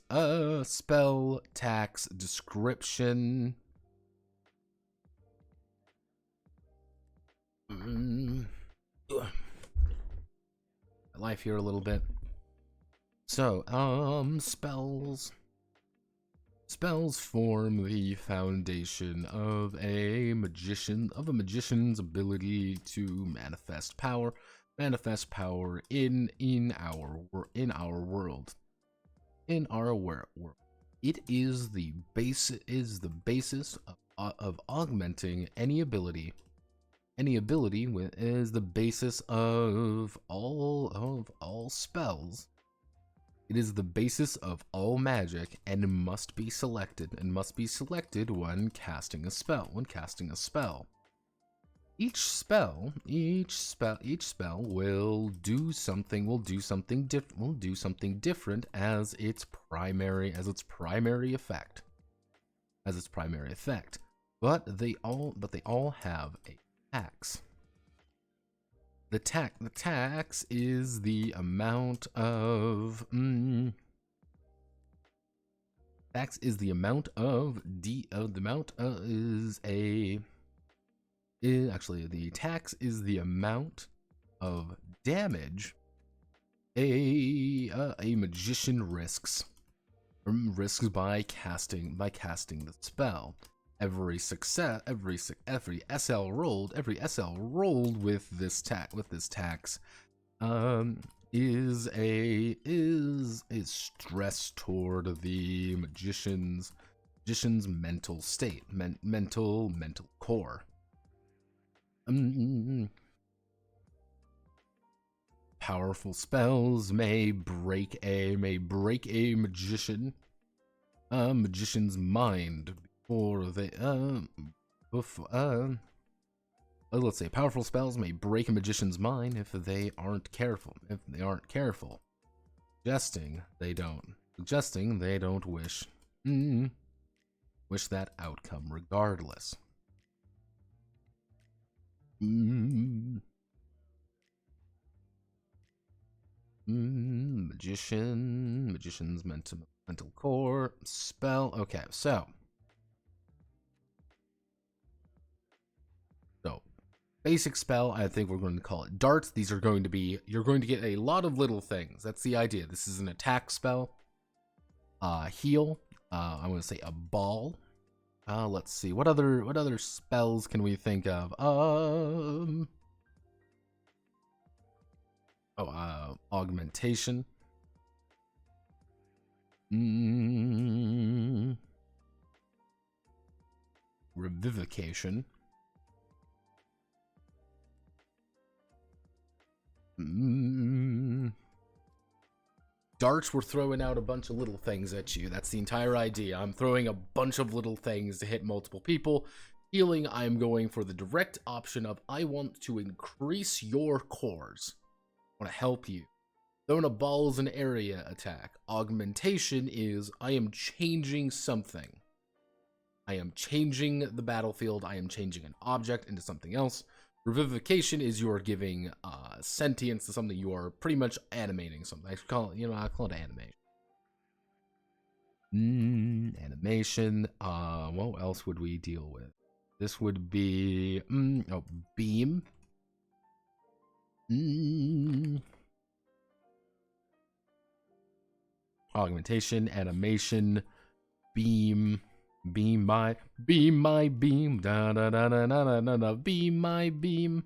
spell, tax, description. My life here a little bit. So, spells. Spells form the foundation of a magician's ability to manifest power in our world. It is the basis of augmenting any ability. Any ability is the basis of all spells. It is the basis of all magic and must be selected when casting a spell. Each spell will do something. Will do something different as its primary effect. But they all have a tax. The tax is the amount of tax is the amount of actually the tax is the amount of damage a magician risks by casting the spell. Every SL rolled with this tax is stress toward the magician's mental state, mental core. Powerful spells may break a magician's mind before they let's say powerful spells may break a magician's mind if they aren't careful. Suggesting they don't wish that outcome regardless. Magician's mental core spell. Okay, so basic spell, I think we're going to call it darts. These are going to be, you're going to get a lot of little things. That's the idea. This is an attack spell. Heal. I want to say a ball. Let's see. What other spells can we think of? Augmentation. Revivification. Darts, we're throwing out a bunch of little things at you. That's the entire idea. I'm throwing a bunch of little things to hit multiple people. Healing, I'm going for the direct option of I want to increase your cores. I want to help you. Throwing a ball is an area attack. Augmentation is I am changing something. I am changing the battlefield. I am changing an object into something else. Revivification is you're giving sentience to something. You are pretty much animating something. I call it, I call it animation. Animation. What else would we deal with? This would be beam. Augmentation, animation, beam. Beam my beam, da da da da da da da, beam my beam.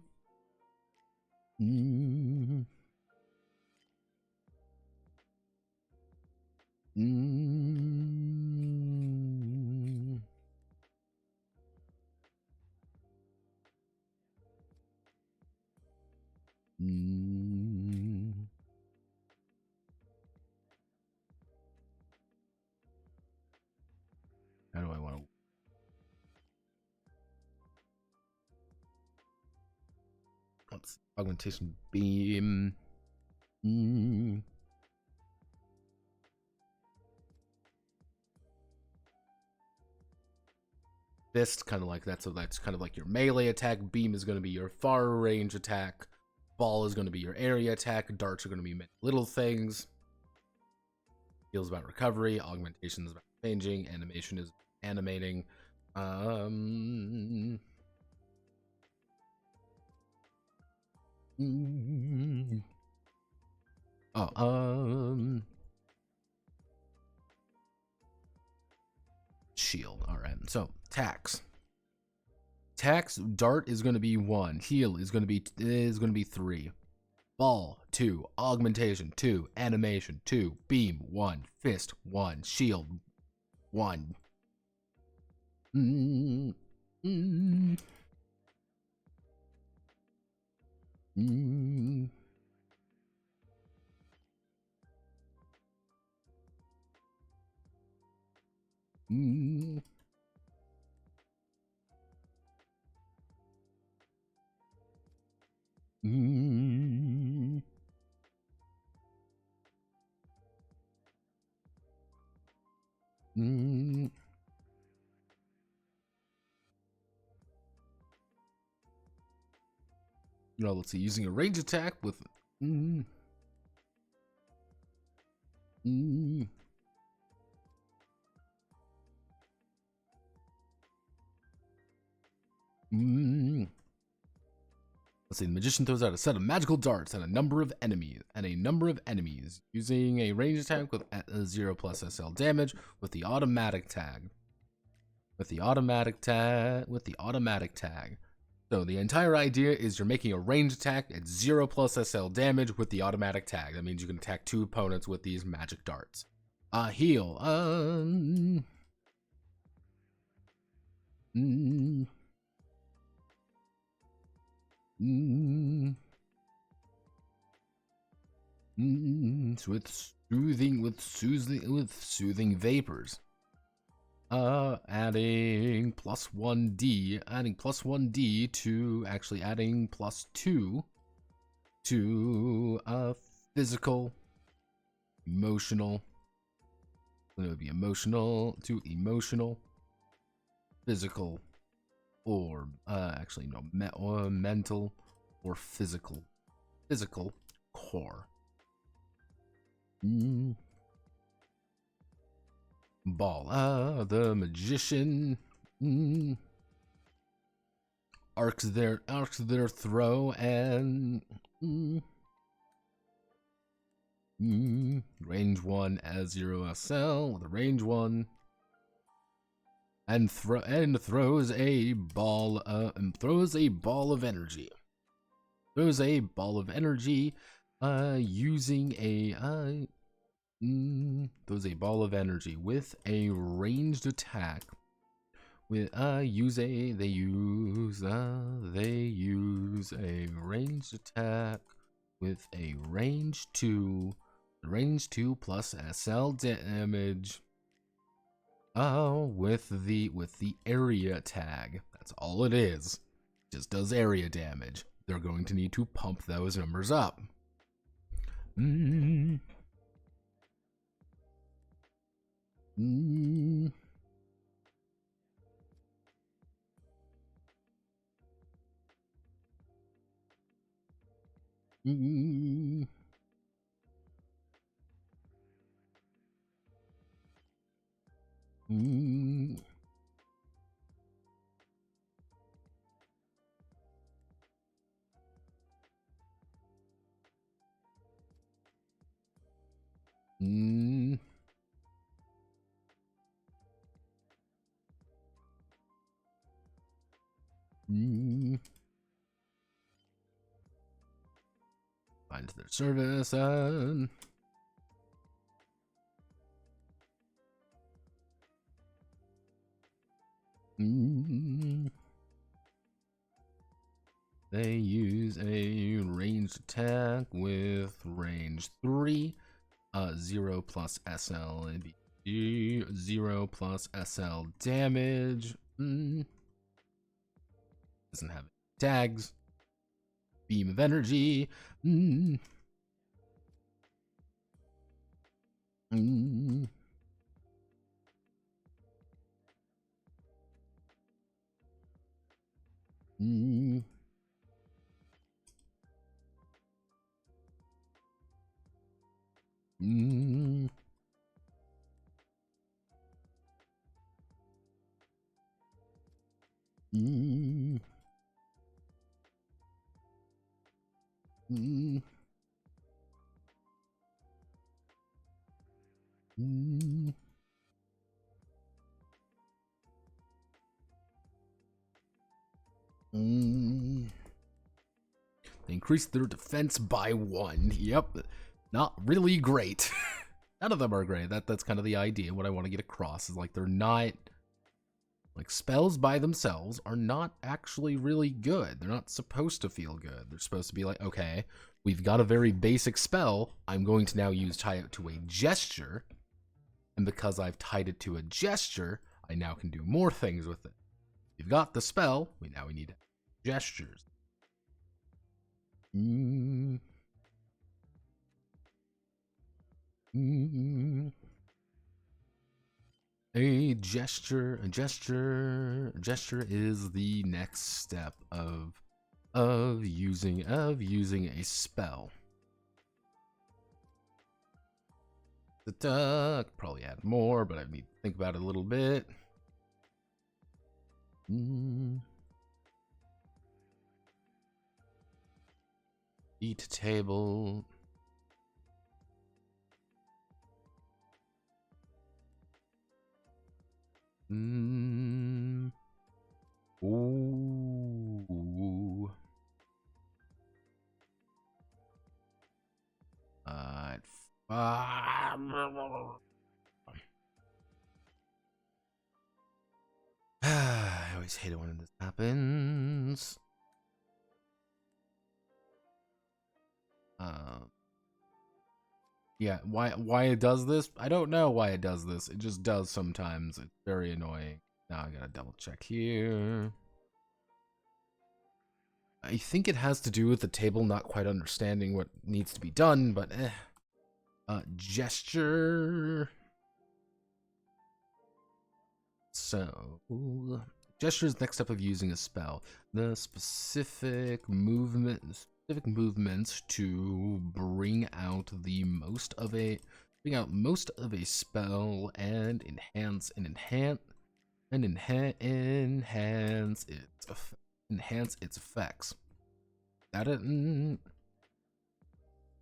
How do I want to? Let's see. Augmentation beam. Fist, kind of like that. So that's kind of like your melee attack. Beam is going to be your far range attack. Ball is going to be your area attack. Darts are going to be little things. Heals about recovery. Augmentation is about changing. Animation is animating. Shield. All right. So tax. Dart is going to be 1. Heal is going to be 3. Ball 2. Augmentation 2. Animation 2. Beam 1. Fist 1. Shield 1. Mm. No, let's see. Using a range attack with. Mm. Mm. Mm. Let's see. The magician throws out a set of magical darts and a number of enemies. Using a range attack with 0 plus SL damage with the automatic tag. So the entire idea is you're making a range attack at 0 plus SL damage with the automatic tag. That means you can attack 2 opponents with these magic darts. Heal. With soothing vapors. Adding +1d, to actually adding +2 to physical, emotional. It would be emotional to emotional, physical, or actually no, mental or physical core. Ball. The magician arcs their throw and range 1 as 0 SL with a range 1 and throws a ball of energy. Using a throws a ball of energy with a ranged attack. With they use a ranged attack with a range 2 plus SL damage. With the area tag. That's all it is. Just does area damage. They're going to need to pump those numbers up. Find their service and they use a ranged attack with range 3, 0 plus SL and 0 plus SL damage. Doesn't have tags. Beam of energy. They increased their defense by 1. Yep. Not really great. None of them are great. That's kind of the idea. What I want to get across is like they're not, like, spells by themselves are not actually really good. They're not supposed to feel good. They're supposed to be like, okay, we've got a very basic spell. I'm going to now tie it to a gesture. And because I've tied it to a gesture, I now can do more things with it. We've got the spell. We need gestures. A gesture is the next step of using a spell. I could probably add more, but I need to think about it a little bit. Eat table. Ooh. I always hate it when this happens. Yeah, why it does this? I don't know why it does this. It just does sometimes. It's very annoying. Now I gotta double check here. I think it has to do with the table not quite understanding what needs to be done, but gesture. So, gesture is the next step of using a spell. The specific movements to bring out most of a spell and enhance its effects.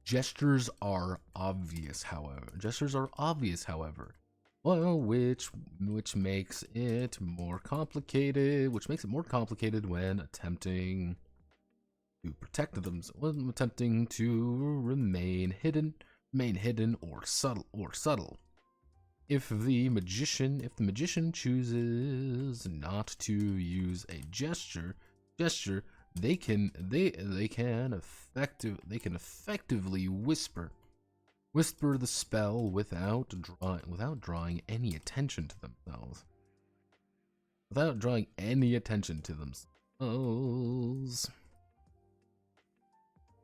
Gestures are obvious, however. Well, which makes it more complicated. Which makes it more complicated when attempting to protect them, when attempting to remain hidden or subtle. If the magician chooses not to use a gesture, they can effectively whisper the spell without drawing any attention to themselves.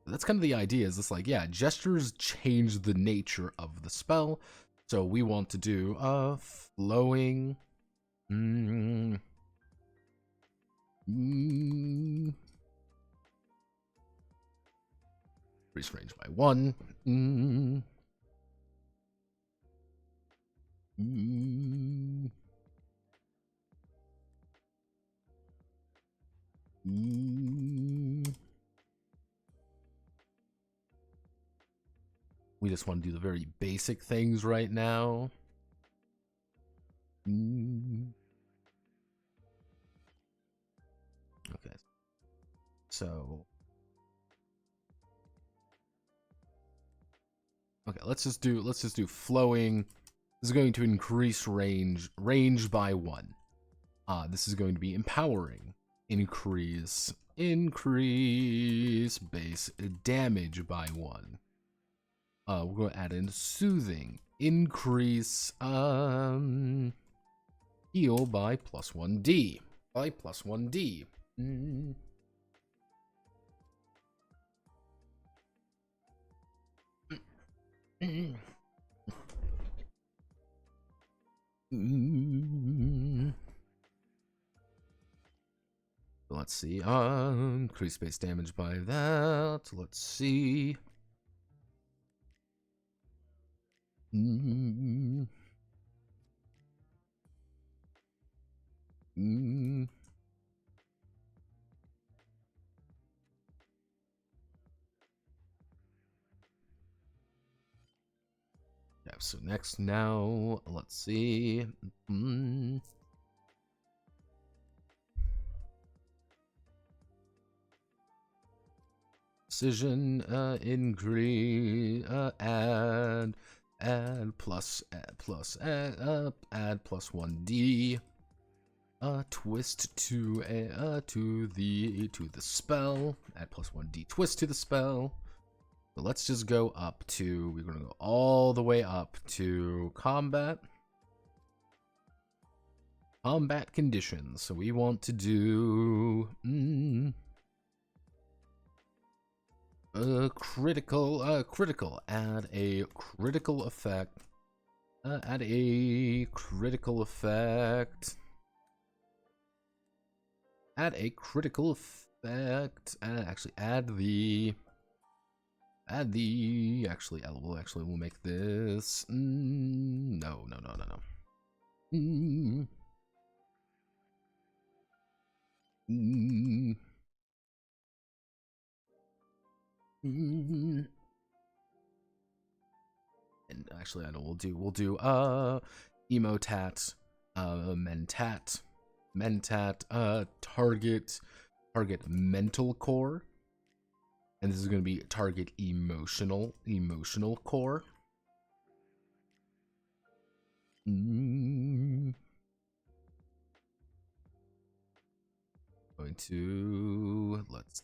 That's kind of the idea. Is this like, yeah, gestures change the nature of the spell. So we want to do flowing. Increase range by 1. We just want to do the very basic things right now. Okay. So. Okay, let's just do flowing. This is going to increase range by 1. This is going to be empowering. Increase base damage by 1. We're going to add in soothing. Increase heal by +1d. Let's see. Increase base damage by that. Let's see. Yeah, so now, let's see. Precision, increase, add +1d. Twist to the spell. Add +1d twist to the spell. So let's just go up to, we're going to go all the way up to combat conditions. So we want to do critical, add a critical effect Add a critical effect. Add a critical effect. Actually, we'll make this. No. Mm, mm, mm. And actually, I know we'll do emotat, mentat, target mental core, and this is going to be target emotional core. Going to let's.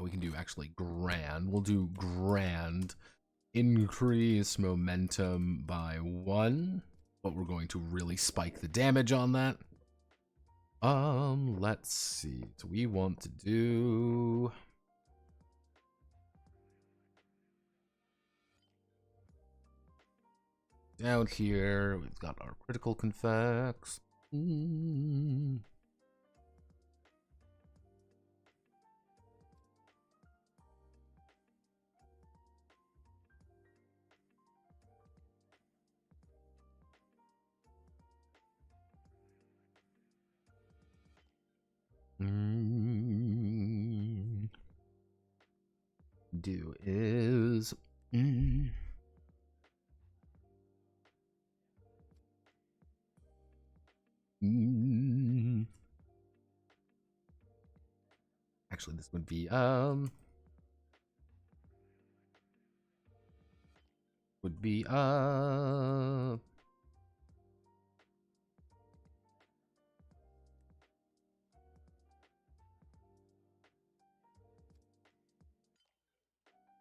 We can do actually grand. We'll do grand. Increase momentum by 1, but we're going to really spike the damage on that. Let's see. So we want to do down here. We've got our critical confects. Do is actually this would be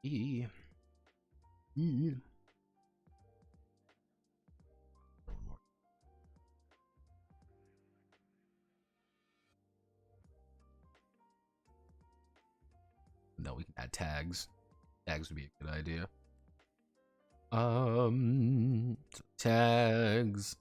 E. No, we can add tags. Tags would be a good idea. Tags.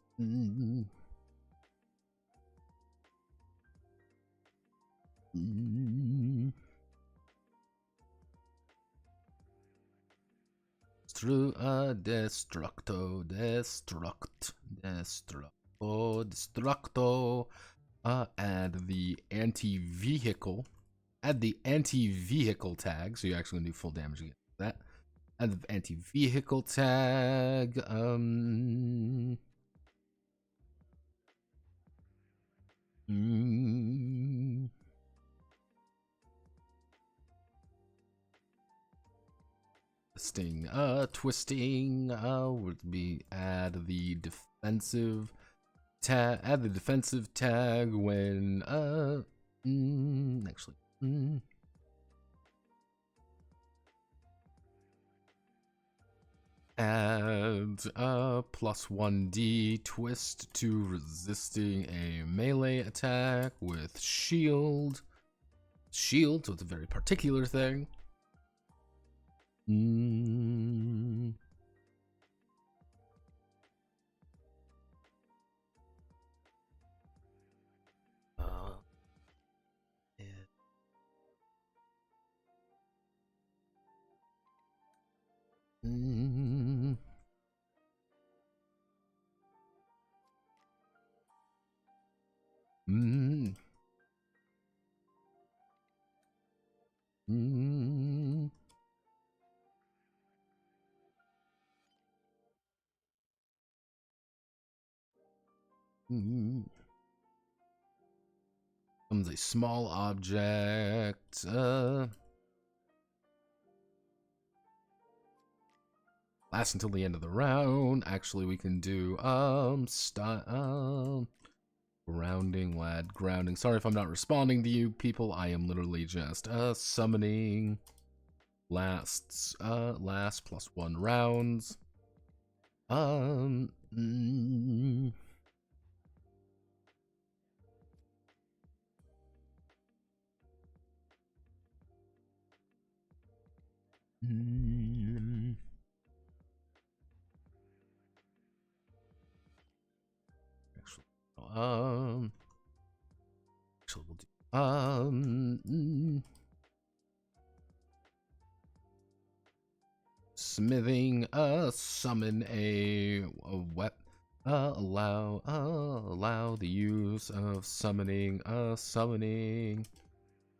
Destructo. Add the anti-vehicle. Add the anti-vehicle tag, so you're actually gonna do full damage against that. Add the anti-vehicle tag. Twisting would be add the defensive tag. Add the defensive tag when actually. Add plus 1d twist to resisting a melee attack with shield. Shield, so it's a very particular thing. Becomes a small object. Lasts until the end of the round. Actually, we can do grounding, lad, grounding. Sorry if I'm not responding to you people. I am literally just summoning lasts last +1 rounds. Actually, we'll do smithing. Summon a weapon. Allow the use of summoning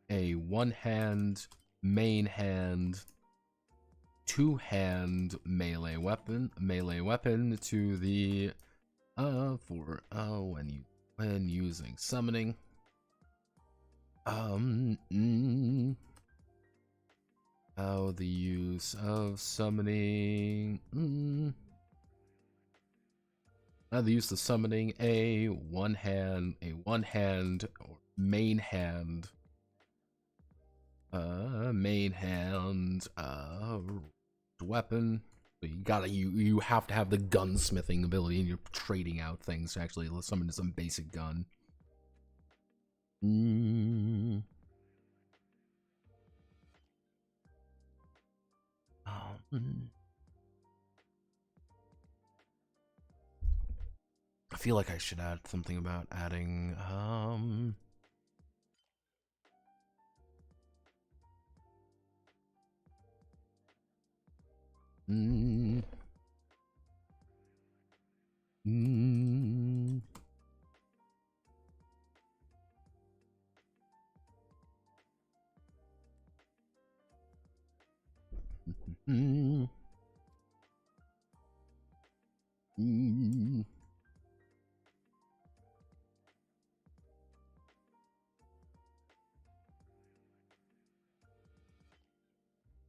a one-hand, main hand, two-hand melee weapon to the when using summoning. The use of summoning. The use of summoning a one hand or main hand weapon. So you have to have the gunsmithing ability, and you're trading out things to actually summon some basic gun. I feel like I should add something about adding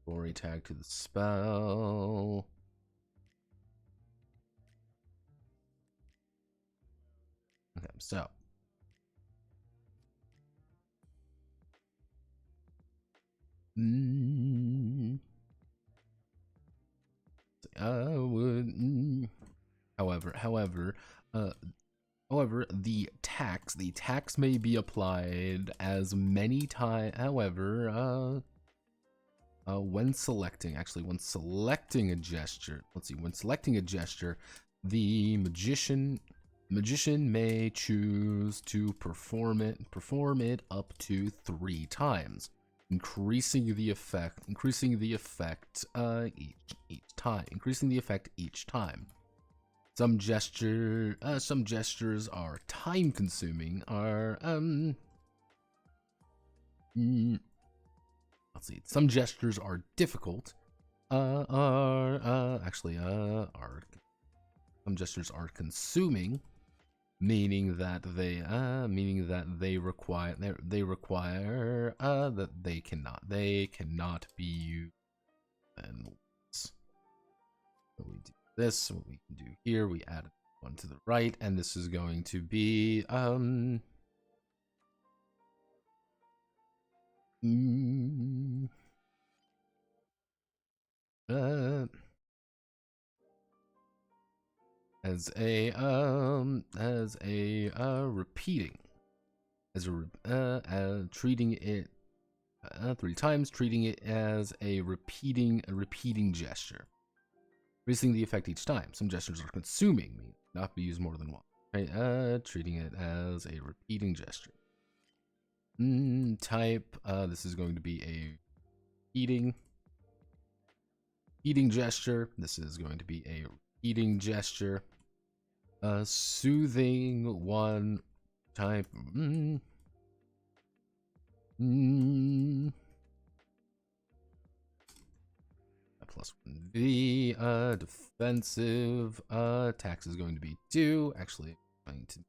glory tag to the spell. Okay, so however, the tax may be applied as many times. However, when selecting a gesture, when selecting a gesture, the magician may choose to perform it up to 3 times, increasing the effect each time. Some gestures are time consuming. Some gestures are difficult. Some gestures are consuming, meaning that they require that they cannot be used. And so we do this. What we can do here, we add one to the right, and this is going to be treating it 3 times, treating it as a repeating gesture, increasing the effect each time. Some gestures are consuming, meaning not be used more than once. Right? Treating it as a repeating gesture. Type. This is going to be a eating gesture. This is going to be a eating gesture. Soothing one type. +1V. Defensive. Tax is going to be 2. Actually, going to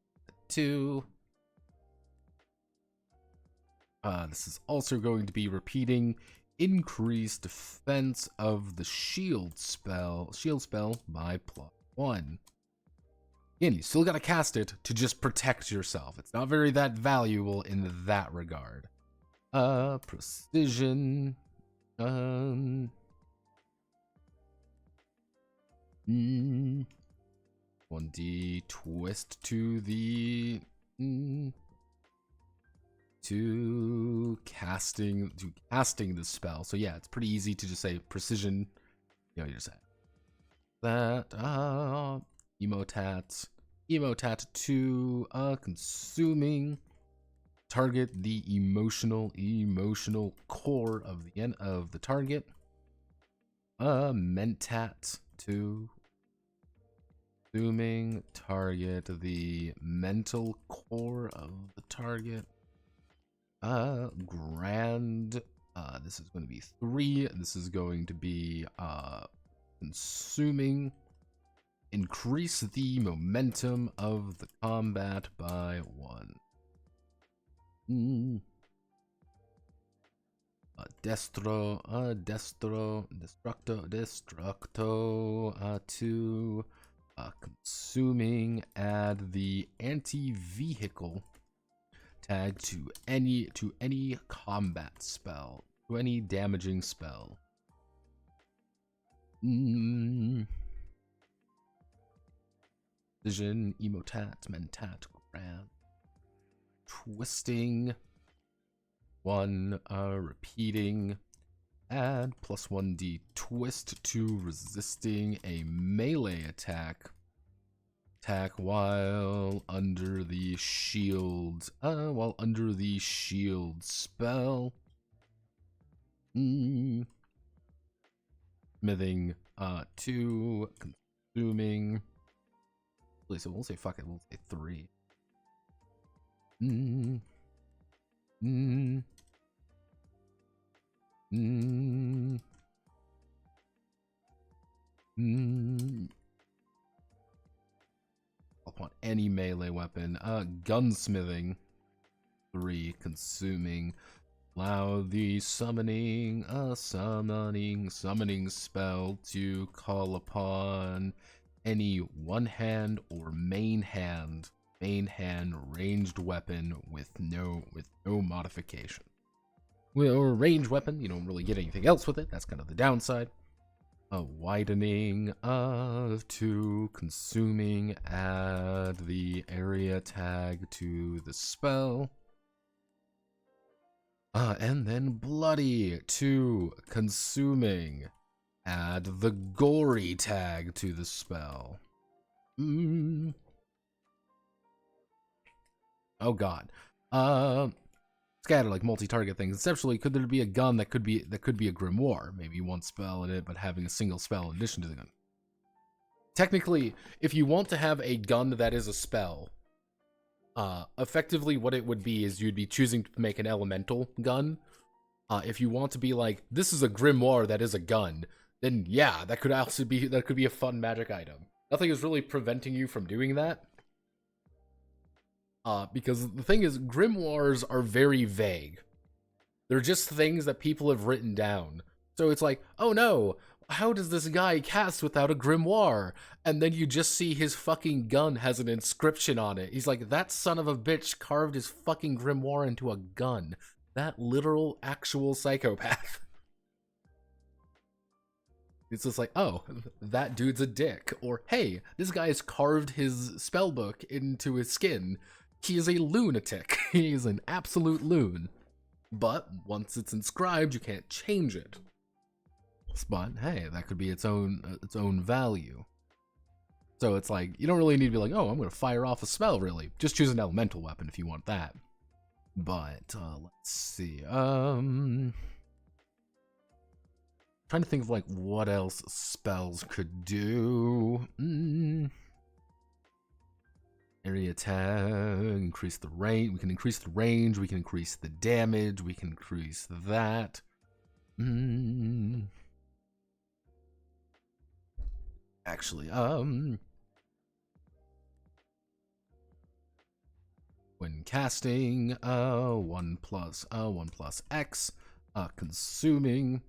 2. This is also going to be repeating. Increase defense of the shield spell by +1. Again, you still gotta cast it to just protect yourself. It's not very that valuable in that regard. Precision. Precision 1d twist to the to casting the spell. So yeah, it's pretty easy to just say precision. You know, you just say that emotat 2 consuming, target the emotional core of the end of the target. Mentat 2 consuming, target the mental core of the target. Grand, this is going to be 3. This is going to be consuming, increase the momentum of the combat by 1. Destructo 2, consuming, add the anti-vehicle tag to any combat spell, to any damaging spell. Vision, emotat, mentat, grand, twisting, 1, repeating, add plus 1d twist to resisting a melee attack while under the shield spell. Smithing 2, consuming. So we'll say fuck it, we'll say 3. Upon any melee weapon. Gunsmithing 3, consuming, allow the summoning spell to call upon any one hand or main hand ranged weapon with no modification. Or ranged weapon, you don't really get anything else with it. That's kind of the downside. Widening to consuming, add the area tag to the spell. And then bloody to consuming, add the gory tag to the spell. Oh god. Scatter, like multi-target things. Conceptually, could there be a gun that could be a grimoire? Maybe one spell in it, but having a single spell in addition to the gun. Technically, if you want to have a gun that is a spell, effectively what it would be is you'd be choosing to make an elemental gun. If you want to be like, this is a grimoire that is a gun, then yeah, that could be a fun magic item. Nothing is really preventing you from doing that. Because the thing is, grimoires are very vague. They're just things that people have written down. So it's like, oh no, how does this guy cast without a grimoire? And then you just see his fucking gun has an inscription on it. He's like, that son of a bitch carved his fucking grimoire into a gun. That literal, actual psychopath. It's just like, oh, that dude's a dick. Or, hey, this guy has carved his spellbook into his skin. He is a lunatic. He is an absolute loon. But once it's inscribed, you can't change it. But hey, that could be its own value. So it's like, you don't really need to be like, oh, I'm going to fire off a spell, really. Just choose an elemental weapon if you want that. But, let's see. Trying to think of, like, what else spells could do. Area tag, increase the range. We can increase the range. We can increase the damage. We can increase that. Actually, when casting, 1 plus X, consuming.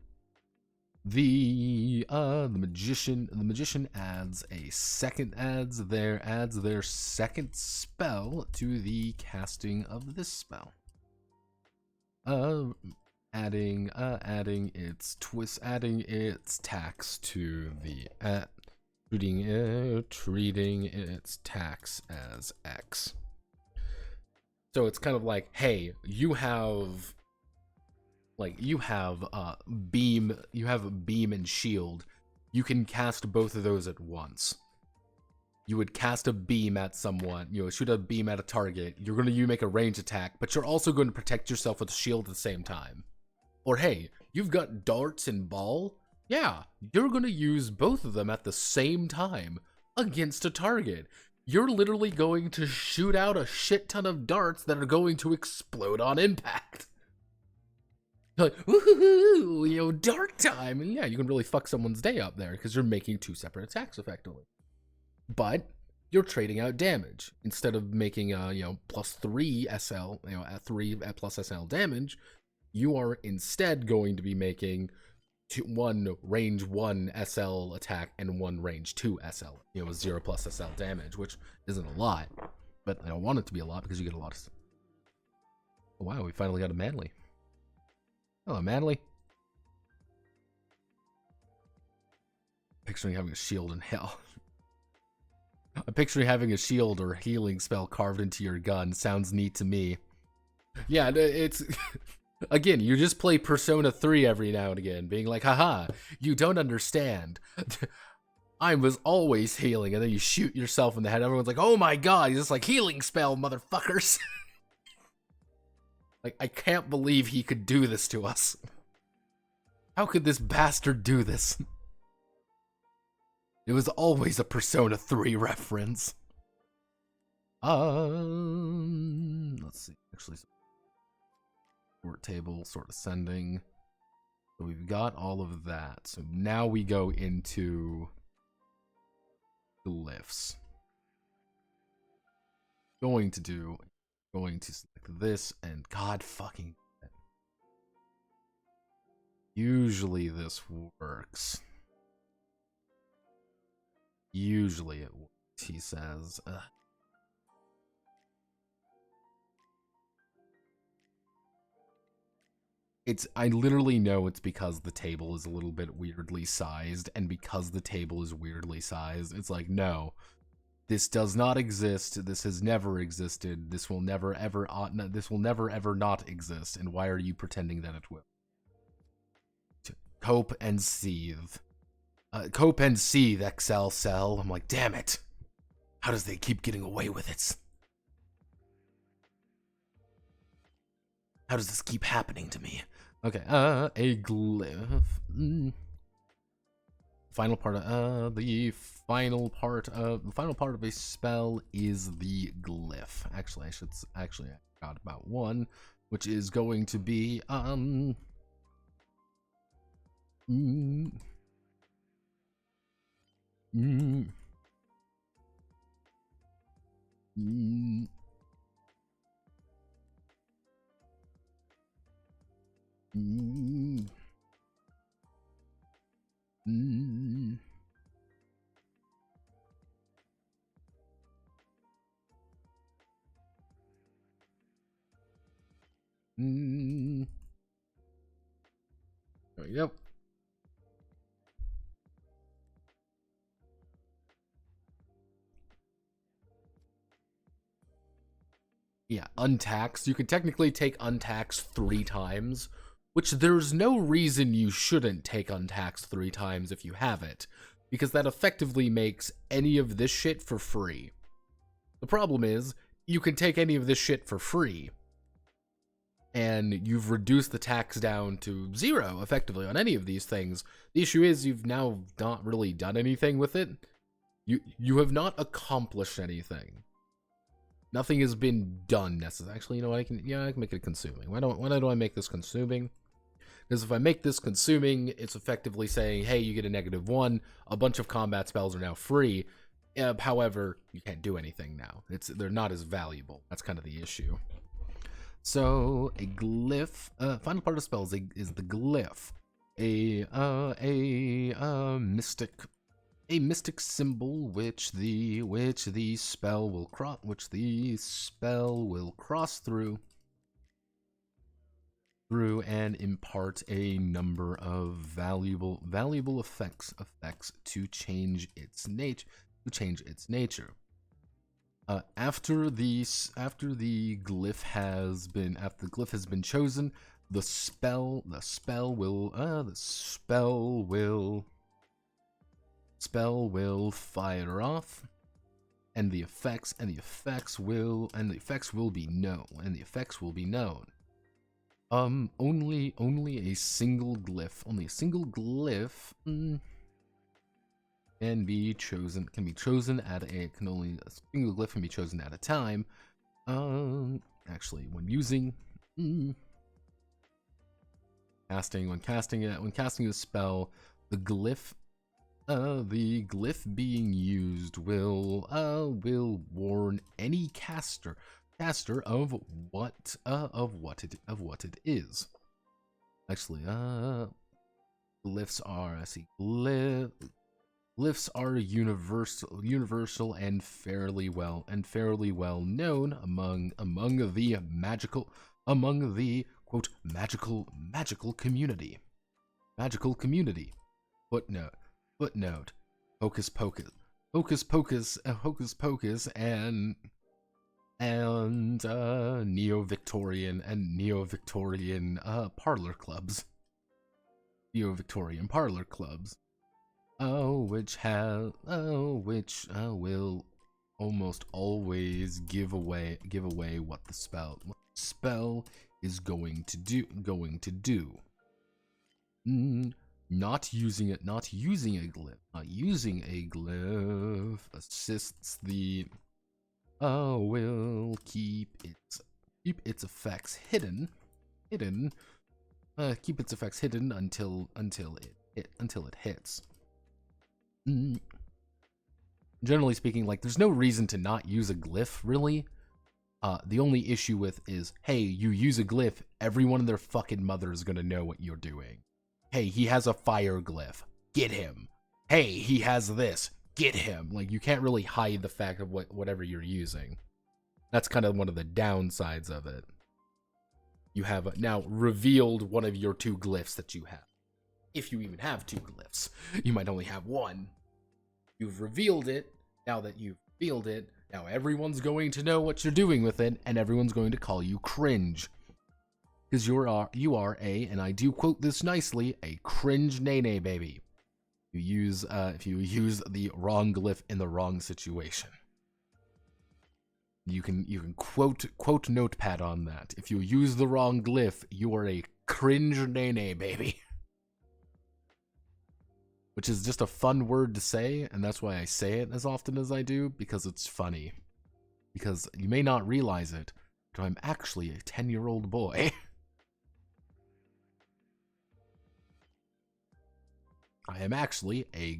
The magician adds their second spell to the casting of this spell. Adding its tax to the treating its tax as X. So it's kind of like, hey, you have beam and shield. You can cast both of those at once. You would cast a beam at someone, shoot a beam at a target. You're going to make a range attack, but you're also going to protect yourself with a shield at the same time. Or hey, you've got darts and ball. Yeah, you're going to use both of them at the same time against a target. You're literally going to shoot out a shit ton of darts that are going to explode on impact. Like, woohoo, dart time. And yeah, you can really fuck someone's day up there because you're making two separate attacks effectively. But you're trading out damage. Instead of making +3 SL, at 3 at plus SL damage, you are instead going to be making one range 1 SL attack and one range 2 SL, 0 plus SL damage, which isn't a lot, but I don't want it to be a lot because you get a lot of... Oh, wow, we finally got a Manly. Hello, Manly. Picturing having a shield in hell. I'm picturing having a shield or healing spell carved into your gun. Sounds neat to me. Yeah, it's... Again, you just play Persona 3 every now and again, being like, haha, you don't understand. I was always healing, and then you shoot yourself in the head. Everyone's like, oh my god, he's just like, healing spell, motherfuckers. Like, I can't believe he could do this to us. How could this bastard do this? It was always a Persona 3 reference. Let's see, actually... Sort table, sort ascending. So we've got all of that. So now we go into glyphs. Going to select this and god fucking it. Usually this works. Usually it works, he says. I literally know it's because the table is a little bit weirdly sized, and because the table is weirdly sized, it's like, no, this does not exist, this has never existed, this will never ever not exist, and why are you pretending that it will? Cope and seethe. Cope and seethe, XL Cell. I'm like, damn it. How does they keep getting away with it? How does this keep happening to me? Okay, a glyph. Final part of the final part of a spell is the glyph. Actually, I forgot about one, which is going to be There we go. Yeah, untaxed. You can technically take untaxed 3 times, which there's no reason you shouldn't take untaxed 3 times if you have it, because that effectively makes any of this shit for free. The problem is, you can take any of this shit for free, and you've reduced the tax down to 0, effectively, on any of these things. The issue is, you've now not really done anything with it. You have not accomplished anything. Nothing has been done necessarily. Actually, you know what? I can make it consuming. Why do I make this consuming? Because if I make this consuming, it's effectively saying, hey, you get a -1. A bunch of combat spells are now free. However, you can't do anything now. They're not as valuable. That's kind of the issue. So a glyph. Final part of spells is the glyph. A mystic symbol which the spell will cross through through and impart a number of valuable effects to change its nature. After the glyph has been chosen, the spell will fire off, and the effects will be known. Only a single glyph can be chosen at a single glyph can be chosen at a time. Actually, when using when casting a spell, the glyph being used will warn any caster of what it is. Actually, glyphs are universal and fairly well known among the quote magical community. Footnote. Hocus pocus and neo-Victorian parlor clubs. Neo-Victorian parlor clubs. Which will almost always give away what the spell is going to do. Not using a glyph assists the will keep its effects hidden. Keep its effects hidden until it hits. Generally speaking, like, there's no reason to not use a glyph, really. The only issue with is, hey, you use a glyph, everyone and their fucking mother is gonna know what you're doing. Hey, he has a fire glyph, get him. Hey, he has this, get him. Like, you can't really hide the fact of whatever you're using. That's kind of one of the downsides of it. You have now revealed one of your two glyphs that you have. If you even have two glyphs. You might only have one. You've revealed it. Now that you've revealed it, now everyone's going to know what you're doing with it, and everyone's going to call you cringe. Because you are a, and I do quote this nicely, a cringe nene baby. If you use the wrong glyph in the wrong situation. You can quote notepad on that. If you use the wrong glyph, you are a cringe nene baby. Which is just a fun word to say, and that's why I say it as often as I do, because it's funny. Because you may not realize it, but I'm actually a 10-year-old boy. I am actually a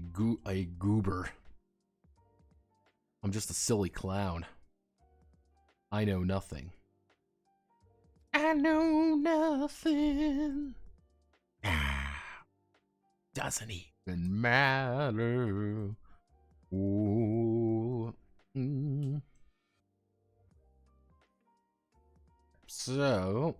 goober. I'm just a silly clown. I know nothing. I know nothing. Doesn't even matter. Ooh. So.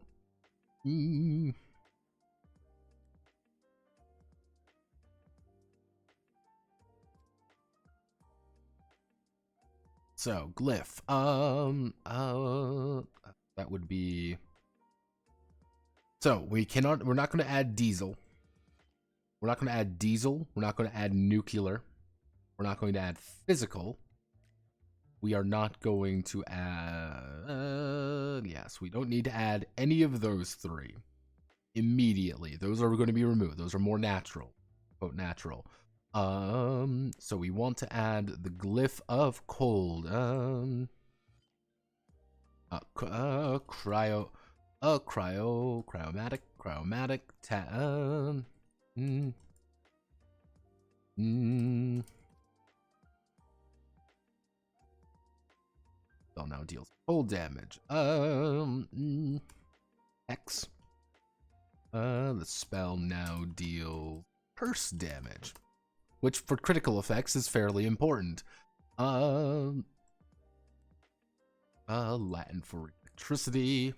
So, glyph. That would be. So, we're not going to add diesel. We're not going to add diesel. We're not going to add nuclear. We're not going to add physical. We are not going to add. Yes, we don't need to add any of those three immediately. Those are going to be removed. Those are more natural. Quote, natural. So we want to add the glyph of cold. Cryomatic. Spell now deals cold damage. X. The spell now deals curse damage, which for critical effects is fairly important. Latin for electricity.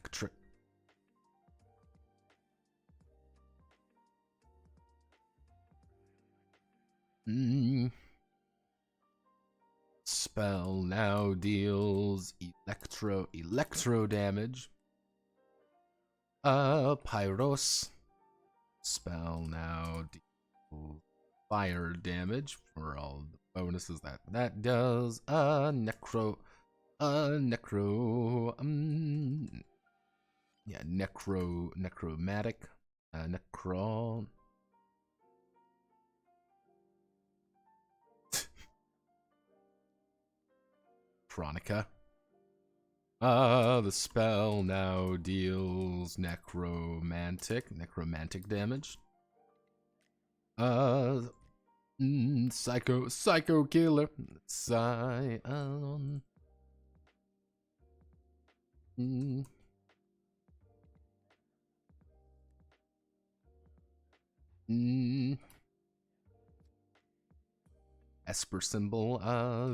electric. Spell now deals electro damage. Pyros. Spell now deals fire damage for all the bonuses that does. Necromatic. Necro. Chronica. The spell now deals necromantic damage. Psycho killer. Scion. Esper symbol.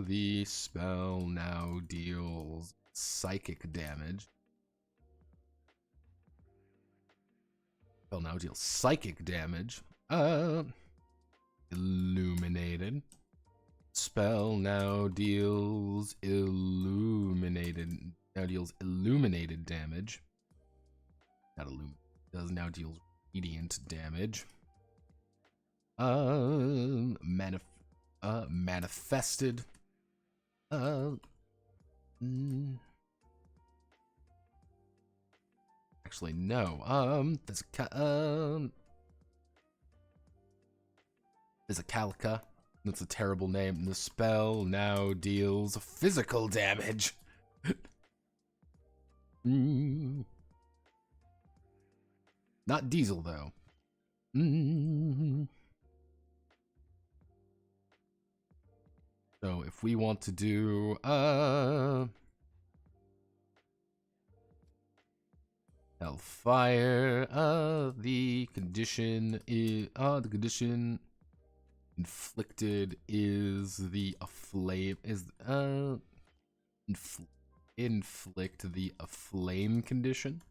The spell now deals psychic damage. Spell now deals psychic damage. Illuminated. Spell now deals illuminated damage. Not illuminated. Does now deals radiant damage. Manifested. Actually, no. There's a Calica. That's a terrible name. The spell now deals physical damage. Not diesel, though. So if we want to do Hellfire, the condition inflicted is the aflame inflict the aflame condition.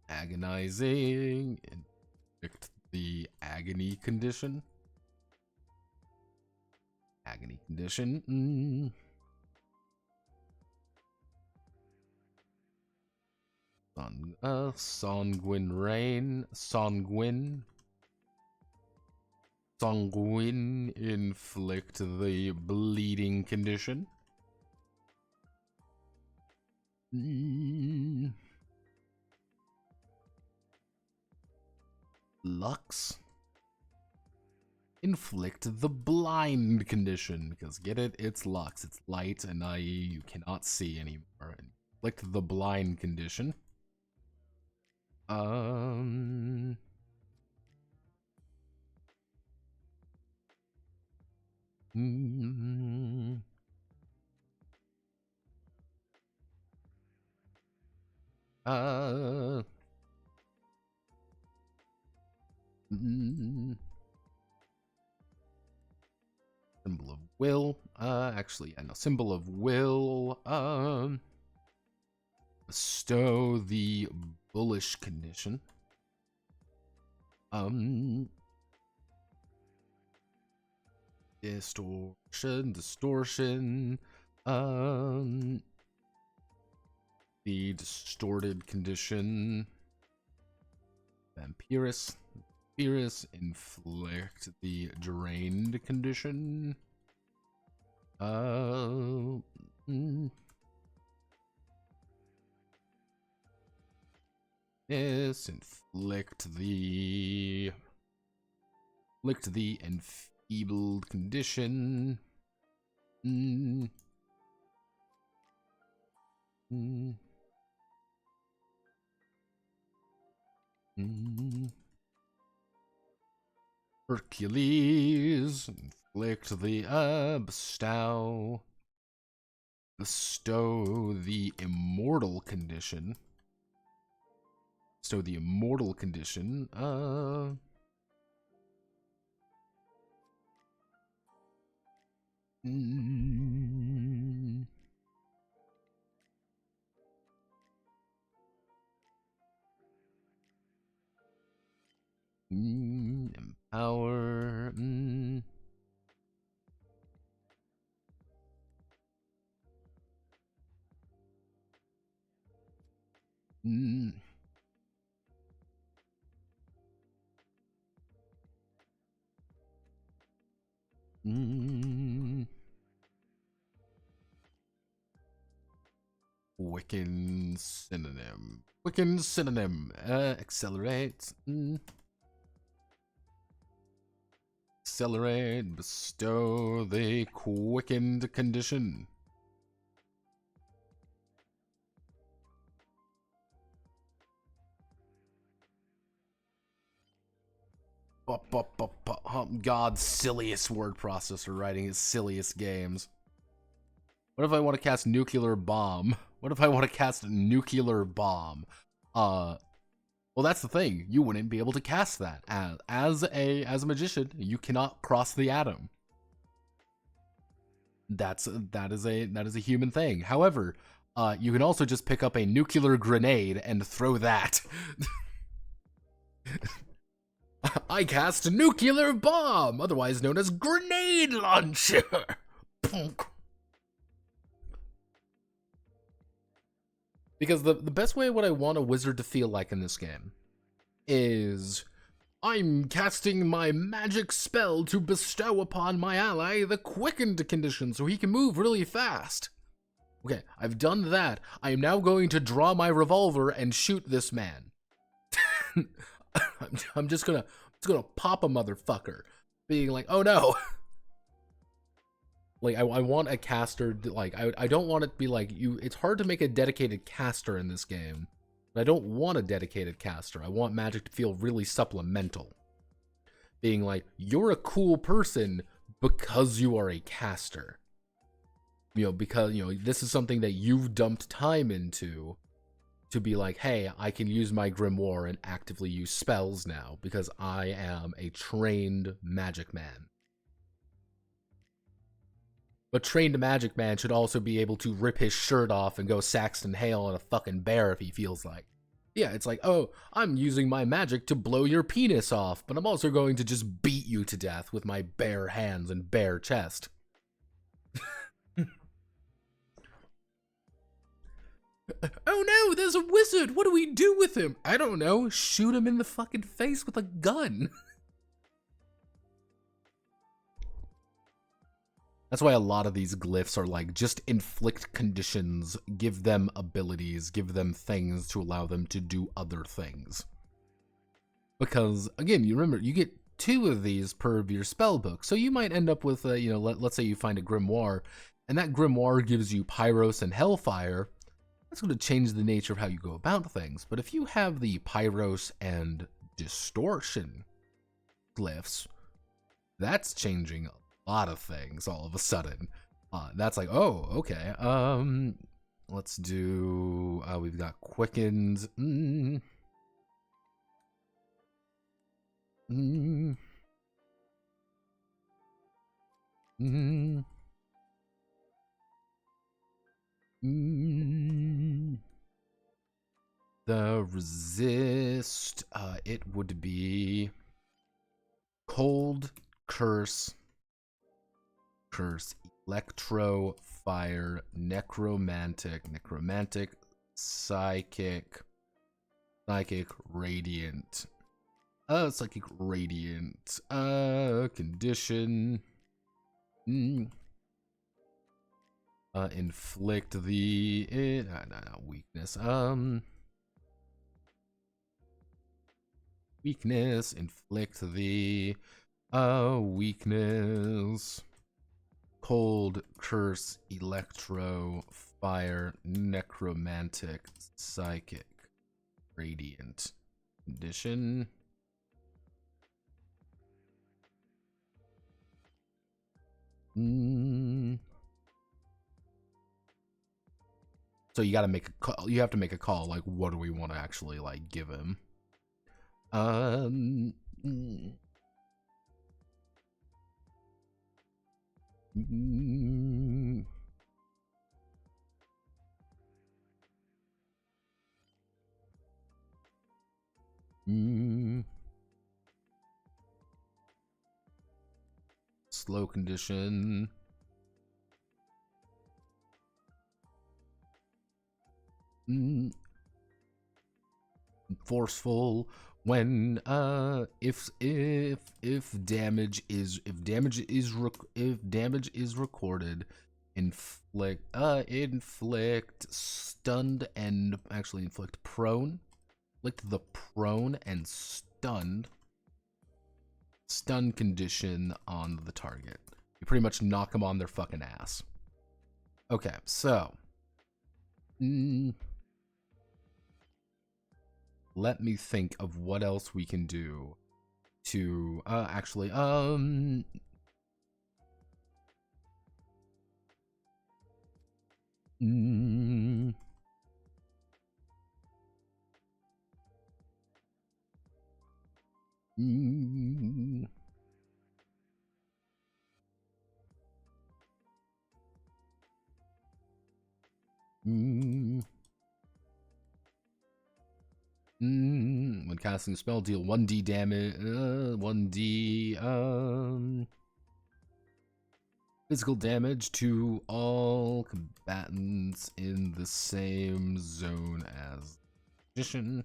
Agonizing, inflict the agony condition. Agony condition. Sanguine rain. Sanguine inflict the bleeding condition. Lux inflict the blind condition, because get it, it's Lux, it's light, and you cannot see anymore. Inflict the blind condition. Symbol of will. Actually, yeah, no. Symbol of will. Bestow the bullish condition. Distortion. The distorted condition. Vampirus inflict the drained condition. Yes, inflict the enfeebled condition. Hercules, inflict the bestow the immortal condition. Bestow the immortal condition. Empower. Wiccan synonym. Wiccan synonym. Accelerate. Accelerate. Bestow the quickened condition. God's silliest word processor writing his silliest games. What if I want to cast nuclear bomb? What if I want to cast nuclear bomb? Well, that's the thing. You wouldn't be able to cast that as a magician. You cannot cross the atom. That is a human thing. However, you can also just pick up a nuclear grenade and throw that. I cast a nuclear bomb, otherwise known as grenade launcher. Because the best way what I want a wizard to feel like in this game is I'm casting my magic spell to bestow upon my ally the quickened condition so he can move really fast. Okay, I've done that. I am now going to draw my revolver and shoot this man. I'm just gonna pop a motherfucker, being like, oh no. Like, I want a caster, like, I don't want it to be like, it's hard to make a dedicated caster in this game. But I don't want a dedicated caster. I want magic to feel really supplemental. Being like, you're a cool person because you are a caster. You know, because, you know, this is something that you've dumped time into to be like, hey, I can use my grimoire and actively use spells now because I am a trained magic man. But trained magic man should also be able to rip his shirt off and go Saxton Hale on a fucking bear if he feels like. Yeah, it's like, oh, I'm using my magic to blow your penis off, but I'm also going to just beat you to death with my bare hands and bare chest. Oh no, there's a wizard! What do we do with him? I don't know, shoot him in the fucking face with a gun. That's why a lot of these glyphs are like, just inflict conditions, give them abilities, give them things to allow them to do other things. Because, again, you remember, you get 2 of these per of your spell book, so you might end up with, you know, let's say you find a grimoire, and that grimoire gives you Pyros and Hellfire. That's going to change the nature of how you go about things. But if you have the Pyros and Distortion glyphs, that's changing a lot of things all of a sudden. That's like, oh, okay. Let's do, we've got Quickened. The resist, it would be Cold, Curse, Electro, Fire, Necromantic, Psychic, Radiant. Psychic Radiant. Condition. Inflict the weakness. Weakness. Inflict the weakness. Cold, Curse, Electro, Fire, Necromantic, Psychic, Radiant. Condition. So you gotta make a call. You have to make a call. Like, what do we want to actually like give him? glow condition. Forceful when if damage is recorded, inflict stunned and actually inflict prone. Inflict the prone and stunned stun condition on the target. You pretty much knock them on their fucking ass. Okay, so let me think of what else we can do to actually when casting a spell, deal 1d damage, 1d physical damage to all combatants in the same zone as magician.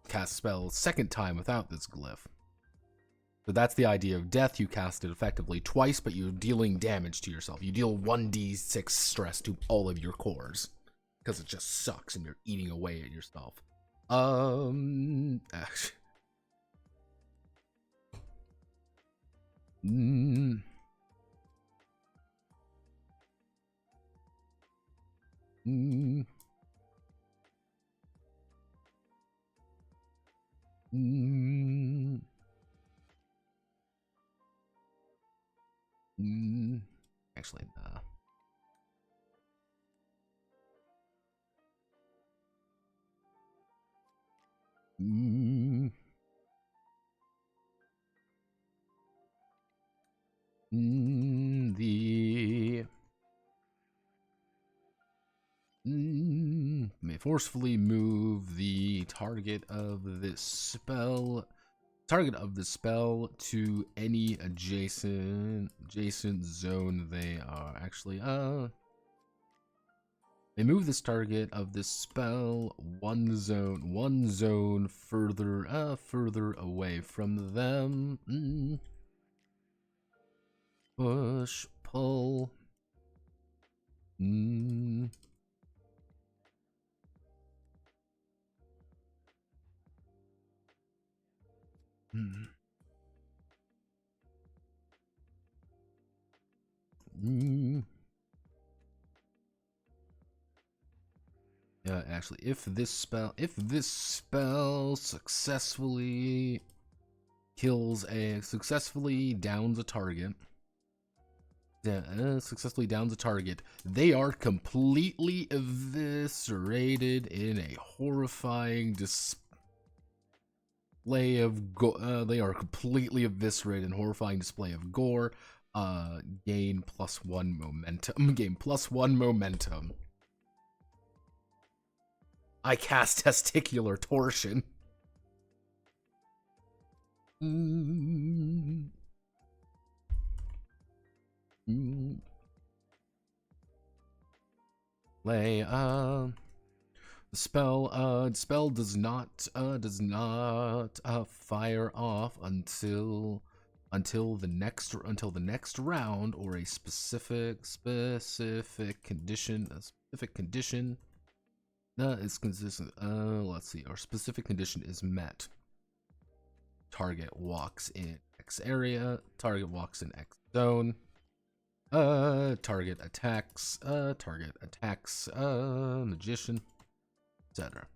Cast spell second time without this glyph. So that's the idea of death. You cast it effectively twice, but you're dealing damage to yourself. You deal 1d6 stress to all of your cores because it just sucks and you're eating away at yourself. Actually, nah. May forcefully move the target of this spell to any adjacent zone they are. Actually, they move this target of this spell one zone further away from them. Push, pull. Actually, if this spell successfully downs a target, they are completely eviscerated in a horrifying display of gore. They are completely eviscerated in a horrifying display of gore. Gain +1 momentum. I cast testicular torsion. The spell does not fire off until the next round, or a specific condition is consistent. Let's see. Our specific condition is met. Target walks in X area. Target walks in X zone. Target attacks. Magician, etc.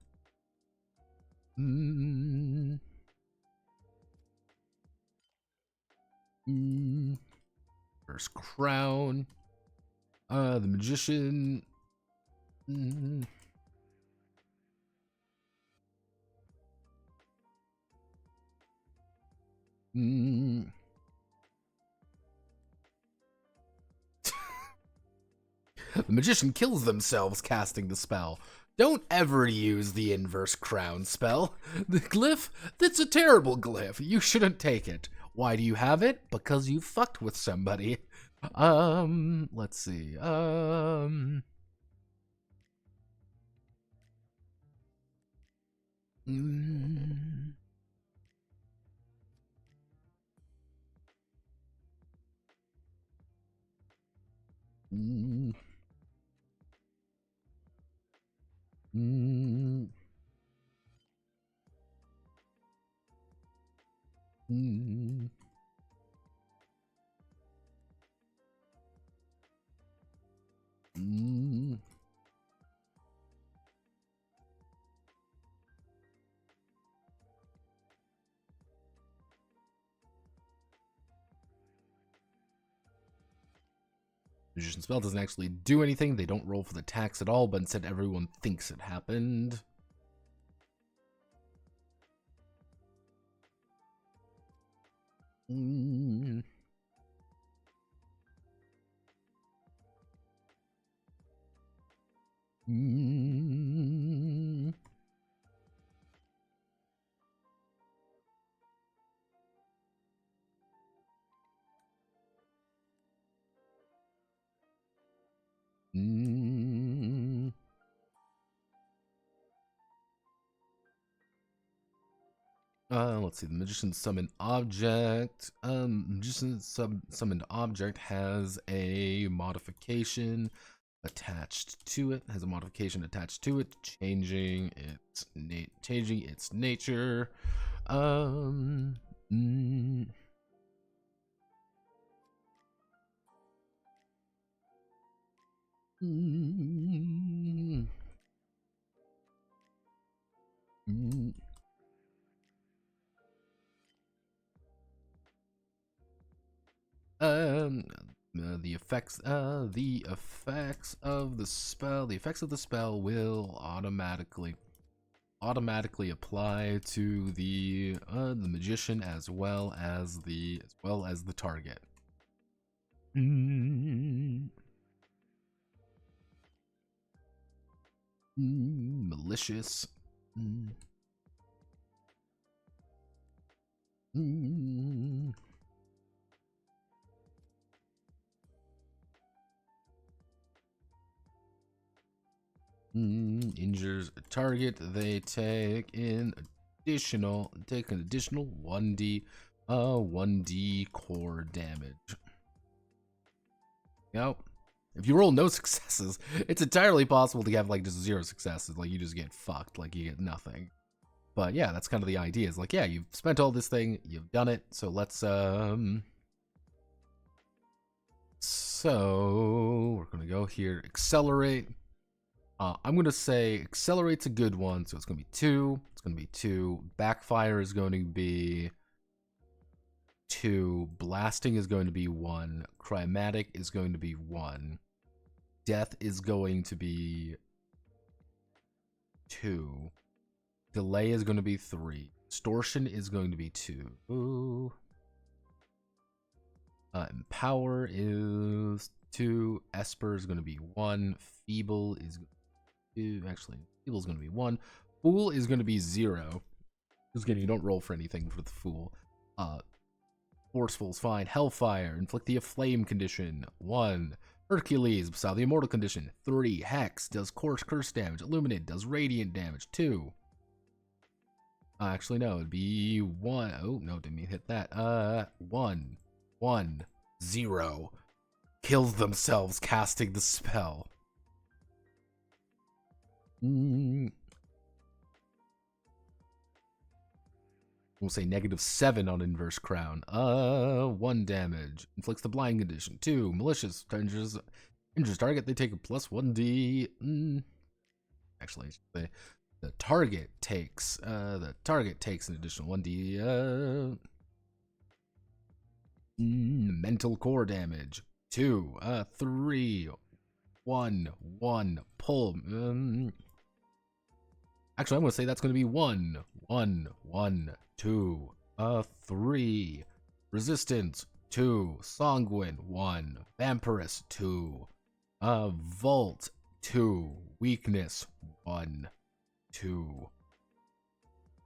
First crown. The magician. The magician kills themselves casting the spell. Don't ever use the inverse crown spell. The glyph? That's a terrible glyph. You shouldn't take it. Why do you have it? Because you fucked with somebody. Let's see. Magician spell doesn't actually do anything. They don't roll for the tax at all, but instead everyone thinks it happened. Let's see. The magician summoned object. Magician summoned object has a modification attached to it. Has a modification attached to it, changing its nature. The effects of the spell will automatically apply to the magician as well as the target. Malicious. Injures a target. They take an additional 1d core damage. Yep. If you roll no successes, it's entirely possible to have like just 0 successes. Like you just get fucked. Like you get nothing. But yeah, that's kind of the idea. Is like, yeah, you've spent all this thing, you've done it. So let's so we're gonna go here, accelerate. I'm going to say accelerate's a good one, so it's going to be 2. It's going to be 2. Backfire is going to be 2. Blasting is going to be 1. Chromatic is going to be 1. Death is going to be 2. Delay is going to be 3. Extortion is going to be 2. Empower is 2. Esper is going to be 1. Feeble is actually, Feeble is going to be 1. Fool is going to be 0. Because again, you don't roll for anything for the Fool. Forceful is fine. Hellfire, inflict the flame condition, 1. Hercules, beside the immortal condition, 3. Hex, does curse damage. Illuminate, does radiant damage, 2. Actually, no, it'd be 1. Oh, no, didn't mean hit that. 1, 1, 0. Kills themselves casting the spell. We'll say -7 on inverse crown. 1 damage. Inflicts the blind condition. 2. Malicious. Injures target. They take a +1d. Actually, the target takes an additional 1d. Mental core damage. 2, 3, 1, 1, pull. Actually, I'm going to say that's going to be 1, 1, 1, 2, 3. Resistance, 2. Sanguine, 1. Vampirous, 2. Volt, 2. Weakness, 1, 2.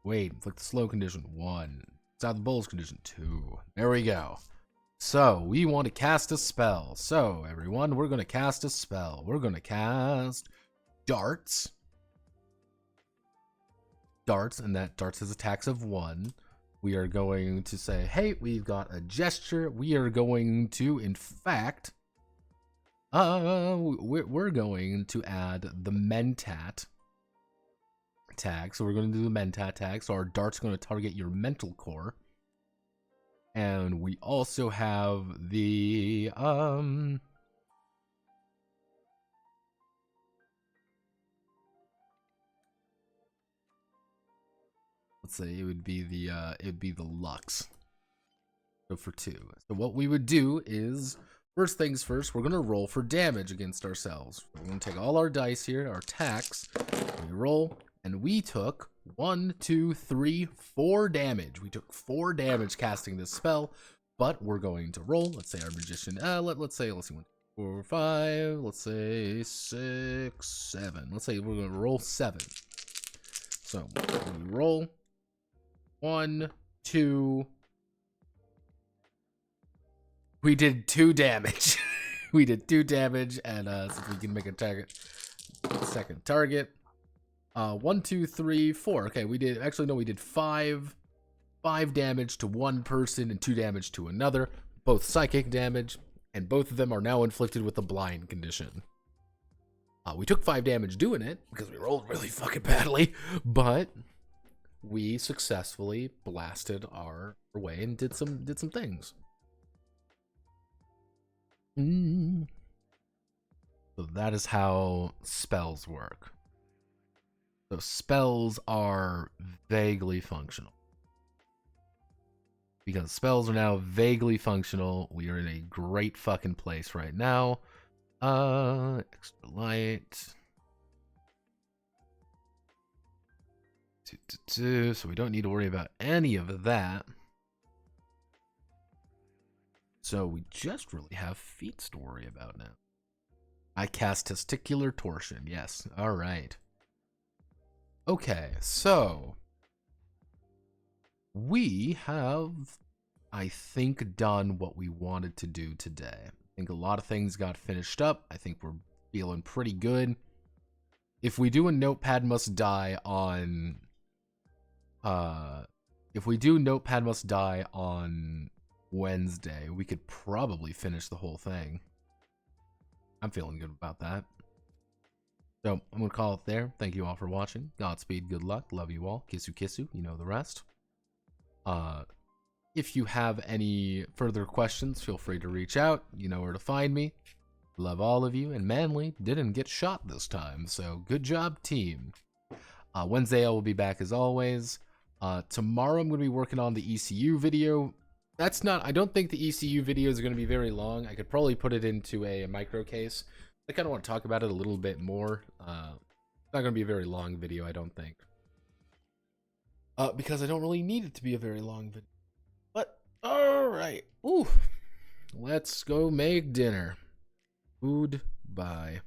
Wait, inflict the slow condition, 1. Stop the bulls condition, 2. There we go. So, we want to cast a spell. So, everyone, we're going to cast a spell. We're going to cast darts. Darts, and that darts has attacks of 1. We are going to say, hey, we've got a gesture. We are going to, in fact, we're going to add the mentat tag. So we're going to do the mentat tag. So our dart's going to target your mental core. And we also have the let's say it would be the Lux. So for 2. So what we would do is, first things first, we're gonna roll for damage against ourselves. We're gonna take all our dice here, our attacks, we roll, and we took 1, 2, 3, 4 damage. We took 4 damage casting this spell, but we're going to roll. Let's say our magician, let's see, 1, 4, 5, let's say 6, 7. Let's say we're gonna roll 7. So we roll 1, 2. We did 2 damage. We did 2 damage, and since we can make a second target. 1, 2, 3, 4. Okay, we did 5 damage to one person and 2 damage to another, both psychic damage, and both of them are now inflicted with a blind condition. We took 5 damage doing it because we rolled really fucking badly, but we successfully blasted our way and did some things. So that is how spells work. So spells are vaguely functional. Because spells are now vaguely functional, we are in a great fucking place right now. Extra light. So we don't need to worry about any of that. So we just really have feats to worry about now. I cast Testicular Torsion. Yes. All right. Okay, so we have, I think, done what we wanted to do today. I think a lot of things got finished up. I think we're feeling pretty good. If we do a Notepad Must Die on, Wednesday, we could probably finish the whole thing. I'm feeling good about that. So I'm going to call it there. Thank you all for watching. Godspeed, good luck. Love you all. Kissu, kissu. You know the rest. If you have any further questions, feel free to reach out. You know where to find me. Love all of you. And Manly didn't get shot this time. So good job, team. Wednesday I will be back as always. Tomorrow I'm going to be working on the ECU video. I don't think the ECU video is going to be very long. I could probably put it into a micro case. I kind of want to talk about it a little bit more. It's not going to be a very long video, I don't think. Because I don't really need it to be a very long video. But, alright. Ooh. Let's go make dinner. Food, bye.